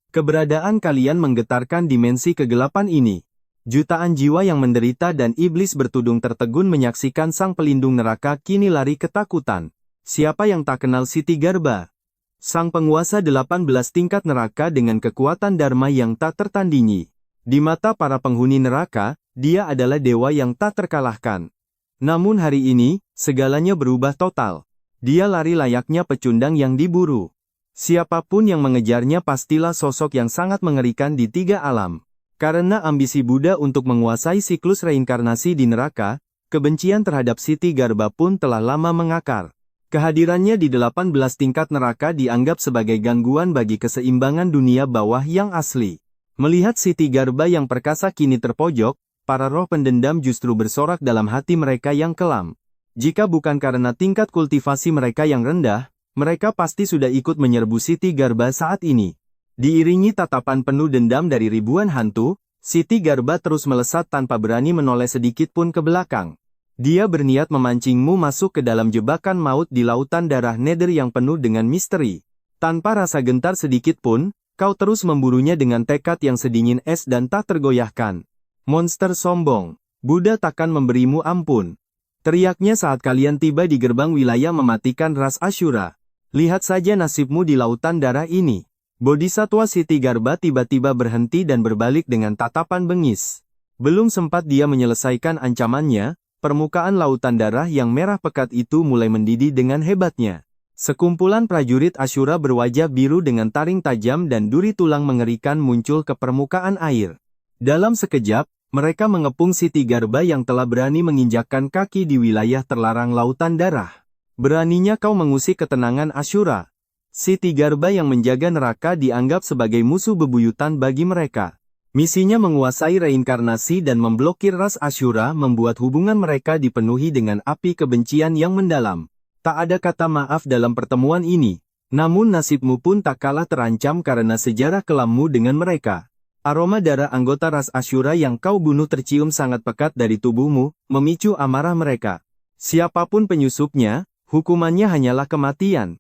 Keberadaan kalian menggetarkan dimensi kegelapan ini. Jutaan jiwa yang menderita dan iblis bertudung tertegun menyaksikan sang pelindung neraka kini lari ketakutan. Siapa yang tak kenal Ksiti Garbha? Sang penguasa 18 tingkat neraka dengan kekuatan dharma yang tak tertandingi. Di mata para penghuni neraka, dia adalah dewa yang tak terkalahkan. Namun hari ini, segalanya berubah total. Dia lari layaknya pecundang yang diburu. Siapapun yang mengejarnya pastilah sosok yang sangat mengerikan di 3 alam. Karena ambisi Buddha untuk menguasai siklus reinkarnasi di neraka, kebencian terhadap Siti Garba pun telah lama mengakar. Kehadirannya di 18 tingkat neraka dianggap sebagai gangguan bagi keseimbangan dunia bawah yang asli. Melihat Siti Garba yang perkasa kini terpojok, para roh pendendam justru bersorak dalam hati mereka yang kelam. Jika bukan karena tingkat kultivasi mereka yang rendah, mereka pasti sudah ikut menyerbu Siti Garba saat ini. Diiringi tatapan penuh dendam dari ribuan hantu, Siti Garba terus melesat tanpa berani menoleh sedikit pun ke belakang. Dia berniat memancingmu masuk ke dalam jebakan maut di lautan darah Nether yang penuh dengan misteri. Tanpa rasa gentar sedikit pun, kau terus memburunya dengan tekad yang sedingin es dan tak tergoyahkan. Monster sombong, Buddha takkan memberimu ampun. Teriaknya saat kalian tiba di gerbang wilayah mematikan ras Ashura. Lihat saja nasibmu di lautan darah ini. Bodhisatwa Siti Garba tiba-tiba berhenti dan berbalik dengan tatapan bengis. Belum sempat dia menyelesaikan ancamannya, permukaan lautan darah yang merah pekat itu mulai mendidih dengan hebatnya. Sekumpulan prajurit Ashura berwajah biru dengan taring tajam dan duri tulang mengerikan muncul ke permukaan air. Dalam sekejap, mereka mengepung Siti Garba yang telah berani menginjakkan kaki di wilayah terlarang lautan darah. Beraninya kau mengusik ketenangan Ashura. Siti Garba yang menjaga neraka dianggap sebagai musuh bebuyutan bagi mereka. Misinya menguasai reinkarnasi dan memblokir ras Ashura membuat hubungan mereka dipenuhi dengan api kebencian yang mendalam. Tak ada kata maaf dalam pertemuan ini. Namun nasibmu pun tak kalah terancam karena sejarah kelammu dengan mereka. Aroma darah anggota ras Ashura yang kau bunuh tercium sangat pekat dari tubuhmu, memicu amarah mereka. Siapapun penyusupnya, hukumannya hanyalah kematian.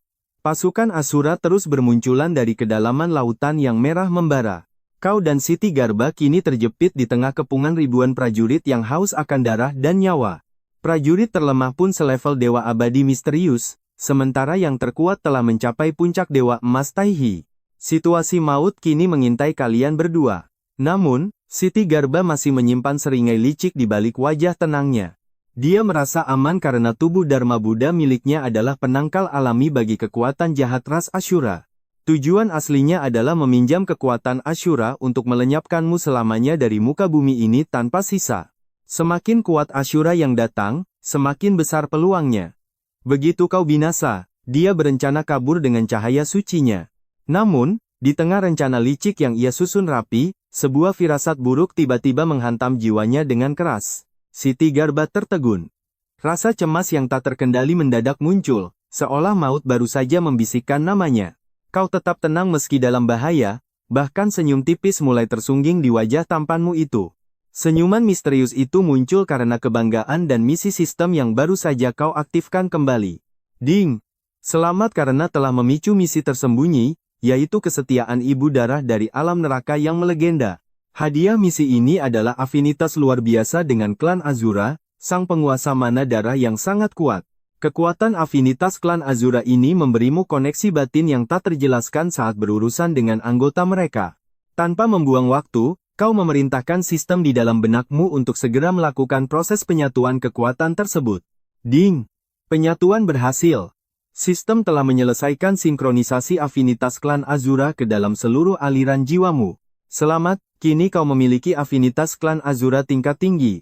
Pasukan Ashura terus bermunculan dari kedalaman lautan yang merah membara. Kau dan Siti Garba kini terjepit di tengah kepungan ribuan prajurit yang haus akan darah dan nyawa. Prajurit terlemah pun selevel dewa abadi misterius, sementara yang terkuat telah mencapai puncak dewa emas Taihi. Situasi maut kini mengintai kalian berdua. Namun, Siti Garba masih menyimpan seringai licik di balik wajah tenangnya. Dia merasa aman karena tubuh Dharma Buddha miliknya adalah penangkal alami bagi kekuatan jahat ras Ashura. Tujuan aslinya adalah meminjam kekuatan Ashura untuk melenyapkanmu selamanya dari muka bumi ini tanpa sisa. Semakin kuat Ashura yang datang, semakin besar peluangnya. Begitu kau binasa, dia berencana kabur dengan cahaya sucinya. Namun, di tengah rencana licik yang ia susun rapi, sebuah firasat buruk tiba-tiba menghantam jiwanya dengan keras. Siti Garba tertegun. Rasa cemas yang tak terkendali mendadak muncul, seolah maut baru saja membisikkan namanya. Kau tetap tenang meski dalam bahaya, bahkan senyum tipis mulai tersungging di wajah tampanmu itu. Senyuman misterius itu muncul karena kebanggaan dan misi sistem yang baru saja kau aktifkan kembali. Ding! Selamat karena telah memicu misi tersembunyi, yaitu kesetiaan ibu darah dari alam neraka yang melegenda. Hadiah misi ini adalah afinitas luar biasa dengan klan Azura, sang penguasa mana darah yang sangat kuat. Kekuatan afinitas klan Azura ini memberimu koneksi batin yang tak terjelaskan saat berurusan dengan anggota mereka. Tanpa membuang waktu, kau memerintahkan sistem di dalam benakmu untuk segera melakukan proses penyatuan kekuatan tersebut. Ding! Penyatuan berhasil. Sistem telah menyelesaikan sinkronisasi afinitas klan Azura ke dalam seluruh aliran jiwamu. Selamat, kini kau memiliki afinitas klan Azura tingkat tinggi.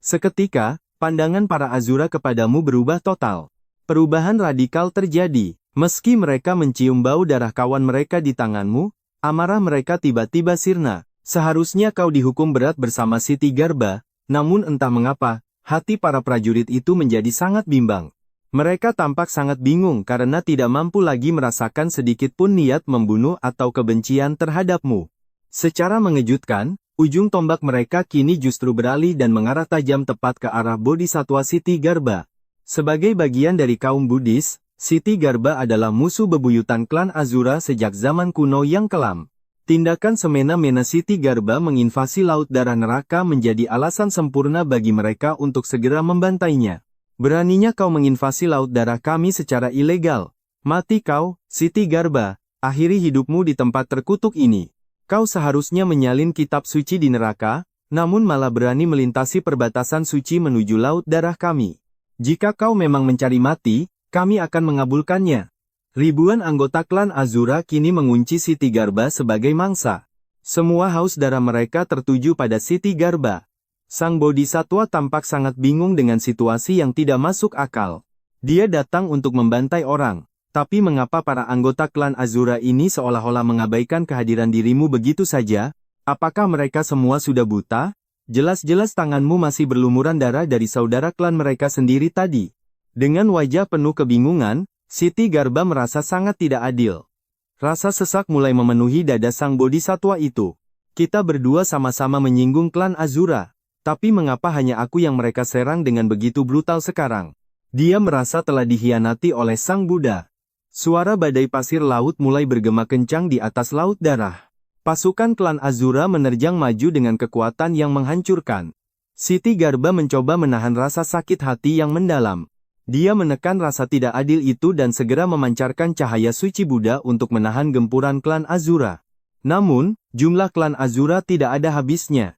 Seketika, pandangan para Azura kepadamu berubah total. Perubahan radikal terjadi. Meski mereka mencium bau darah kawan mereka di tanganmu, amarah mereka tiba-tiba sirna. Seharusnya kau dihukum berat bersama Siti Garba, namun entah mengapa, hati para prajurit itu menjadi sangat bimbang. Mereka tampak sangat bingung karena tidak mampu lagi merasakan sedikit pun niat membunuh atau kebencian terhadapmu. Secara mengejutkan, ujung tombak mereka kini justru beralih dan mengarah tajam tepat ke arah Bodhisatwa Siti Garba. Sebagai bagian dari kaum Buddhis, Siti Garba adalah musuh bebuyutan klan Azura sejak zaman kuno yang kelam. Tindakan semena-mena Siti Garba menginvasi laut darah neraka menjadi alasan sempurna bagi mereka untuk segera membantainya. Beraninya kau menginvasi laut darah kami secara ilegal. Mati kau, Siti Garba, akhiri hidupmu di tempat terkutuk ini. Kau seharusnya menyalin kitab suci di neraka, namun malah berani melintasi perbatasan suci menuju laut darah kami. Jika kau memang mencari mati, kami akan mengabulkannya. Ribuan anggota klan Azura kini mengunci Siti Garba sebagai mangsa. Semua haus darah mereka tertuju pada Siti Garba. Sang Bodhisatwa tampak sangat bingung dengan situasi yang tidak masuk akal. Dia datang untuk membantai orang, tapi mengapa para anggota klan Azura ini seolah-olah mengabaikan kehadiran dirimu begitu saja? Apakah mereka semua sudah buta? Jelas-jelas tanganmu masih berlumuran darah dari saudara klan mereka sendiri tadi. Dengan wajah penuh kebingungan, Siti Garba merasa sangat tidak adil. Rasa sesak mulai memenuhi dada sang Bodhisatwa itu. Kita berdua sama-sama menyinggung klan Azura. Tapi mengapa hanya aku yang mereka serang dengan begitu brutal sekarang? Dia merasa telah dikhianati oleh sang Buddha. Suara badai pasir laut mulai bergema kencang di atas laut darah. Pasukan klan Azura menerjang maju dengan kekuatan yang menghancurkan. Siti Garba mencoba menahan rasa sakit hati yang mendalam. Dia menekan rasa tidak adil itu dan segera memancarkan cahaya suci Buddha untuk menahan gempuran klan Azura. Namun, jumlah klan Azura tidak ada habisnya.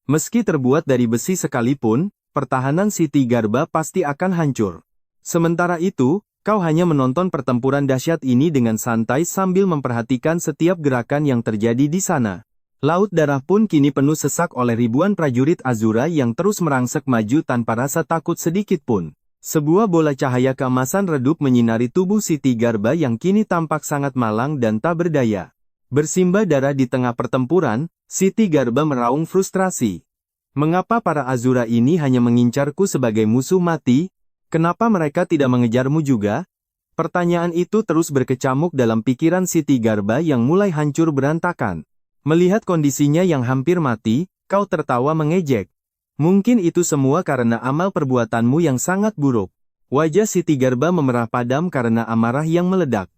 Meski terbuat dari besi sekalipun, pertahanan Siti Garba pasti akan hancur. Sementara itu, kau hanya menonton pertempuran dahsyat ini dengan santai sambil memperhatikan setiap gerakan yang terjadi di sana. Laut darah pun kini penuh sesak oleh ribuan prajurit Azura yang terus merangsek maju tanpa rasa takut sedikit pun. Sebuah bola cahaya keemasan redup menyinari tubuh Siti Garba yang kini tampak sangat malang dan tak berdaya. Bersimbah darah di tengah pertempuran, Siti Garba meraung frustrasi. Mengapa para Azura ini hanya mengincarku sebagai musuh mati? Kenapa mereka tidak mengejarmu juga? Pertanyaan itu terus berkecamuk dalam pikiran Siti Garba yang mulai hancur berantakan. Melihat kondisinya yang hampir mati, kau tertawa mengejek. Mungkin itu semua karena amal perbuatanmu yang sangat buruk. Wajah Siti Garba memerah padam karena amarah yang meledak.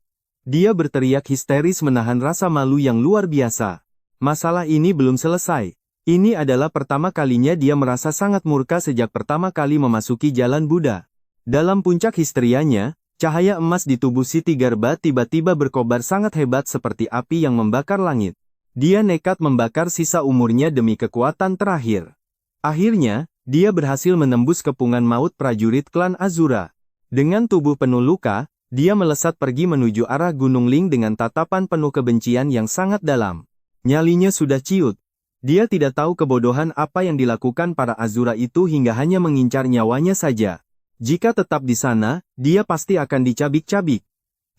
Dia berteriak histeris menahan rasa malu yang luar biasa. Masalah ini belum selesai. Ini adalah pertama kalinya dia merasa sangat murka sejak pertama kali memasuki jalan Buddha. Dalam puncak histerianya, cahaya emas di tubuh Siti Garba tiba-tiba berkobar sangat hebat seperti api yang membakar langit. Dia nekat membakar sisa umurnya demi kekuatan terakhir. Akhirnya, dia berhasil menembus kepungan maut prajurit klan Azura. Dengan tubuh penuh luka, dia melesat pergi menuju arah Gunung Ling dengan tatapan penuh kebencian yang sangat dalam. Nyalinya sudah ciut. Dia tidak tahu kebodohan apa yang dilakukan para Azura itu hingga hanya mengincar nyawanya saja. Jika tetap di sana, dia pasti akan dicabik-cabik.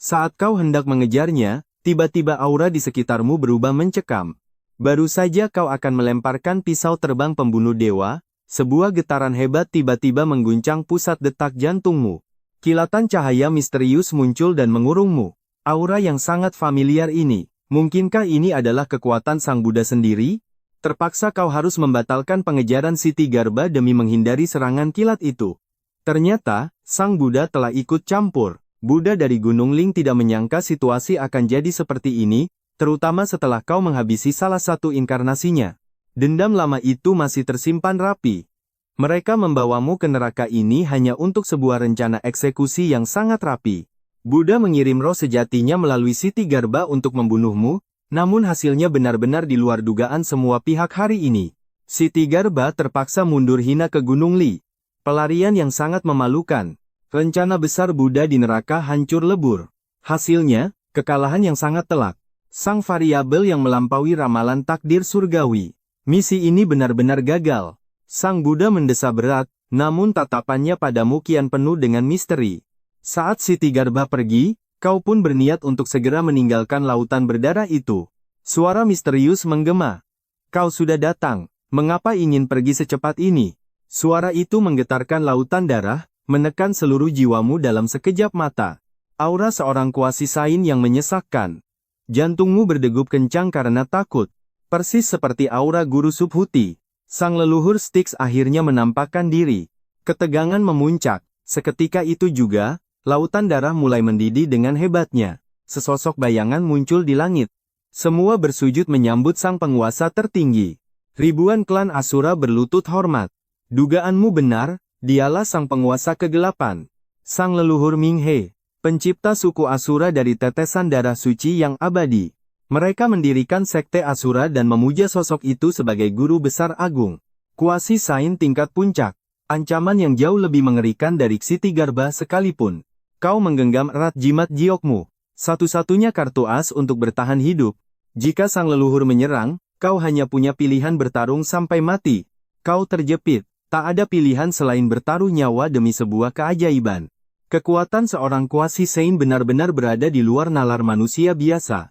Saat kau hendak mengejarnya, tiba-tiba aura di sekitarmu berubah mencekam. Baru saja kau akan melemparkan pisau terbang pembunuh dewa, sebuah getaran hebat tiba-tiba mengguncang pusat detak jantungmu. Kilatan cahaya misterius muncul dan mengurungmu. Aura yang sangat familiar ini, mungkinkah ini adalah kekuatan Sang Buddha sendiri? Terpaksa kau harus membatalkan pengejaran Siti Garba demi menghindari serangan kilat itu. Ternyata, Sang Buddha telah ikut campur. Buddha dari Gunung Ling tidak menyangka situasi akan jadi seperti ini, terutama setelah kau menghabisi salah satu inkarnasinya. Dendam lama itu masih tersimpan rapi. Mereka membawamu ke neraka ini hanya untuk sebuah rencana eksekusi yang sangat rapi. Buddha mengirim roh sejatinya melalui Siti Garba untuk membunuhmu, namun hasilnya benar-benar di luar dugaan semua pihak hari ini. Siti Garba terpaksa mundur hina ke Gunung Li. Pelarian yang sangat memalukan. Rencana besar Buddha di neraka hancur lebur. Hasilnya, kekalahan yang sangat telak. Sang variabel yang melampaui ramalan takdir surgawi. Misi ini benar-benar gagal. Sang Buddha mendesah berat, namun tatapannya padamu kian penuh dengan misteri. Saat Siti Garba pergi, kau pun berniat untuk segera meninggalkan lautan berdarah itu. Suara misterius menggema. Kau sudah datang, mengapa ingin pergi secepat ini? Suara itu menggetarkan lautan darah, menekan seluruh jiwamu dalam sekejap mata. Aura seorang kuasi sain yang menyesakkan. Jantungmu berdegup kencang karena takut. Persis seperti aura Guru Subhuti. Sang leluhur Styx akhirnya menampakkan diri. Ketegangan memuncak. Seketika itu juga, lautan darah mulai mendidih dengan hebatnya. Sesosok bayangan muncul di langit. Semua bersujud menyambut sang penguasa tertinggi. Ribuan klan Asura berlutut hormat. Dugaanmu benar, dialah sang penguasa kegelapan. Sang leluhur Minghe, pencipta suku Asura dari tetesan darah suci yang abadi. Mereka mendirikan sekte Asura dan memuja sosok itu sebagai guru besar agung. Kuasi sain tingkat puncak. Ancaman yang jauh lebih mengerikan dari Siti Garba sekalipun. Kau menggenggam erat jimat jiokmu. Satu-satunya kartu as untuk bertahan hidup. Jika sang leluhur menyerang, kau hanya punya pilihan bertarung sampai mati. Kau terjepit. Tak ada pilihan selain bertaruh nyawa demi sebuah keajaiban. Kekuatan seorang Kuasi Sein benar-benar berada di luar nalar manusia biasa.